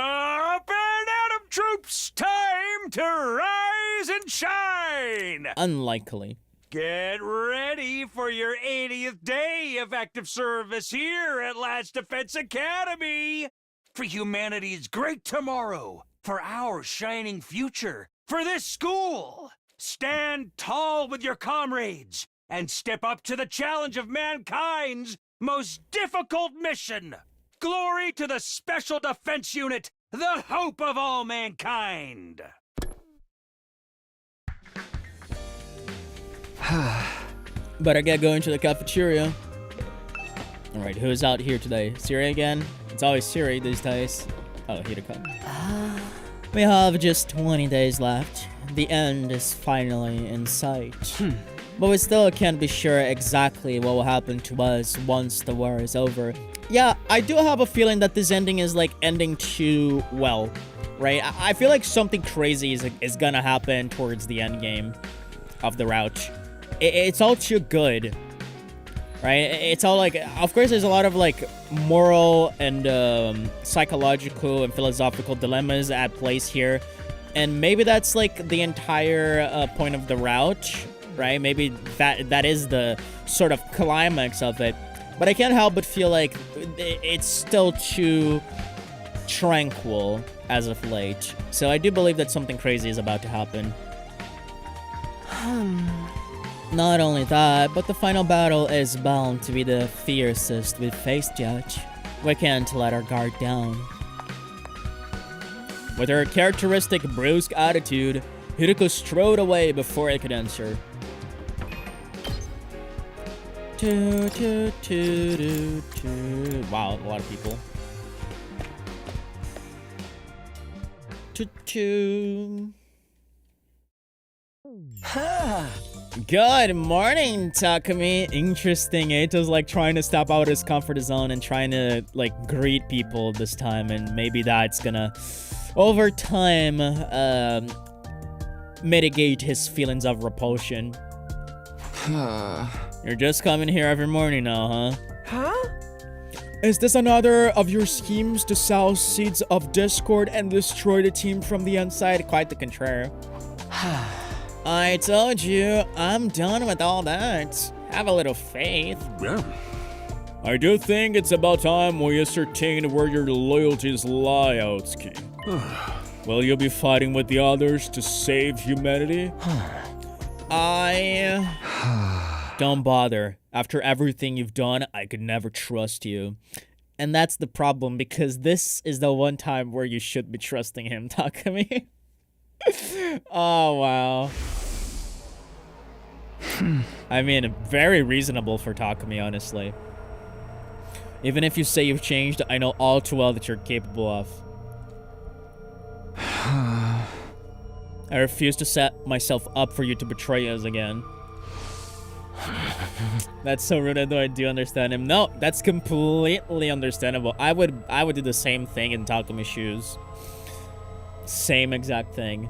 Up and Adam troops, time to rise and shine! unlikely. Get ready for your 80th day of active service here at Last Defense Academy! For humanity's great tomorrow, for our shining future, for this school! Stand tall with your comrades and step up to the challenge of mankind's most difficult mission! Glory to the Special Defense Unit, the hope of all mankind! Better get going to the cafeteria. Alright, who's out here today? Siri again? It's always Siri these days. Oh, here to come. We have just 20 days left. The end is finally in sight. But we still can't be sure exactly what will happen to us once the war is over. Yeah, I do have a feeling that this ending is like ending too well, right? I feel like something crazy is gonna happen towards the end game of the route. It's all too good, right? It's all like, of course, there's a lot of like moral and psychological and philosophical dilemmas at place here, and maybe that's like the entire point of the route, right? Maybe that is the sort of climax of it. But I can't help but feel like it's still too tranquil as of late. So I do believe that something crazy is about to happen. Not only that, but the final battle is bound to be the fiercest we've faced yet. We can't let our guard down. With her characteristic brusque attitude, Hiriko strode away before I could answer. Wow, a lot of people. Good morning, Takumi. Interesting. Eito's like trying to step out of his comfort zone and trying to like greet people this time, and maybe that's gonna, over time, mitigate his feelings of repulsion. You're just coming here every morning now, huh? Huh? Is this another of your schemes to sow seeds of discord and destroy the team from the inside? Quite the contrary. I told you, I'm done with all that. Have a little faith. Yeah. I do think it's about time we ascertain where your loyalties lie, Aotsuki. Will you be fighting with the others to save humanity? Don't bother. After everything you've done, I could never trust you. And that's the problem, because this is the one time where you should be trusting him, Takumi. Oh, wow. I mean, very reasonable for Takumi, honestly. Even if you say you've changed, I know all too well that you're capable of. I refuse to set myself up for you to betray us again. That's so rude, though I do understand him. No, that's completely understandable. I would do the same thing in Takumi's shoes. Same exact thing.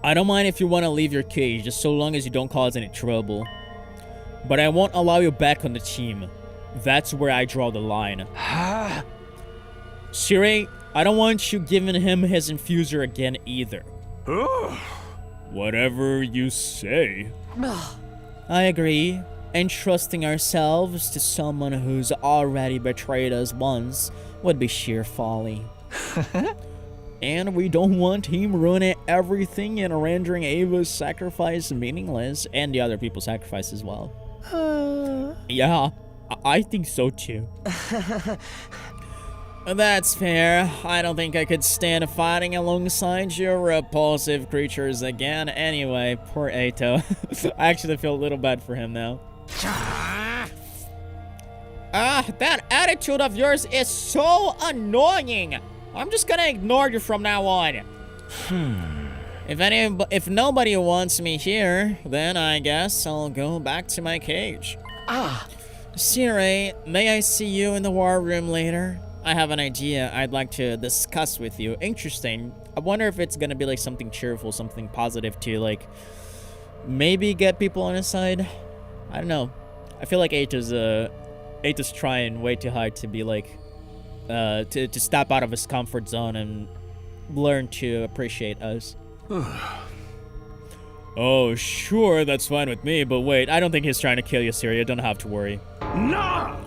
I don't mind if you want to leave your cage, just so long as you don't cause any trouble. But I won't allow you back on the team. That's where I draw the line. Shirei, I don't want you giving him his infuser again either. Whatever you say. I agree. Entrusting ourselves to someone who's already betrayed us once would be sheer folly. And we don't want him ruining everything and rendering Ava's sacrifice meaningless, and the other people's sacrifice as well. Yeah, I think so too. That's fair. I don't think I could stand fighting alongside your repulsive creatures again. Anyway, poor Eito. I actually feel a little bad for him now. That attitude of yours is so annoying. I'm just gonna ignore you from now on. If nobody wants me here, then I guess I'll go back to my cage. Siri, may I see you in the war room later? I have an idea I'd like to discuss with you. Interesting. I wonder if it's gonna be like something cheerful, something positive to like maybe get people on his side. I don't know. I feel like Eight is trying way too hard to be like to step out of his comfort zone and learn to appreciate us. Oh, sure, that's fine with me, but wait, I don't think he's trying to kill you, Syria. Don't have to worry. Nah!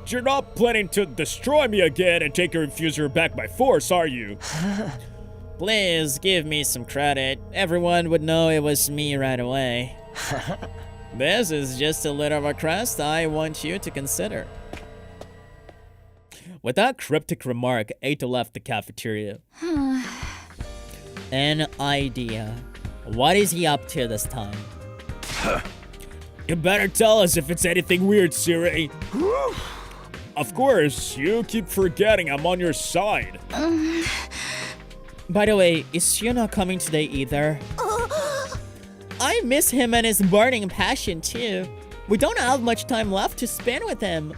You're not planning to destroy me again and take your infuser back by force, are you? Please give me some credit. Everyone would know it was me right away. This is just a little request I want you to consider. With that cryptic remark, Eito left the cafeteria. An idea. What is he up to this time? You better tell us if it's anything weird, Siri. Of course, you keep forgetting I'm on your side. By the way, is Shio not coming today either? I miss him and his burning passion too. We don't have much time left to spend with him.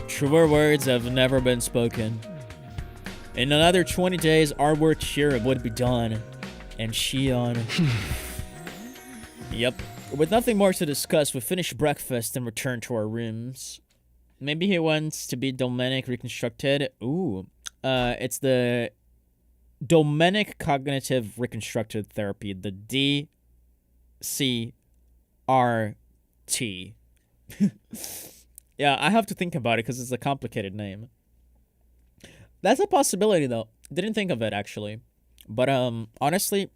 Truer words have never been spoken. In another 20 days, our work here would be done. And Shion. Yep. With nothing more to discuss, we finish breakfast and return to our rooms. Maybe he wants to be Dominic reconstructed. Ooh. It's the Dominic Cognitive Reconstructed Therapy. The DCRT. Yeah, I have to think about it because it's a complicated name. That's a possibility, though. Didn't think of it, actually. But, honestly,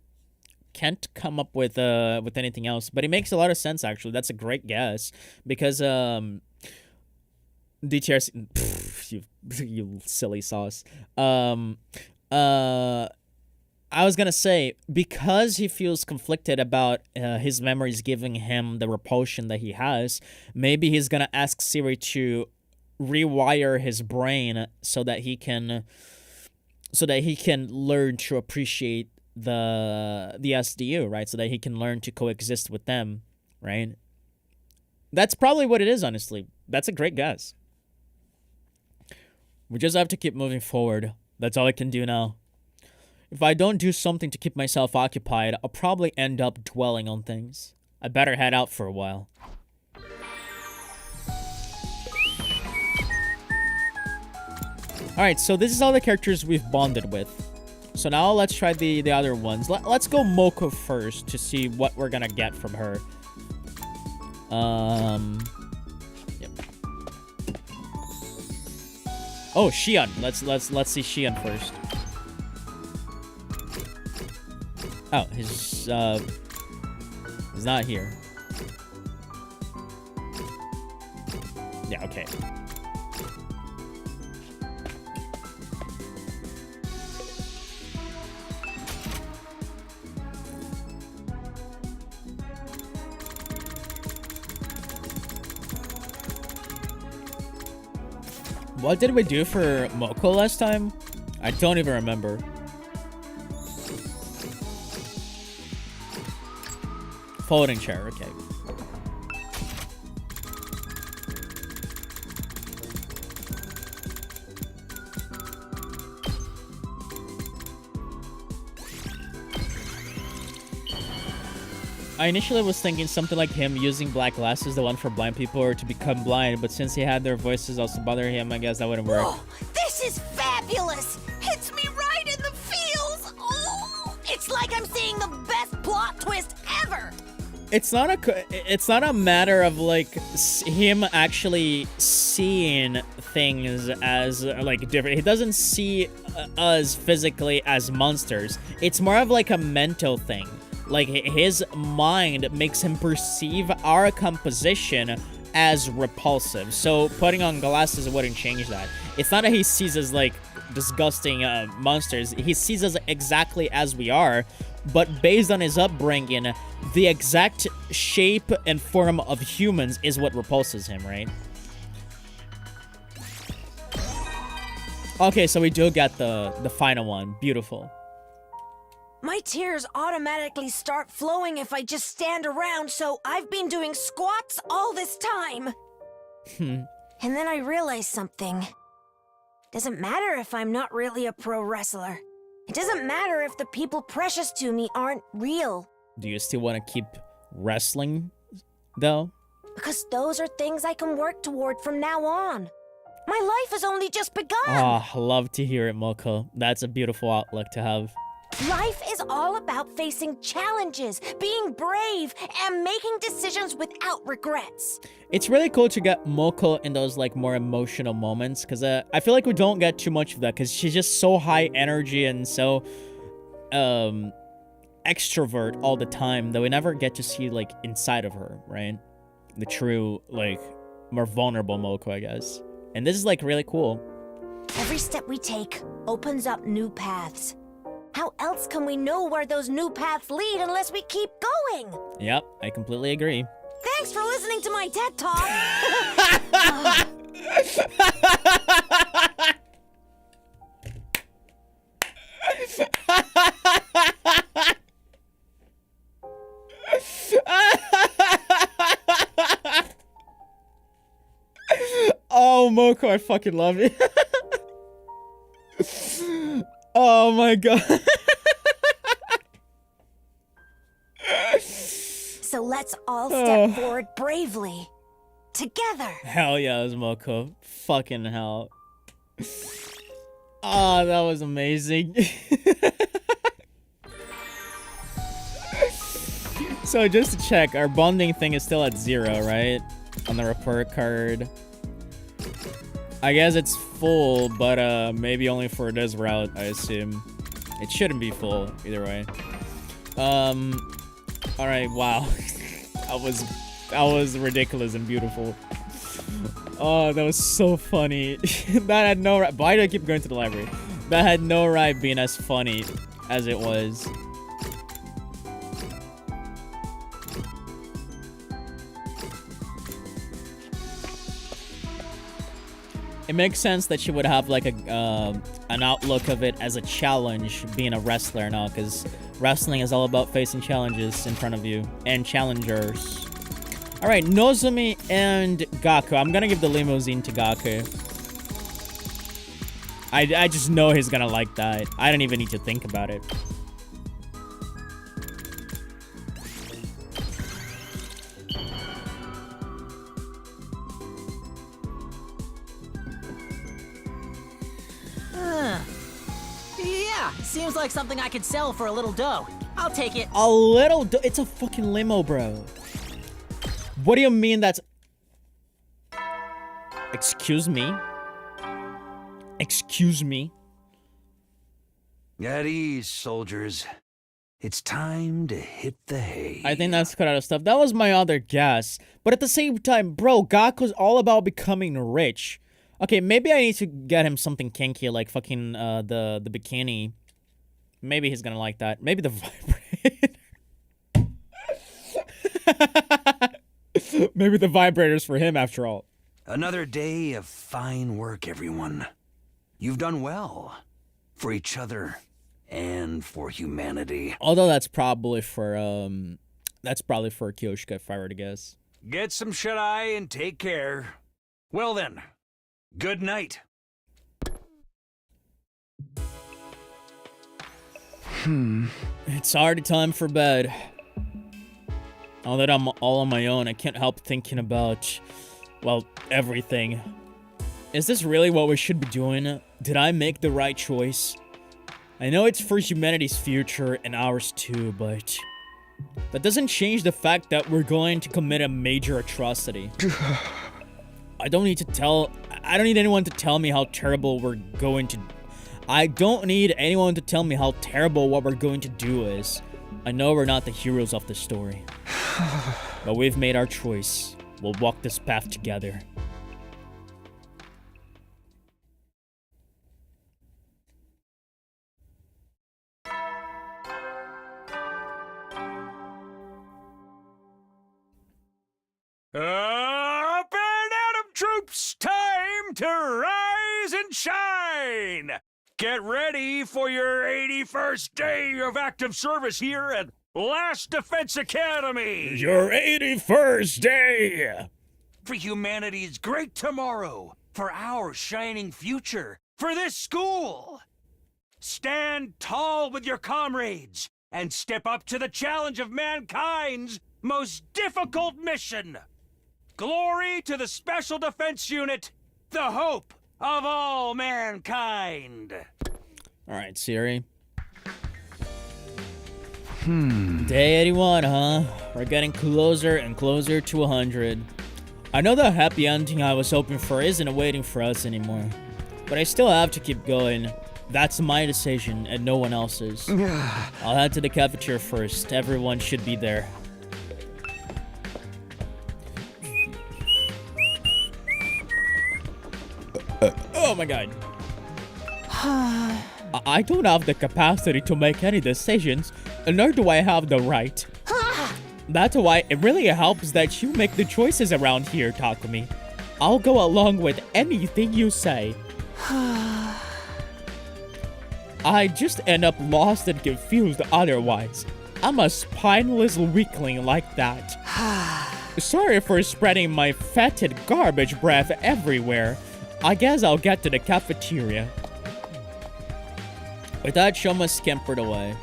can't come up with anything else. But it makes a lot of sense, actually. That's a great guess. Because, DTRC... Pff, you silly sauce. I was gonna say, because he feels conflicted about his memories giving him the repulsion that he has, maybe he's gonna ask Siri to rewire his brain so that he can learn to appreciate the SDU, right? So that he can learn to coexist with them, right? That's probably what it is, honestly. That's a great guess. We just have to keep moving forward. That's all I can do now. If I don't do something to keep myself occupied, I'll probably end up dwelling on things. I better head out for a while. Alright, so this is all the characters we've bonded with. So now let's try the other ones. Let's go Moko first to see what we're gonna get from her. Yep. Oh, Shion. Let's see Shion first. Oh, he's not here. Yeah, okay. What did we do for Moko last time? I don't even remember. Folding chair, okay. I initially was thinking something like him using black glasses, the one for blind people, or to become blind, but since he had their voices also bother him, I guess that wouldn't work. Oh, this is fabulous! Hits me right in the feels! Oh, it's like I'm seeing the best plot twist ever! It's not a matter of like him actually seeing things as like different. He doesn't see us physically as monsters. It's more of like a mental thing. Like his mind makes him perceive our composition as repulsive. So putting on glasses wouldn't change that. It's not that he sees us like disgusting monsters. He sees us exactly as we are, but based on his upbringing, the exact shape and form of humans is what repulses him, right? Okay, so we do get the final one. Beautiful. My tears automatically start flowing if I just stand around, so I've been doing squats all this time. And then I realized something. Doesn't matter if I'm not really a pro wrestler. It doesn't matter if the people precious to me aren't real. Do you still want to keep wrestling, though? Because those are things I can work toward from now on. My life has only just begun. Ah, love to hear it, Moko. That's a beautiful outlook to have. Life is all about facing challenges, being brave, and making decisions without regrets. It's really cool to get Moko in those like more emotional moments, because I feel like we don't get too much of that, because she's just so high energy and so extrovert all the time that we never get to see like inside of her, right? The true, like, more vulnerable Moko, I guess. And this is like really cool. Every step we take opens up new paths. How else can we know where those new paths lead unless we keep going? Yep, I completely agree. Thanks for listening to my TED Talk. Oh, Moko, I fucking love it. Oh my god. So let's all step forward bravely. Together. Hell yeah, it was Moko. Fucking hell. Oh, that was amazing. So just to check, our bonding thing is still at 0, right? On the report card. I guess it's full, but maybe only for this route, I assume. It shouldn't be full, either way. Alright, wow. That was ridiculous and beautiful. Oh, that was so funny. That had no right. Why do I keep going to the library? That had no right being as funny as it was. It makes sense that she would have like a an outlook of it as a challenge, being a wrestler now, because wrestling is all about facing challenges in front of you and challengers. All right, Nozomi and Gaku. I'm gonna give the limousine to Gaku. I just know he's gonna like that. I don't even need to think about it. Yeah, seems like something I could sell for a little dough. I'll take it. A little it's a fucking limo, bro. What do you mean that's... Excuse me? Excuse me? At ease, soldiers. It's time to hit the hay. I think that's cut out of stuff. That was my other guess. But at the same time, bro, Gaku's all about becoming rich. Okay, maybe I need to get him something kinky, like fucking the bikini. Maybe he's gonna like that. Maybe the vibrator. Maybe the vibrator's for him after all. Another day of fine work, everyone. You've done well. For each other and for humanity. Although that's probably for Kyoshika if I were to guess. Get some shut-eye and take care. Well then, good night. It's already time for bed. Now that I'm all on my own, I can't help thinking about, well, everything. Is this really what we should be doing? Did I make the right choice? I know it's for humanity's future and ours too, but that doesn't change the fact that we're going to commit a major atrocity. I don't need anyone to tell me how terrible we're going to... I don't need anyone to tell me how terrible what we're going to do is. I know we're not the heroes of the story. But we've made our choice. We'll walk this path together. Up and Adam troops, time to rise rise and shine! Get ready for your 81st day of active service here at Last Defense Academy! Your 81st day! For humanity's great tomorrow, for our shining future, for this school! Stand tall with your comrades and step up to the challenge of mankind's most difficult mission! Glory to the Special Defense Unit, the hope of all mankind! Alright, Siri. Day 81, huh? We're getting closer and closer to 100. I know the happy ending I was hoping for isn't waiting for us anymore. But I still have to keep going. That's my decision and no one else's. I'll head to the cafeteria first. Everyone should be there. Oh my god. I don't have the capacity to make any decisions, nor do I have the right. That's why it really helps that you make the choices around here, Takumi. I'll go along with anything you say. I just end up lost and confused otherwise. I'm a spineless weakling like that. Sorry for spreading my fetid garbage breath everywhere. I guess I'll get to the cafeteria. With that, Shoma scampered away.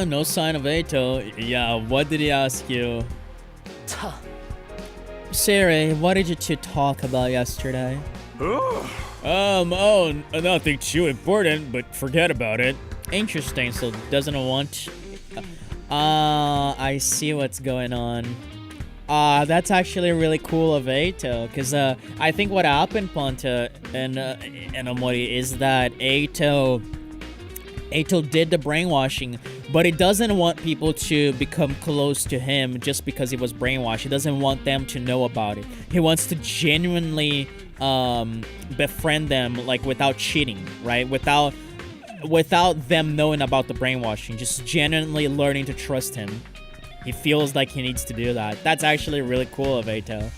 No sign of Eito. Yeah, what did he ask you? Siri, what did you two talk about yesterday? Nothing too important, but forget about it. Interesting, so doesn't want... I see what's going on. That's actually really cool of Eito, because I think what happened, Ponta and Omori, is that Eito did the brainwashing, but he doesn't want people to become close to him just because he was brainwashed. He doesn't want them to know about it. He wants to genuinely befriend them, like, without cheating, right? Without them knowing about the brainwashing, just genuinely learning to trust him. He feels like he needs to do that. That's actually really cool of Eito.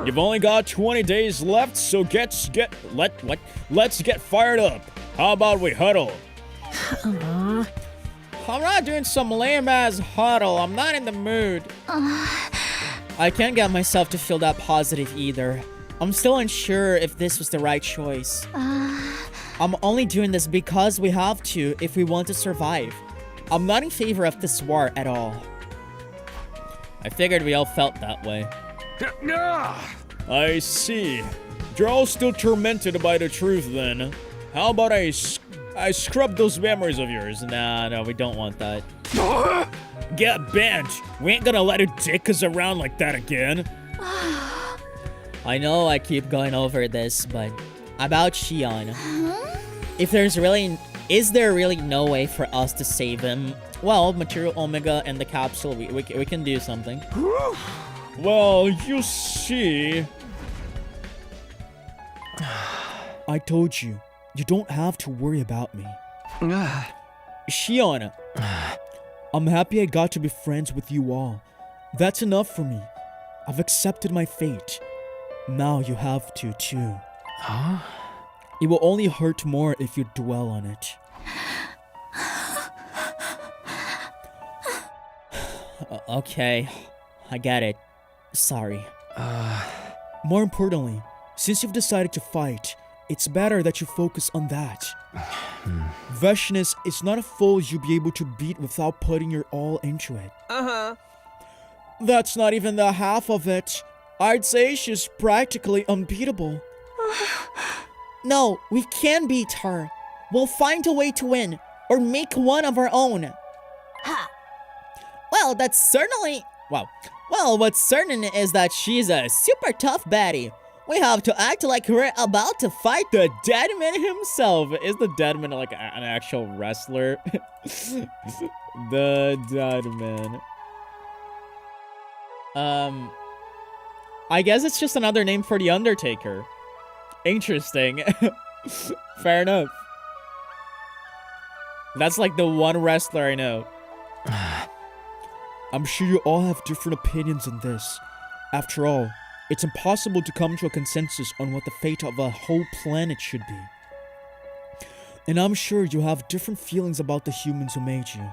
You've only got 20 days left, so let's get fired up. How about we huddle? I'm not doing some lame-ass huddle. I'm not in the mood. I can't get myself to feel that positive either. I'm still unsure if this was the right choice. I'm only doing this because we have to if we want to survive. I'm not in favor of this war at all. I figured we all felt that way. I see. You're all still tormented by the truth then. How about I scrub those memories of yours? Nah, no, we don't want that. Get bent. We ain't gonna let it dick us around like that again. I know I keep going over this, but about Shion. Is there really no way for us to save him? Well, Material Omega and the capsule, we can do something. Well, you see... I told you, you don't have to worry about me. Shion, I'm happy I got to be friends with you all. That's enough for me. I've accepted my fate. Now you have to, too. Huh? It will only hurt more if you dwell on it. Okay, I get it. Sorry. More importantly, since you've decided to fight, it's better that you focus on that. Veshness is not a foe you'll be able to beat without putting your all into it. That's not even the half of it. I'd say she's practically unbeatable. No, we can beat her. We'll find a way to win, or make one of our own. Ha! Well, that's certainly... Wow. Well, what's certain is that she's a super tough baddie. We have to act like we're about to fight The Deadman himself. Is the Deadman like an actual wrestler? The Deadman. I guess it's just another name for the Undertaker. Interesting. Fair enough. That's like the one wrestler I know. I'm sure you all have different opinions on this. After all, it's impossible to come to a consensus on what the fate of a whole planet should be. And I'm sure you have different feelings about the humans who made you.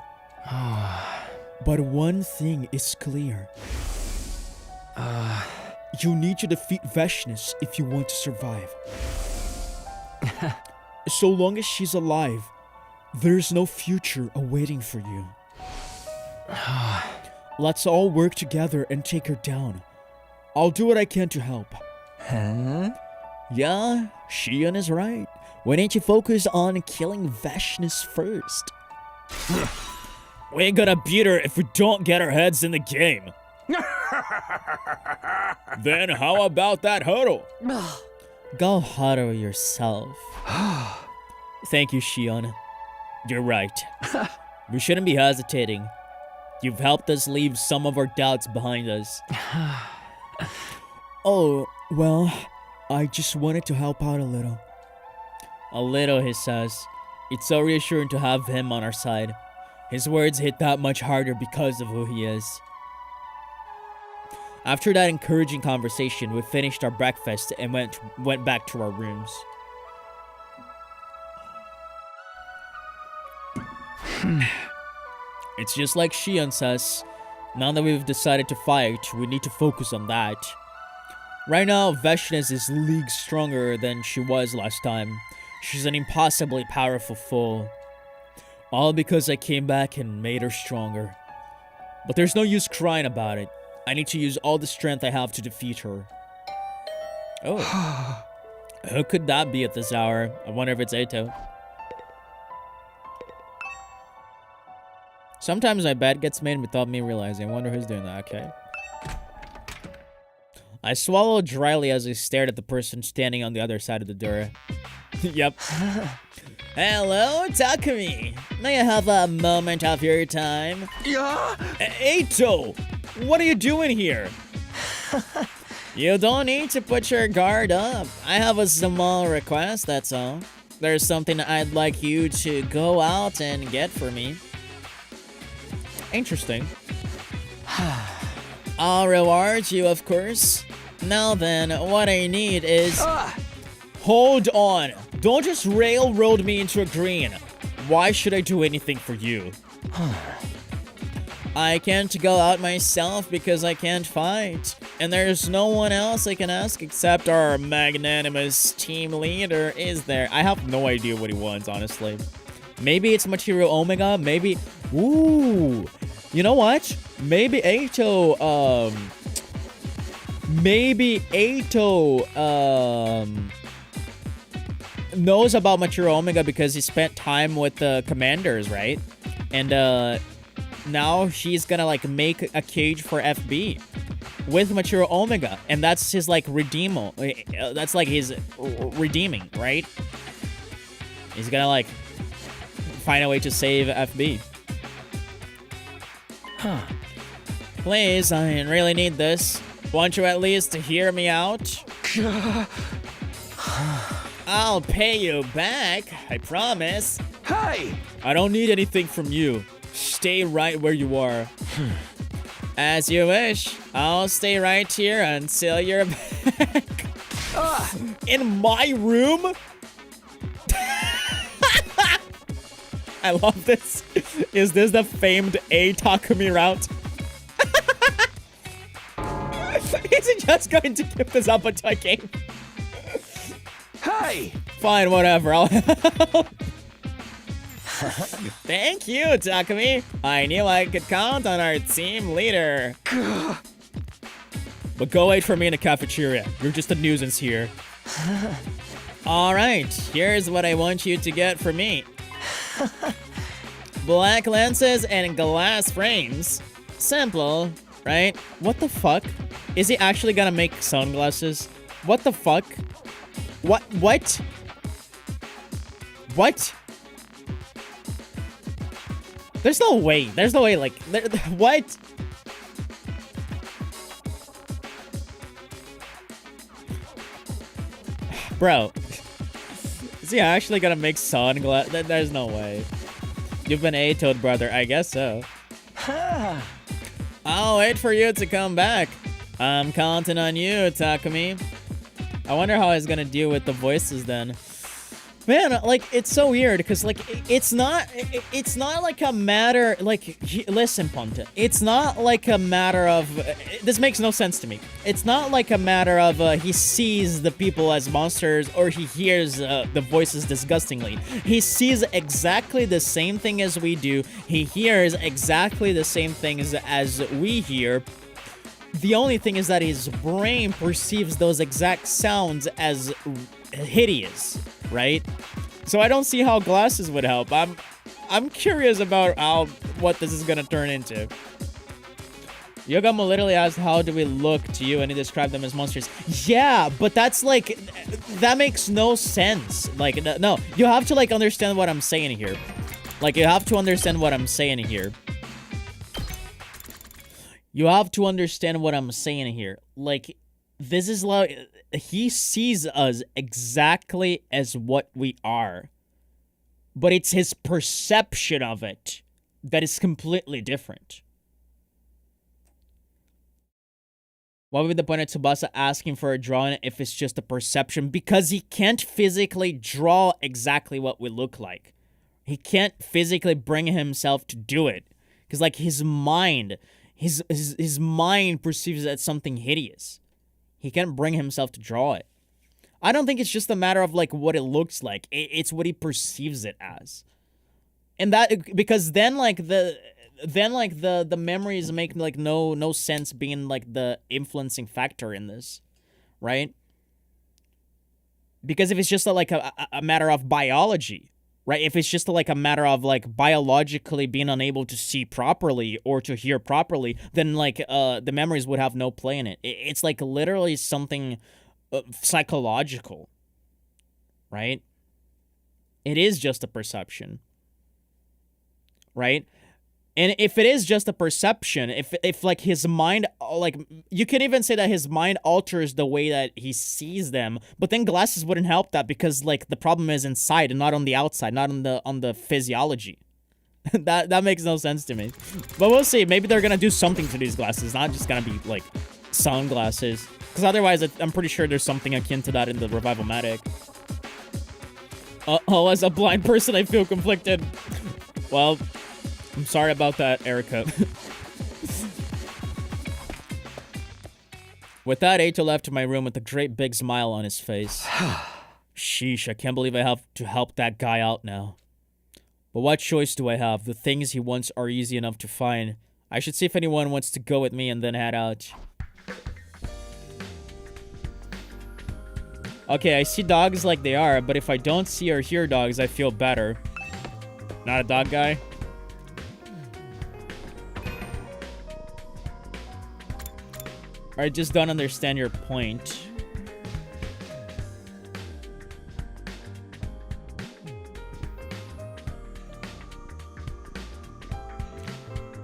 But one thing is clear. You need to defeat Veshness if you want to survive. So long as she's alive, there's no future awaiting for you. Let's all work together and take her down. I'll do what I can to help. Huh? Yeah, Shion is right. Why don't you focus on killing Veshness first? We ain't gonna beat her if we don't get our heads in the game. Then how about that huddle? Go huddle yourself. Thank you, Shion. You're right. We shouldn't be hesitating. You've helped us leave some of our doubts behind us. Oh, well, I just wanted to help out a little. A little, he says. It's so reassuring to have him on our side. His words hit that much harder because of who he is. After that encouraging conversation, we finished our breakfast and went back to our rooms. It's just like Shion says. Now that we've decided to fight, we need to focus on that. Right now, Veshness is leagues stronger than she was last time. She's an impossibly powerful foe. All because I came back and made her stronger. But there's no use crying about it. I need to use all the strength I have to defeat her. Oh. Who could that be at this hour? I wonder if it's Eito. Sometimes my bed gets made without me realizing. I wonder who's doing that. Okay. I swallowed dryly as I stared at the person standing on the other side of the door. Yep. Hello, Takumi. May I have a moment of your time? Yeah? Eito! What are you doing here? You don't need to put your guard up. I have a small request, that's all. There's something I'd like you to go out and get for me. Interesting. I'll reward you, of course. Now then, what I need is... Hold on. Don't just railroad me into a green. Why should I do anything for you? I can't go out myself because I can't fight. And there's no one else I can ask except our magnanimous team leader, is there? I have no idea what he wants, honestly. Maybe it's Material Omega, maybe... Ooh! You know what? Maybe Eito, knows about Material Omega because he spent time with the commanders, right? And, now he's gonna, like, make a cage for FB with Material Omega. And that's his, like, that's, like, his redeeming, right? He's gonna, like, find a way to save FB. Huh. Please, I really need this. Won't you at least hear me out? I'll pay you back, I promise. Hey! I don't need anything from you. Stay right where you are. As you wish. I'll stay right here until you're back. In my room? I love this. Is this the famed A Takumi route? Is he just going to keep this up until I came? Hey! Fine, whatever. I'll help. Thank you, Takumi. I knew I could count on our team leader. But go wait for me in the cafeteria. You're just a nuisance here. Alright, here's what I want you to get for me. Black lenses and glass frames. Simple, right? What the fuck? Is he actually gonna make sunglasses? What the fuck? What? What? There's no way, like, what? Bro, Is he actually gonna make sunglasses? There's no way. You've been A-toed, brother. I guess so. I'll wait for you to come back. I'm counting on you, Takumi. I wonder how he's gonna deal with the voices then. Man, like, it's so weird, because, like, it's not like a matter, like, listen, Ponta, it's not like a matter of, this makes no sense to me. It's not like a matter of, he sees the people as monsters, or he hears, the voices disgustingly. He sees exactly the same thing as we do, he hears exactly the same things as we hear. The only thing is that his brain perceives those exact sounds as hideous, right? So I don't see how glasses would help. I'm curious about what this is gonna turn into. Yogamo literally asked, how do we look to you? And he described them as monsters. Yeah, but that's like, that makes no sense. Like, no, you have to like understand what I'm saying here. Like, you have to understand what I'm saying here. You have to understand what I'm saying here. Like, this is like, he sees us exactly as what we are. But it's his perception of it that is completely different. What would be the point of Tsubasa asking for a drawing if it's just a perception? Because he can't physically draw exactly what we look like. He can't physically bring himself to do it. Because, like, his mind... His mind perceives it as something hideous. He can't bring himself to draw it. I don't think it's just a matter of like what it looks like. It's what he perceives it as. And that, because then like the memories make like no sense being like the influencing factor in this, right? Because if it's just like a matter of biology, right? If it's just like a matter of like biologically being unable to see properly or to hear properly, then like the memories would have no play in it. It's like literally something psychological, right? It is just a perception, right? And if it is just a perception, if like his mind, like you can even say that his mind alters the way that he sees them, but then glasses wouldn't help that because like the problem is inside and not on the outside, not on the physiology. that makes no sense to me. But we'll see. Maybe they're gonna do something to these glasses, not just gonna be like sunglasses. Because otherwise, I'm pretty sure there's something akin to that in the Revival-matic. Oh, as a blind person, I feel conflicted. Well, I'm sorry about that, Erica. With that, Eito left my room with a great big smile on his face. Sheesh, I can't believe I have to help that guy out now. But what choice do I have? The things he wants are easy enough to find. I should see if anyone wants to go with me and then head out. Okay, I see dogs like they are, but if I don't see or hear dogs, I feel better. Not a dog guy? I just don't understand your point.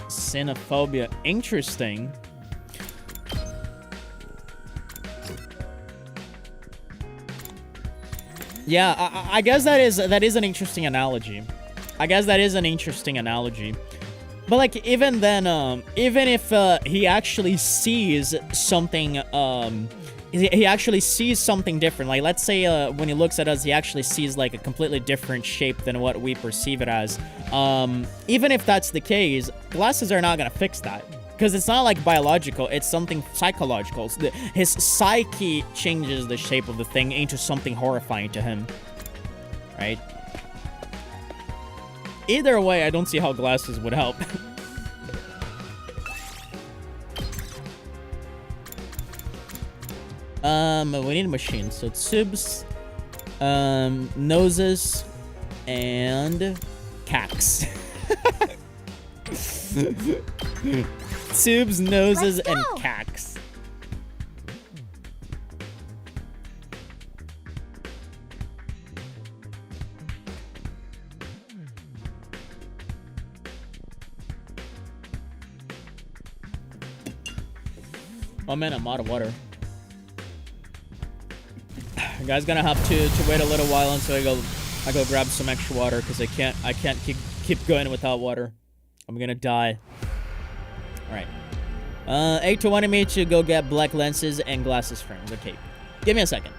Xenophobia. Interesting. Yeah, I guess that is an interesting analogy. I guess that is an interesting analogy. But like even then, even if he actually sees something, he actually sees something different. Like let's say when he looks at us, he actually sees like a completely different shape than what we perceive it as. Even if that's the case, glasses are not gonna fix that. Because it's not like biological, it's something psychological. His psyche changes the shape of the thing into something horrifying to him. Right? Either way, I don't see how glasses would help. We need a machine. So tubes, noses, and cacks. Tubes, noses, and cacks. Oh man, I'm out of water. You guys gonna have to wait a little while until I go grab some extra water because I can't keep going without water. I'm gonna die. All right. 8 wanted me to go get black lenses and glasses frames. Okay, give me a second.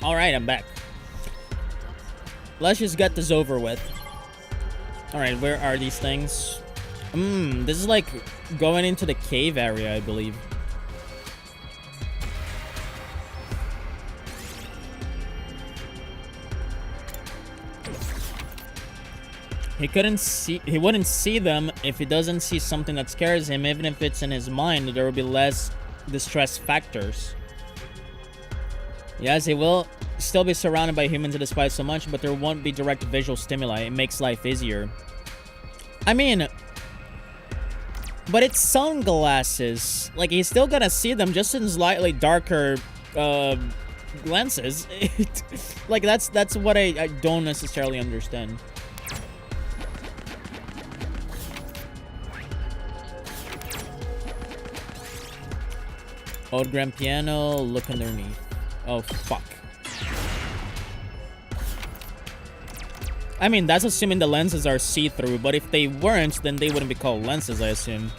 Alright, I'm back. Let's just get this over with. Alright, where are these things? This is like going into the cave area, I believe. He wouldn't see them if he doesn't see something that scares him. Even if it's in his mind, there will be less distress factors. Yes, he will still be surrounded by humans he despises so much, but there won't be direct visual stimuli. It makes life easier. I mean, but it's sunglasses. Like, he's still gonna see them, just in slightly darker lenses. Like, that's what I don't necessarily understand. Old grand piano, look underneath. Oh, fuck. I mean, that's assuming the lenses are see-through, but if they weren't, then they wouldn't be called lenses, I assume.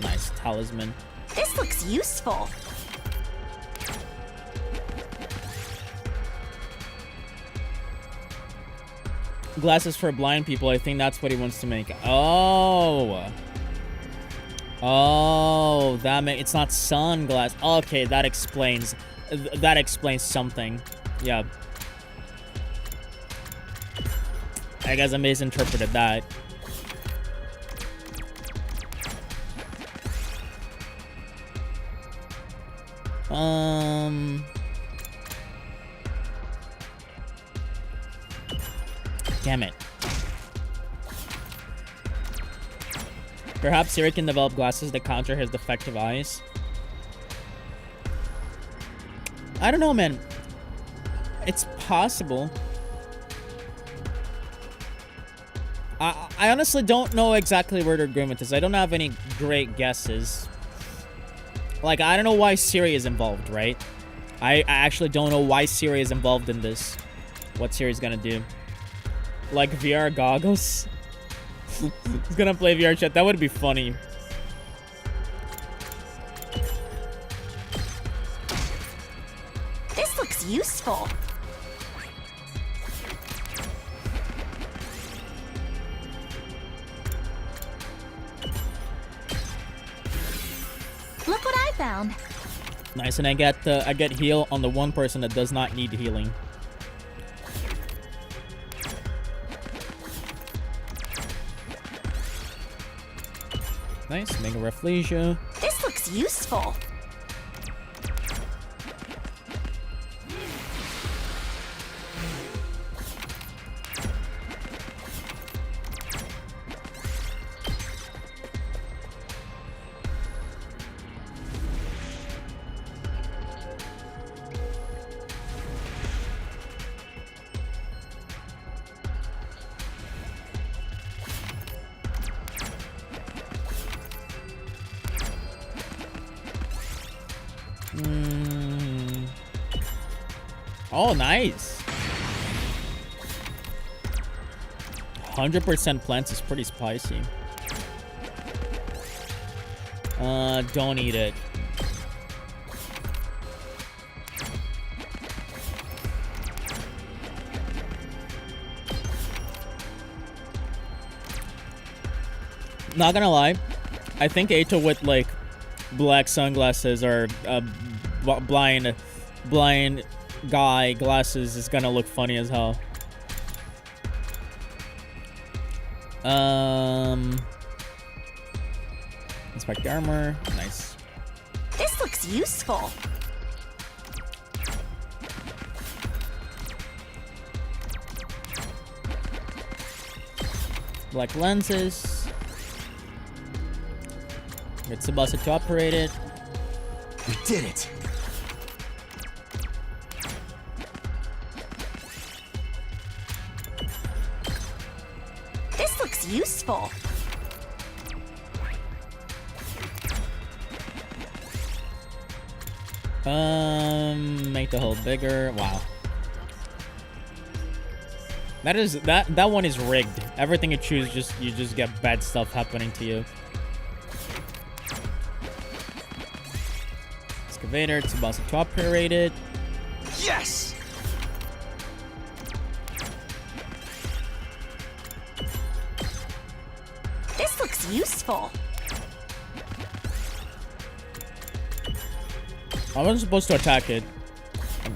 Nice talisman. This looks useful. Glasses for blind people, I think that's what he wants to make. Oh. Oh, it's not sunglasses. Okay, that explains something. Yeah. I guess I misinterpreted that. Damn it. Perhaps Siri can develop glasses that counter his defective eyes. I don't know, man. It's possible. I honestly don't know exactly where they're going with this. I don't have any great guesses. Like, I don't know why Siri is involved, right? I actually don't know why Siri is involved in this. What Siri's gonna do. Like VR goggles? He's gonna play VR chat. That would be funny. This looks useful. Look what I found. Nice, and I get heal on the one person that does not need healing. Nice, Mega Reflegia. This looks useful. Oh, nice. 100% plants is pretty spicy. Don't eat it. Not gonna lie, I think Ato with like black sunglasses or blind guy glasses is gonna look funny as hell. Inspect armor. Nice. This looks useful. Black lenses. Get Tsubasa to operate it. We did it. This looks useful. Make the hole bigger. Wow. That one is rigged. Everything you choose, you just get bad stuff happening to you. Excavator, Tsubasa to operate it. Yes. This looks useful. I wasn't supposed to attack it.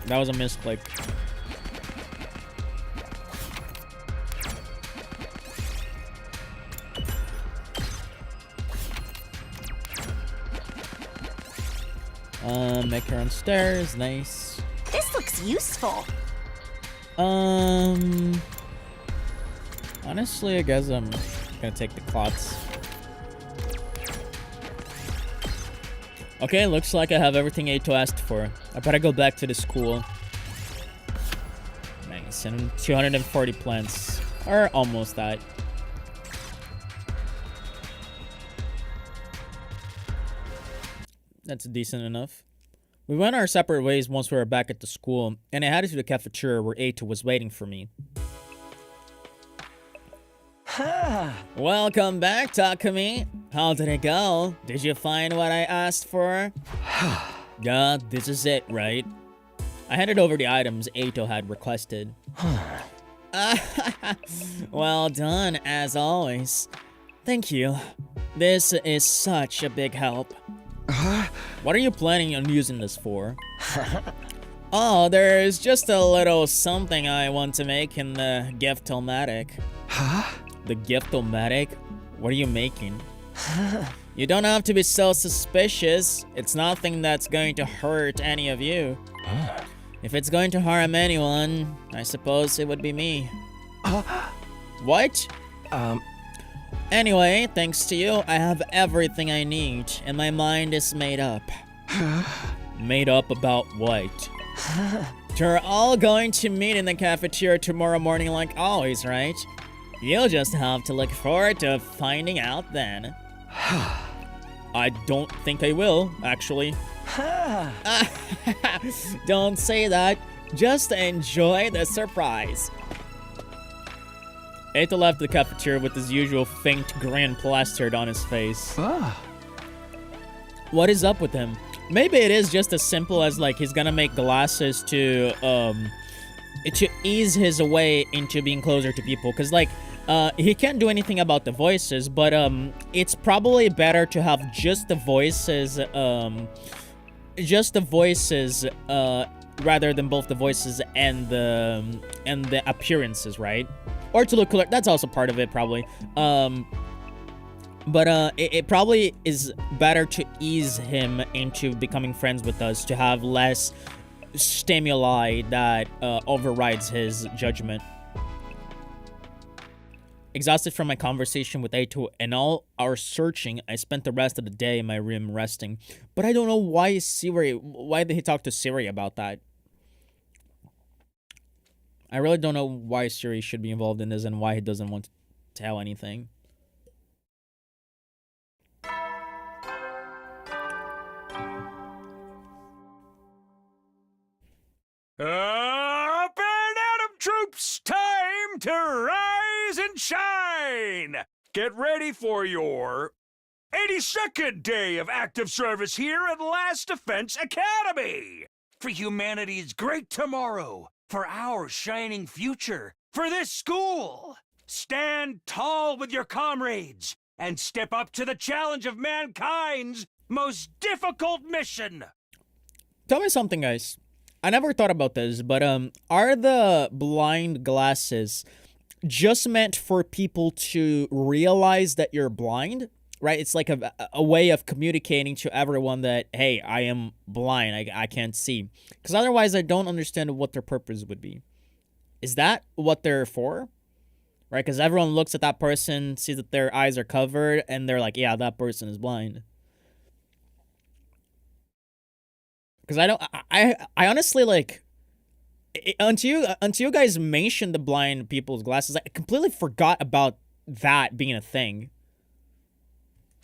That was a misclick. Make her on stairs. Nice. This looks useful. Honestly, I guess I'm gonna take the clots. Okay, looks like I have everything Ato asked for. I better go back to the school. Nice, and 240 plants. Or almost that. That's decent enough. We went our separate ways once we were back at the school, and I headed to the cafeteria where Ato was waiting for me. Welcome back, Takumi. How did it go? Did you find what I asked for? Yeah, this is it, right? I handed over the items Ato had requested. Well done, as always. Thank you. This is such a big help. What are you planning on using this for? Oh, there's just a little something I want to make in the gift-o-matic. Huh? The gift-o-matic? What are you making? You don't have to be so suspicious. It's nothing that's going to hurt any of you. If it's going to harm anyone, I suppose it would be me. What? Anyway, thanks to you, I have everything I need, and my mind is made up. Made up about what? You're all going to meet in the cafeteria tomorrow morning like always, right? You'll just have to look forward to finding out then. I don't think I will, actually. Don't say that. Just enjoy the surprise. Ato left the cafeteria with his usual faint grin plastered on his face. What is up with him? Maybe it is just as simple as like he's gonna make glasses to ease his way into being closer to people, because like he can't do anything about the voices, but it's probably better to have just the voices rather than both the voices and the appearances, right? Or to look cooler. That's also part of it, probably. But it probably is better to ease him into becoming friends with us, to have less stimuli that overrides his judgment. Exhausted from my conversation with Ato and all our searching, I spent the rest of the day in my room resting. But I don't know why did he talk to Siri about that? I really don't know why Siri should be involved in this and why he doesn't want to tell anything. Up and Atom troops, time to rise and shine! Get ready for your 82nd day of active service here at Last Defense Academy! For humanity's great tomorrow, for our shining future, for this school! Stand tall with your comrades and step up to the challenge of mankind's most difficult mission! Tell me something, guys. I never thought about this, but are the blind glasses just meant for people to realize that you're blind? Right? It's like a way of communicating to everyone that, hey, I am blind, I can't see. Because otherwise, I don't understand what their purpose would be. Is that what they're for? Right? Because everyone looks at that person, sees that their eyes are covered, and they're like, yeah, that person is blind. Because I honestly, like, until you guys mentioned the blind people's glasses, I completely forgot about that being a thing.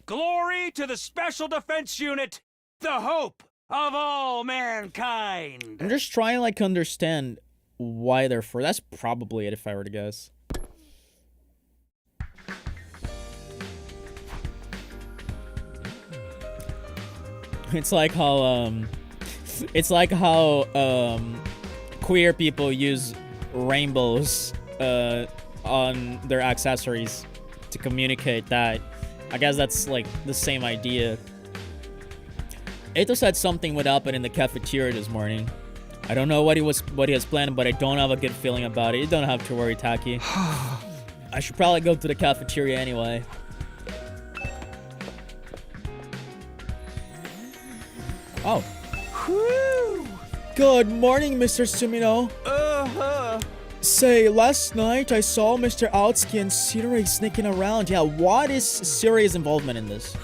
Glory to the Special Defense Unit, the hope of all mankind! I'm just trying, like, to understand why they're for. That's probably it, if I were to guess. It's like how queer people use rainbows on their accessories to communicate that. I guess that's like the same idea. Ato said something would happen in the cafeteria this morning. I don't know what he has planned, but I don't have a good feeling about it. You don't have to worry, Taki. I should probably go to the cafeteria anyway. Oh, Good morning, Mr. Sumino. Say, last night I saw Mr. Outski and Siri sneaking around. Yeah, what is Siri's involvement in this?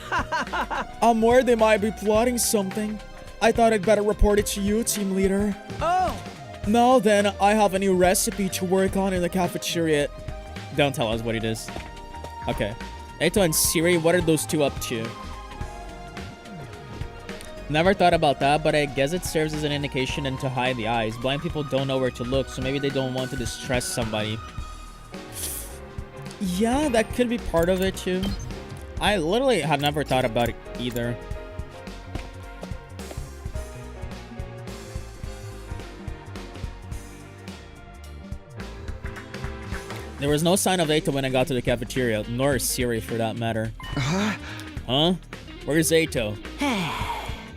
I'm worried they might be plotting something. I thought I'd better report it to you, team leader. Oh! Now then, I have a new recipe to work on in the cafeteria. Don't tell us what it is. Okay. Eito and Siri, what are those two up to? Never thought about that, but I guess it serves as an indication and to hide the eyes. Blind people don't know where to look, so maybe they don't want to distress somebody. Yeah, that could be part of it too. I literally have never thought about it either. There was no sign of Eito when I got to the cafeteria, nor Siri for that matter. Huh? Where's Eito?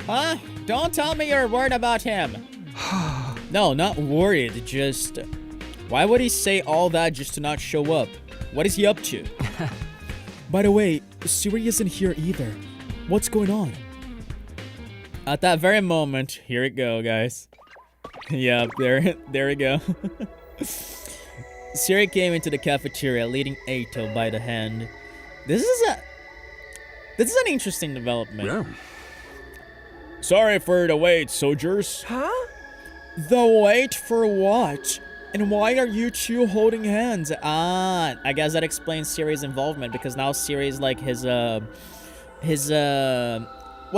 Huh? Don't tell me you're worried about him. No, not worried, just... Why would he say all that just to not show up? What is he up to? By the way, Siri isn't here either. What's going on? At that very moment, here it go, guys. Yeah, there we go. Siri came into the cafeteria, leading Eito by the hand. This is an interesting development. Yeah. Sorry for the wait, soldiers. Huh? The wait for what? And why are you two holding hands? Ah, I guess that explains Siri's involvement, because now Siri's like his what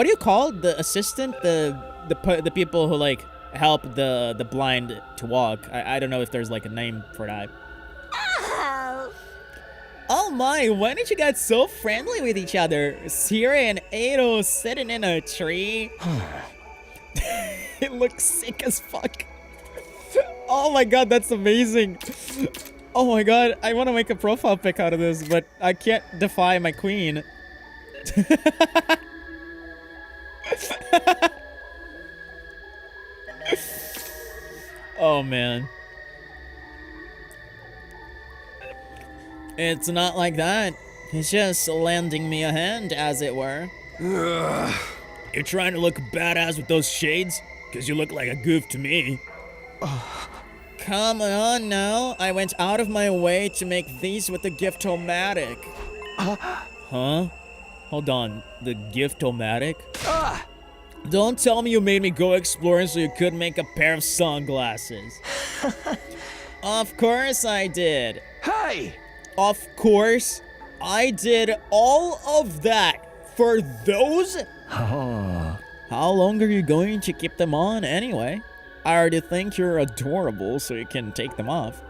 do you call it? The assistant? The people who like help the blind to walk. I don't know if there's like a name for that. Oh my, when did you get so friendly with each other? Siri and Eito sitting in a tree. It looks sick as fuck. Oh my god, that's amazing. Oh my god, I want to make a profile pic out of this, but I can't defy my queen. Oh man. It's not like that. He's just lending me a hand, as it were. You're trying to look badass with those shades? Because you look like a goof to me. Come on now. I went out of my way to make these with the Gift-O-Matic. Huh? Hold on. The Gift-O-Matic? Don't tell me you made me go exploring so you could make a pair of sunglasses. Of course I did. Hey! Of course, I did all of that for those? How long are you going to keep them on anyway? I already think you're adorable, so you can take them off.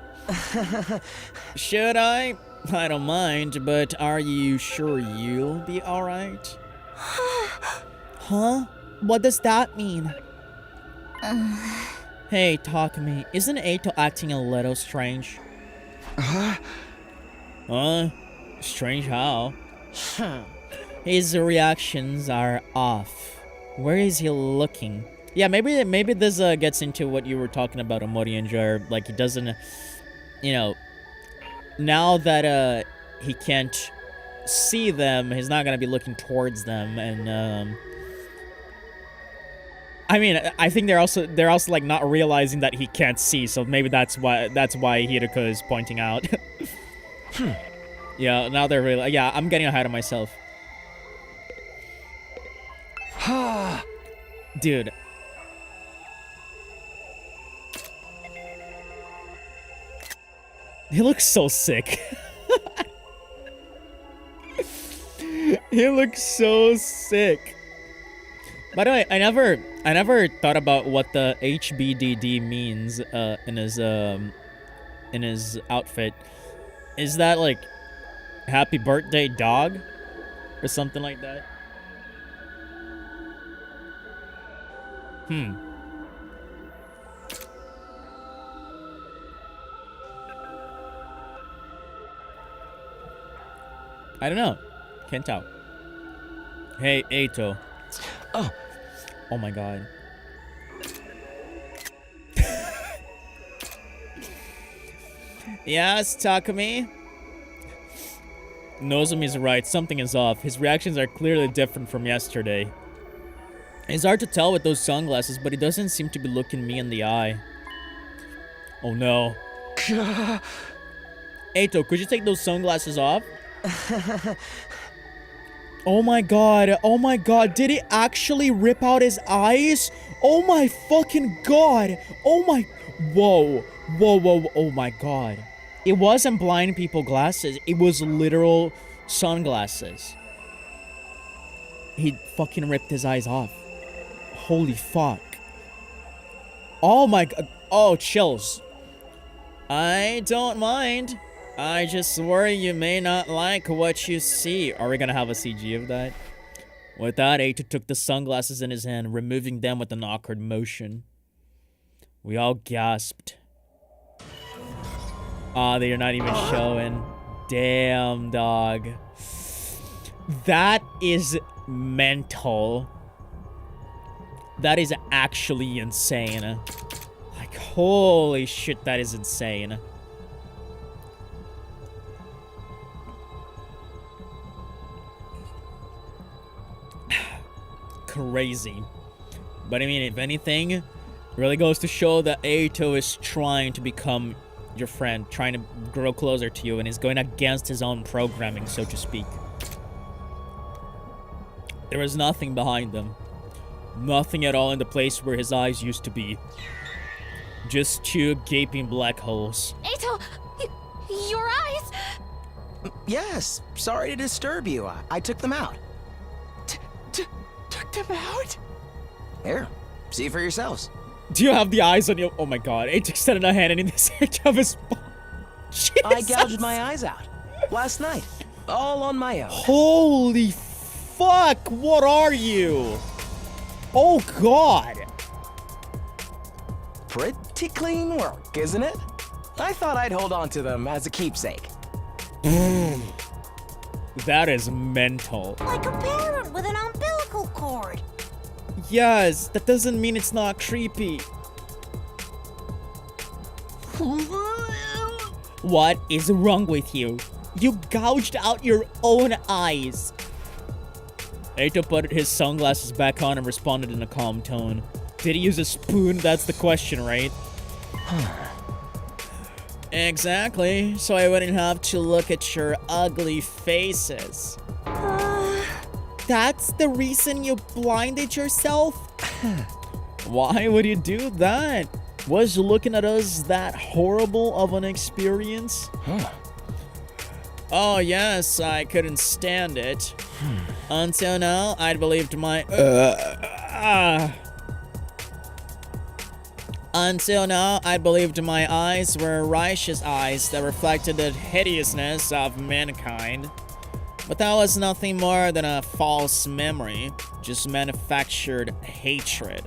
Should I? I don't mind, but are you sure you'll be alright? Huh? What does that mean? Hey, Takumi, isn't Eito acting a little strange? Huh? Strange how? His reactions are off. Where is he looking? Yeah, maybe this gets into what you were talking about, Omori and Jar. Like, he doesn't, you know, now that he can't see them, he's not gonna be looking towards them, and I mean, I think they're also like not realizing that he can't see, so maybe that's why Hiroko is pointing out. Yeah, now they're really, yeah, I'm getting ahead of myself. Dude. He looks so sick. He looks so sick. By the way, I never thought about what the HBDD means in his outfit. Is that like happy birthday dog or something like that? I don't know. Can't tell. Hey, Eito. Oh my god. Yes, Takumi? Nozomi's right. Something is off. His reactions are clearly different from yesterday. It's hard to tell with those sunglasses, but he doesn't seem to be looking me in the eye. Oh no. Eito, could you take those sunglasses off? Oh my god. Oh my god. Did he actually rip out his eyes? Oh my fucking god. Oh my... Whoa. Whoa, whoa, whoa. Oh my god. It wasn't blind people glasses. It was literal sunglasses. He fucking ripped his eyes off. Holy fuck. Oh my god. Oh, chills. I don't mind. I just worry you may not like what you see. Are we gonna have a CG of that? With that, Eito took the sunglasses in his hand, removing them with an awkward motion. We all gasped. Ah, they're not even showing. Damn, dog. That is mental. That is actually insane. Like, holy shit, that is insane. Crazy. But I mean, if anything, it really goes to show that Eito is trying to become your friend, trying to grow closer to you, and is going against his own programming, so to speak. There was nothing behind them. Nothing at all in the place where his eyes used to be. Just two gaping black holes. Eito, your eyes! Yes, sorry to disturb you. I took them out. Took them out? Here, see for yourselves. Do you have the eyes on you? Oh my god. Eito extended a hand and in the center of his... I gouged my eyes out last night, all on my own. Holy fuck! What are you? Oh god! Pretty clean work, isn't it? I thought I'd hold on to them as a keepsake. That is mental. Like a parrot with an umbilical cord. Yes, that doesn't mean it's not creepy. What is wrong with you? You gouged out your own eyes. Eito put his sunglasses back on and responded in a calm tone. Did he use a spoon? That's the question, right? Exactly. So I wouldn't have to look at your ugly faces. That's the reason you blinded yourself? Why would you do that? Was looking at us that horrible of an experience? Oh yes, I couldn't stand it. Until now, I'd believed my... Until now, I believed my eyes were righteous eyes that reflected the hideousness of mankind. But that was nothing more than a false memory, just manufactured hatred.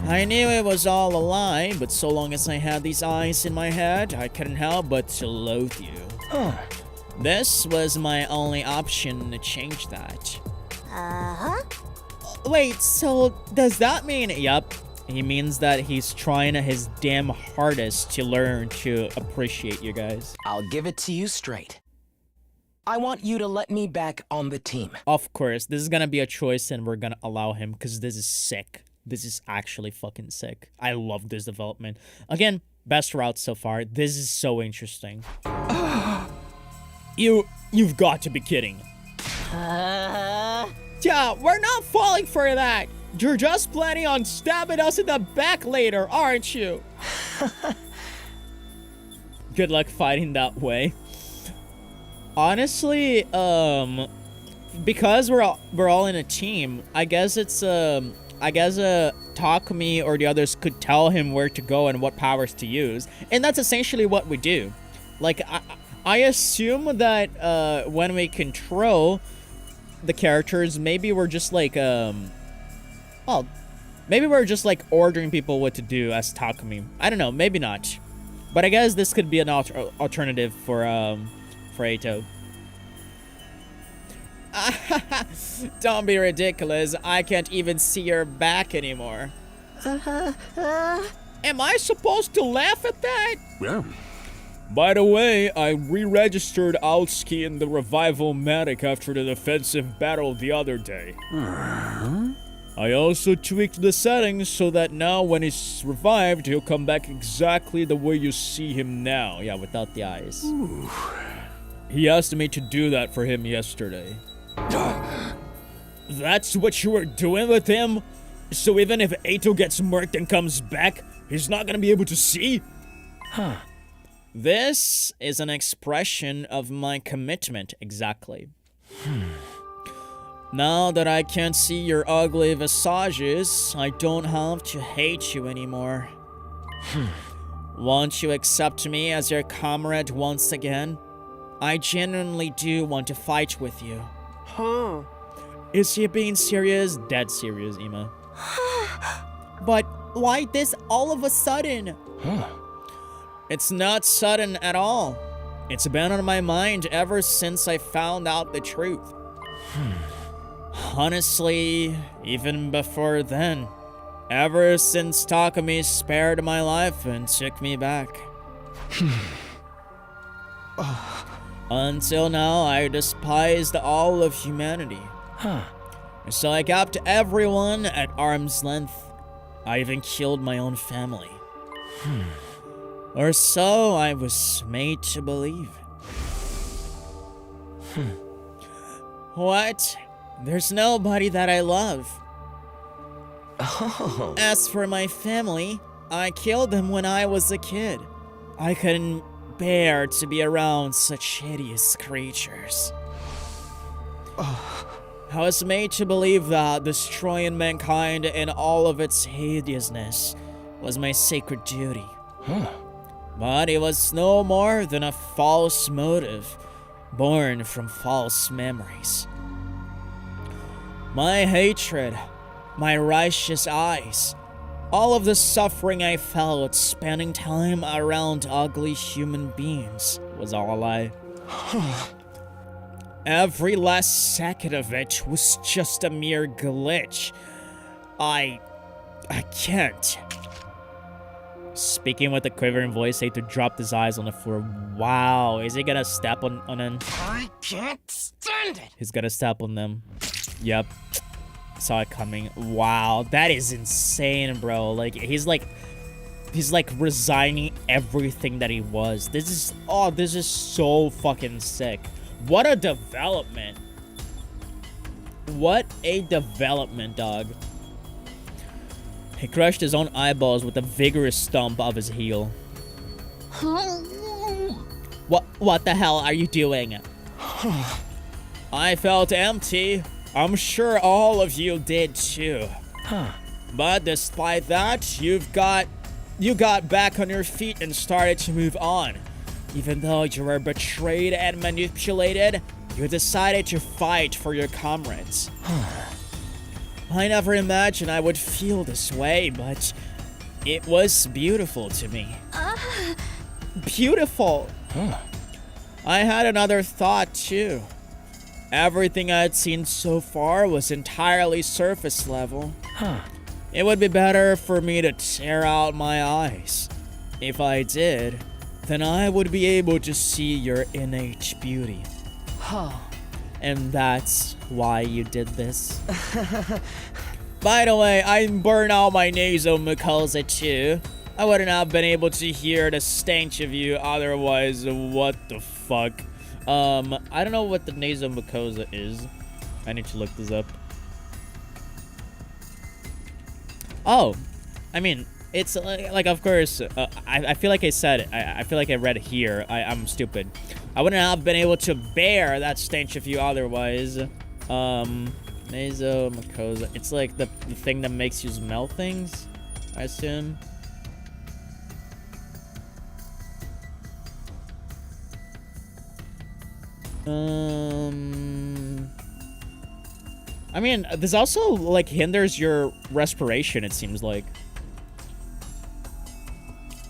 I knew it was all a lie, but so long as I had these eyes in my head, I couldn't help but to loathe you. This was my only option to change that. Uh-huh. Wait, so does that mean... Yup. He means that he's trying his damn hardest to learn to appreciate you guys. I'll give it to you straight. I want you to let me back on the team. Of course, this is gonna be a choice and we're gonna allow him because this is sick. This is actually fucking sick. I love this development. Again, best route so far. This is so interesting. You've got to be kidding. Yeah, we're not falling for that. You're just planning on stabbing us in the back later, aren't you? Good luck fighting that way. Honestly, because we're all in a team, I guess it's Takumi or the others could tell him where to go and what powers to use, and that's essentially what we do. Like I assume that when we control the characters, maybe we're just like well, maybe we're just like ordering people what to do as Takumi. I don't know, maybe not. But I guess this could be an alternative for Eito. Don't be ridiculous. I can't even see your back anymore. Am I supposed to laugh at that? Yeah. By the way, I re-registered Outski in the Revival Medic after the defensive battle the other day. I also tweaked the settings so that now when he's revived, he'll come back exactly the way you see him now. Yeah, without the eyes. He asked me to do that for him yesterday. That's what you were doing with him? So even if Ato gets murked and comes back, he's not gonna be able to see? This is an expression of my commitment, exactly. Now that I can't see your ugly visages, I don't have to hate you anymore. Won't you accept me as your comrade once again? I genuinely do want to fight with you. Huh. Is he being serious? Dead serious, Ima. But why this all of a sudden? It's not sudden at all. It's been on my mind ever since I found out the truth. Honestly, even before then. Ever since Takumi spared my life and took me back. Until now, I despised all of humanity. So I kept everyone at arm's length. I even killed my own family. Or so I was made to believe. What? There's nobody that I love. As for my family, I killed them when I was a kid. I couldn't bear to be around such hideous creatures. I was made to believe that destroying mankind in all of its hideousness was my sacred duty. But it was no more than a false motive, born from false memories. My hatred, my righteous eyes, all of the suffering I felt spending time around ugly human beings was all a lie. Every last second of it was just a mere glitch. I can't. Speaking with a quivering voice, Ato dropped his eyes on the floor. Wow, is he gonna step on them? I can't stand it! He's gonna step on them. Yep. Saw it coming. Wow, that is insane, bro. Like, he's like resigning everything that he was. This is so fucking sick. What a development. What a development, dog. He crushed his own eyeballs with a vigorous stomp of his heel. What the hell are you doing? I felt empty. I'm sure all of you did too. But despite that, you got back on your feet and started to move on. Even though you were betrayed and manipulated, you decided to fight for your comrades. I never imagined I would feel this way, but it was beautiful to me. Beautiful. I had another thought too. Everything I had seen so far was entirely surface level. It would be better for me to tear out my eyes. If I did, then I would be able to see your innate beauty. And that's why you did this. By the way, I burned out my nasal mucosa too. I wouldn't have been able to hear the stench of you otherwise. What the fuck? I don't know what the nasal mucosa is. I need to look this up. Oh, I mean, it's like of course, I feel like I said it. I feel like I read it here. I'm stupid. I wouldn't have been able to bear that stench of you otherwise. Nasal mucosa. It's like the thing that makes you smell things, I assume. I mean, this also like hinders your respiration, it seems like.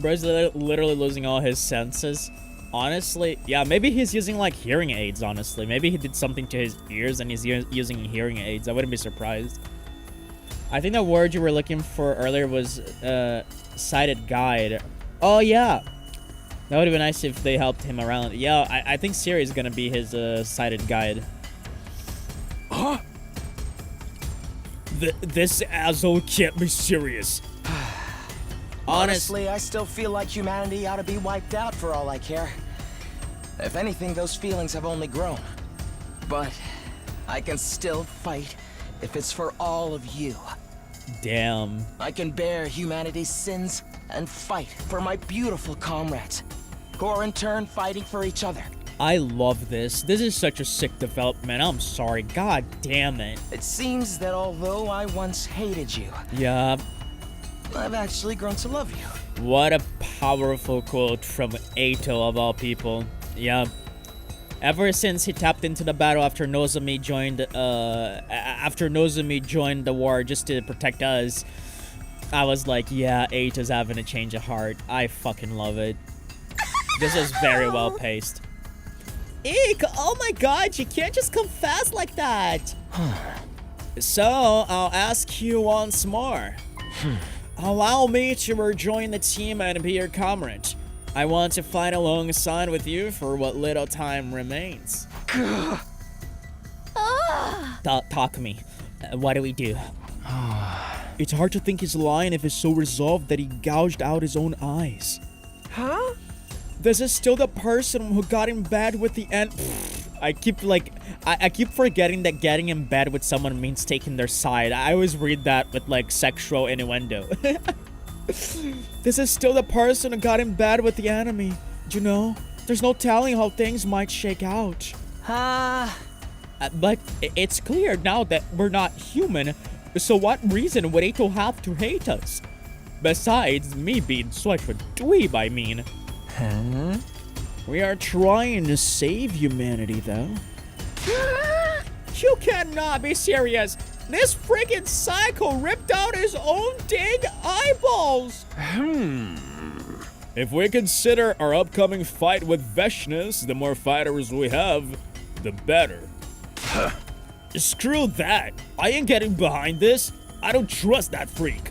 Bro's literally losing all his senses. Honestly, yeah, maybe he's using like hearing aids, honestly. Maybe he did something to his ears and he's using hearing aids. I wouldn't be surprised. I think the word you were looking for earlier was sighted guide. Oh yeah. That would have been nice if they helped him around. Yeah, I think Siri is gonna be his sighted guide. Huh? This asshole can't be serious. Honestly, I still feel like humanity ought to be wiped out for all I care. If anything, those feelings have only grown. But I can still fight if it's for all of you. Damn. I can bear humanity's sins and fight for my beautiful comrades, who are in turn fighting for each other. I love this. This is such a sick development. I'm sorry. God damn it. It seems that although I once hated you, Yeah. I've actually grown to love you. What a powerful quote from Ato of all people. Yeah. Ever since he tapped into the battle after Nozomi joined the war just to protect us, I was like, yeah, Ato's having a change of heart. I fucking love it. This is very well paced. Eek, oh my god, you can't just come fast like that. So, I'll ask you once more. Allow me to rejoin the team and be your comrade. I want to fight alongside with you for what little time remains. Takumi, what do we do? It's hard to think he's lying if he's so resolved that he gouged out his own eyes. Huh? This is still the person who got in bed with the end. I keep forgetting that getting in bed with someone means taking their side. I always read that with like sexual innuendo. This is still the person who got in bed with the enemy. You know, there's no telling how things might shake out. But it's clear now that we're not human. So what reason would Ato have to hate us? Besides me being such a dweeb, I mean. Huh? We are trying to save humanity, though. You cannot be serious. This freaking psycho ripped out his own dang eyeballs. If we consider our upcoming fight with Veshness, the more fighters we have, the better. Screw that. I ain't getting behind this. I don't trust that freak.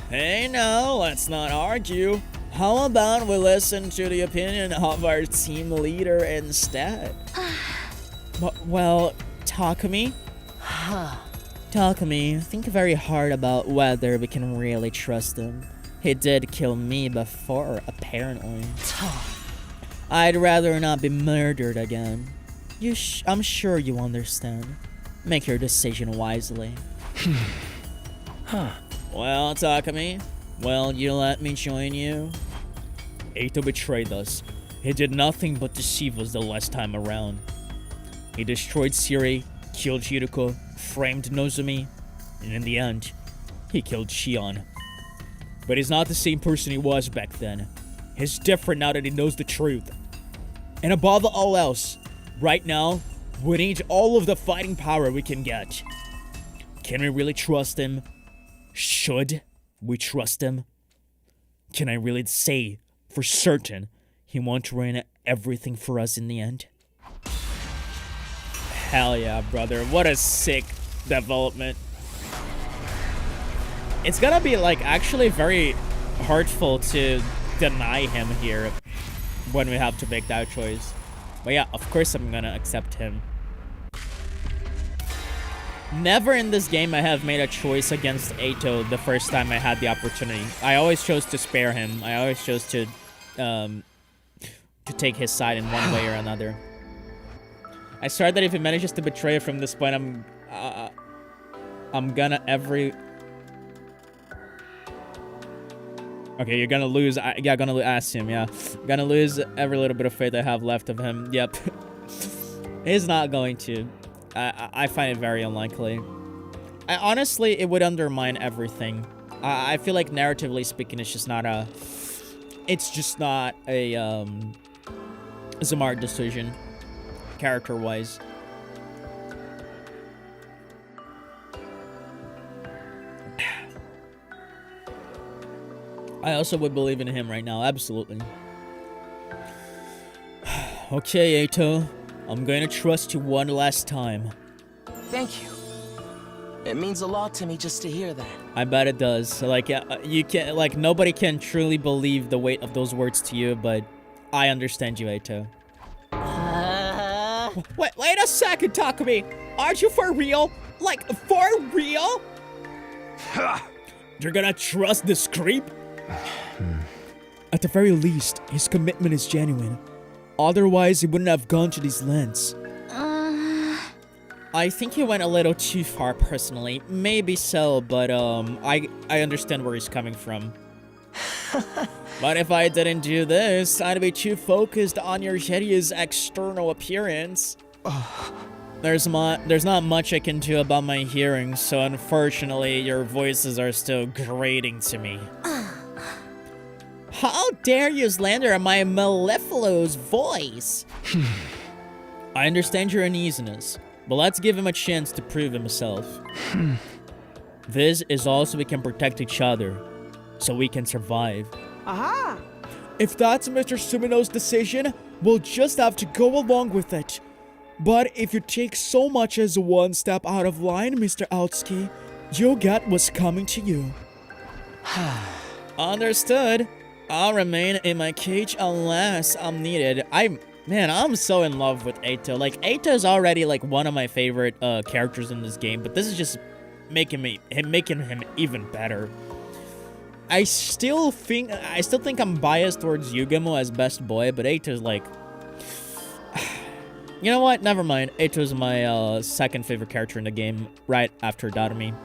Hey, no, let's not argue. How about we listen to the opinion of our team leader instead? Well, Takumi? Takumi, think very hard about whether we can really trust him. He did kill me before, apparently. I'd rather not be murdered again. I'm sure you understand. Make your decision wisely. Well, Takumi, will you let me join you? Ato betrayed us. He did nothing but deceive us the last time around. He destroyed Siri, killed Hiriko, framed Nozomi, and in the end, he killed Shion. But he's not the same person he was back then. He's different now that he knows the truth. And above all else, right now, we need all of the fighting power we can get. Can we really trust him? Should we trust him? Can I really say for certain he won't ruin everything for us in the end? Hell yeah, brother. What a sick development. It's gonna be like actually very hurtful to deny him here when we have to make that choice. But yeah, of course I'm gonna accept him. Never in this game I have made a choice against Ato the first time I had the opportunity. I always chose to spare him. I always chose to take his side in one way or another. I swear that if he manages to betray from this point, I'm gonna Okay, you're gonna lose. Yeah, gonna ask him. Yeah, gonna lose every little bit of faith I have left of him. Yep, he's not going to. I find it very unlikely. Honestly, it would undermine everything. I feel like narratively speaking, it's just not a smart decision, character-wise. I also would believe in him right now, absolutely. Okay, Ato. I'm going to trust you one last time. Thank you. It means a lot to me just to hear that. I bet it does. Like, you can, like, nobody can truly believe the weight of those words to you, but I understand you, Eito. Wait a second, Takumi. Aren't you for real? Like, for real? You're gonna trust this creep? At the very least, his commitment is genuine. Otherwise, he wouldn't have gone to these lengths. I think he went a little too far, personally. Maybe so, but, I understand where he's coming from. But if I didn't do this, I'd be too focused on your hideous external appearance. There's not much I can do about my hearing, so unfortunately, your voices are still grating to me. How dare you slander my mellifluous voice? I understand your uneasiness, but let's give him a chance to prove himself. This is all so we can protect each other, so we can survive. Aha! If that's Mr. Sumino's decision, we'll just have to go along with it. But if you take so much as one step out of line, Mr. Aotsuki, you'll get what's coming to you. Understood. I'll remain in my cage unless I'm needed. Man, I'm so in love with Eito. Like, Eito's already, like, one of my favorite characters in this game, but this is just making him even better. I still think I'm biased towards Yugamo as best boy, but Eito's like... You know what? Never mind. Eito's my second favorite character in the game, right after Darumi.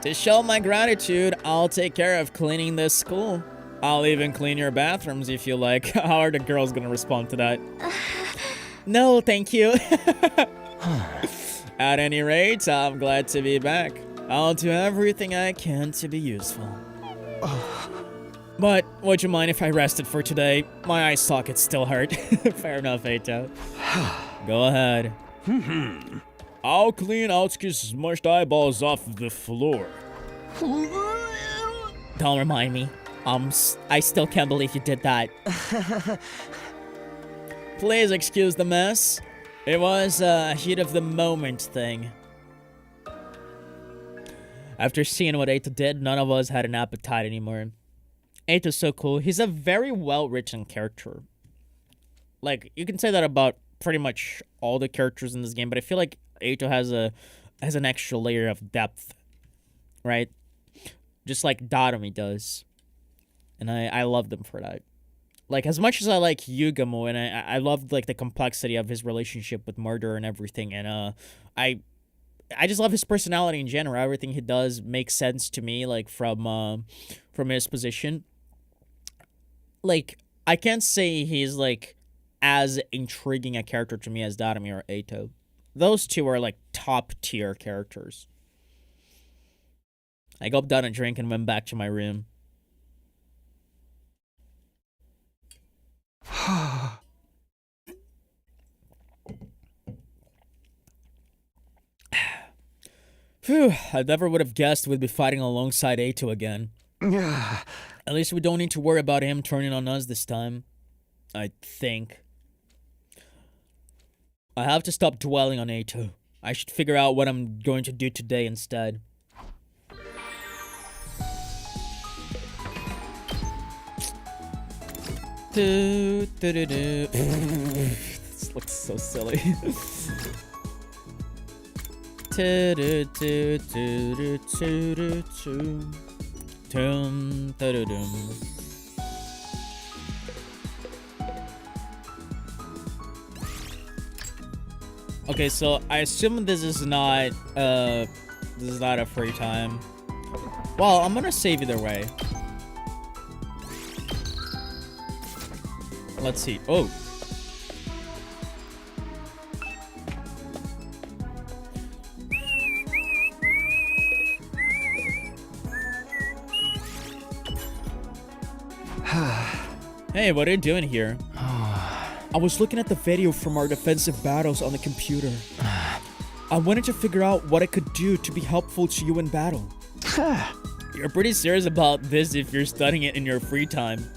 To show my gratitude, I'll take care of cleaning this school. I'll even clean your bathrooms if you like. How are the girls gonna respond to that? No, thank you. At any rate, I'm glad to be back. I'll do everything I can to be useful. But would you mind if I rested for today? My eye sockets still hurt. Fair enough, Eito. Go ahead. I'll clean Aotsuki's smushed eyeballs off the floor. Don't remind me. I still can't believe you did that. Please excuse the mess. It was a heat of the moment thing. After seeing what Eito did, none of us had an appetite anymore. Eito's so cool. He's a very well-written character. Like, you can say that about pretty much all the characters in this game, but I feel like Eito has an extra layer of depth, right? Just like Darumi does. And I love them for that. Like, as much as I like Yugamo, and I loved, like, the complexity of his relationship with murder and everything, and I just love his personality in general. Everything he does makes sense to me, like, from his position. Like, I can't say he's, like, as intriguing a character to me as Darumi or Eito. Those two are, like, top-tier characters. I gulped down a drink and went back to my room. Phew, I never would have guessed we'd be fighting alongside Eito again. At least we don't need to worry about him turning on us this time. I think. I have to stop dwelling on Eito. I should figure out what I'm going to do today instead. This looks so silly. Okay, so I assume this is not a free time. Well, I'm gonna save either way. Let's see. Oh. Hey, what are you doing here? I was looking at the video from our defensive battles on the computer. I wanted to figure out what I could do to be helpful to you in battle. You're pretty serious about this if you're studying it in your free time.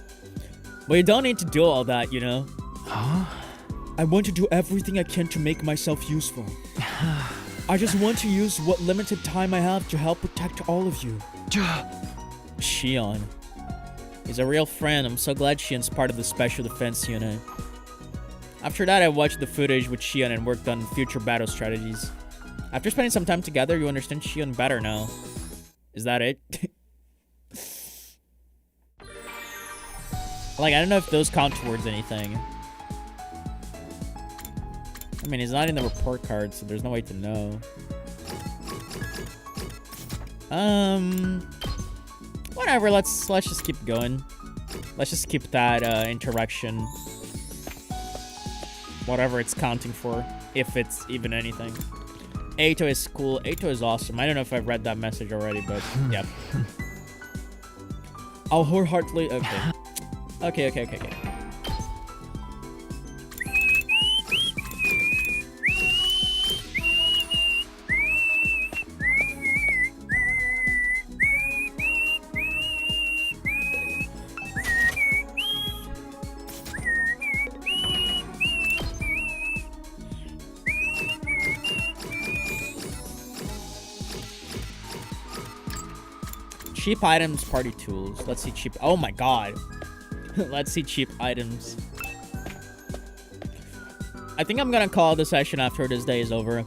But you don't need to do all that, you know? I want to do everything I can to make myself useful. I just want to use what limited time I have to help protect all of you. Shion. He's a real friend. I'm so glad Shion's part of the Special Defense Unit. After that, I watched the footage with Shion and worked on future battle strategies. After spending some time together, you understand Shion better now. Is that it? Like, I don't know if those count towards anything. I mean, he's not in the report card, so there's no way to know. Whatever, let's just keep going. Let's just keep that interaction. Whatever it's counting for, if it's even anything. Eito is cool. Eito is awesome. I don't know if I've read that message already, but yeah. I'll wholeheartedly... Okay. Okay. Cheap items, party tools. Let's see cheap... Oh my god. Let's see cheap items. I think I'm gonna call the session after this day is over.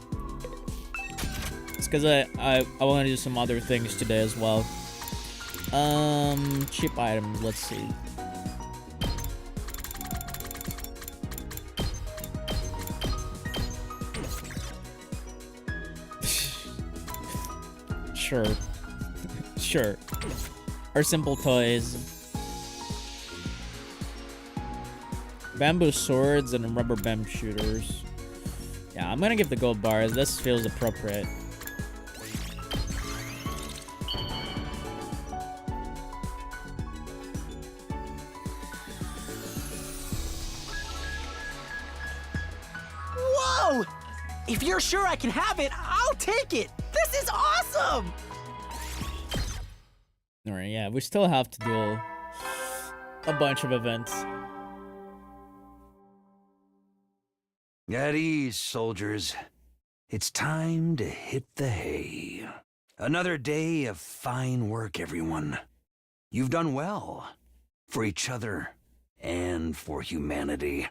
It's because I want to do some other things today as well. Cheap items. Let's see. Sure. Sure. Or simple toys. Bamboo swords and rubber band shooters. Yeah, I'm gonna give the gold bars. This feels appropriate. Whoa! If you're sure I can have it, I'll take it. This is awesome! Alright, yeah, we still have to do a bunch of events. At ease, soldiers. It's time to hit the hay. Another day of fine work, everyone. You've done well. For each other and for humanity.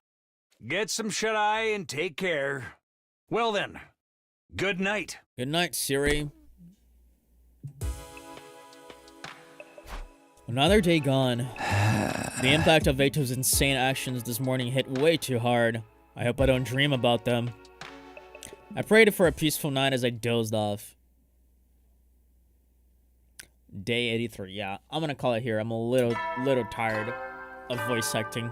Get some shut-eye and take care. Well then, good night. Good night, Siri. Another day gone. The impact of Eito's insane actions this morning hit way too hard. I hope I don't dream about them. I prayed for a peaceful night as I dozed off. Day 83. Yeah, I'm gonna call it here. I'm a little tired of voice acting.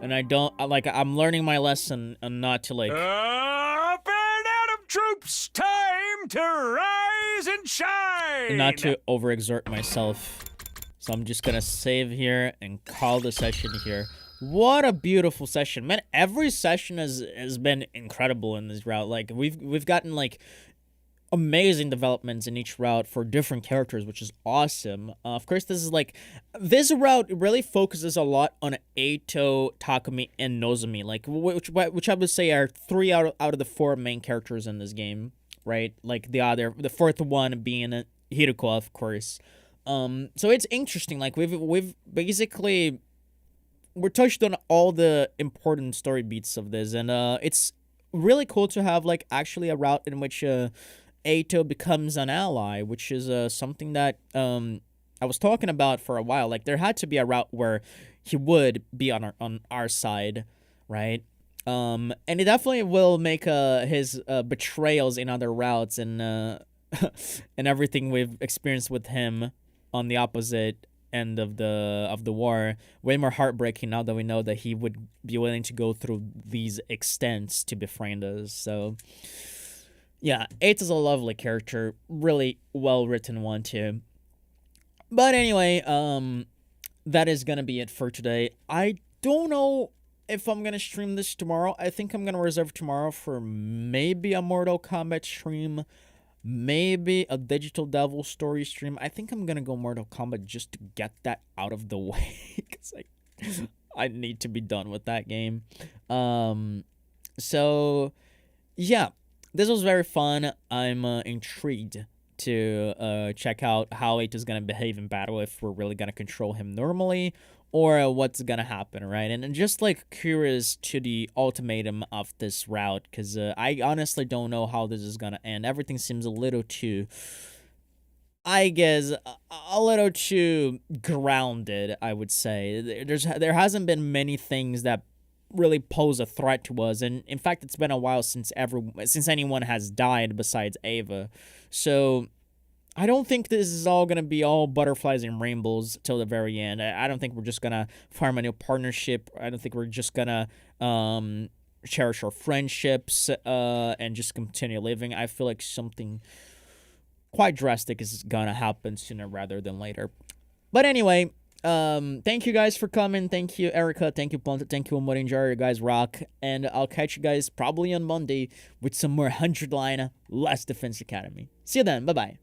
And I don't, I'm learning my lesson and not to, like... Up and out of troops! Time to rise and shine! Not to overexert myself. So I'm just gonna save here and call the session here. What a beautiful session, man! Every session has been incredible in this route. Like we've gotten like amazing developments in each route for different characters, which is awesome. Of course, this route really focuses a lot on Eito, Takumi, and Nozomi, like which I would say are 3 out of the 4 main characters in this game, right? Like the fourth one being Hiruko, of course. So it's interesting. Like we've basically. We're touched on all the important story beats of this, and it's really cool to have like actually a route in which Eito becomes an ally, which is something that I was talking about for a while. Like there had to be a route where he would be on our side, right? And it definitely will make his betrayals in other routes and and everything we've experienced with him on the opposite end of the war way more heartbreaking now that we know that he would be willing to go through these extents to befriend us. So yeah, Eight is a lovely character, really well written one too. But anyway, that is gonna be it for today. I don't know if I'm gonna stream this tomorrow. I think I'm gonna reserve tomorrow for maybe a Mortal Kombat stream, maybe a Digital Devil story stream. I think I'm gonna go Mortal Kombat just to get that out of the way, because I need to be done with that game. So yeah, this was very fun. I'm intrigued to check out how it is gonna behave in battle, if we're really gonna control him normally, or what's gonna happen, right? And just like curious to the ultimatum of this route, because I honestly don't know how this is gonna end. Everything seems a little too, I guess, a little too grounded, I would say. There hasn't been many things that really pose a threat to us, and in fact it's been a while since anyone has died besides Ava. So I don't think this is all gonna be all butterflies and rainbows till the very end. I don't think we're just gonna farm a new partnership. I don't think we're just gonna cherish our friendships and just continue living. I feel like something quite drastic is gonna happen sooner rather than later. But anyway, thank you guys for coming. Thank you, Erica. Thank you, Ponta. Thank you, Morinjar. You guys rock. And I'll catch you guys probably on Monday with some more 100 line Last Defense Academy. See you then. Bye-bye.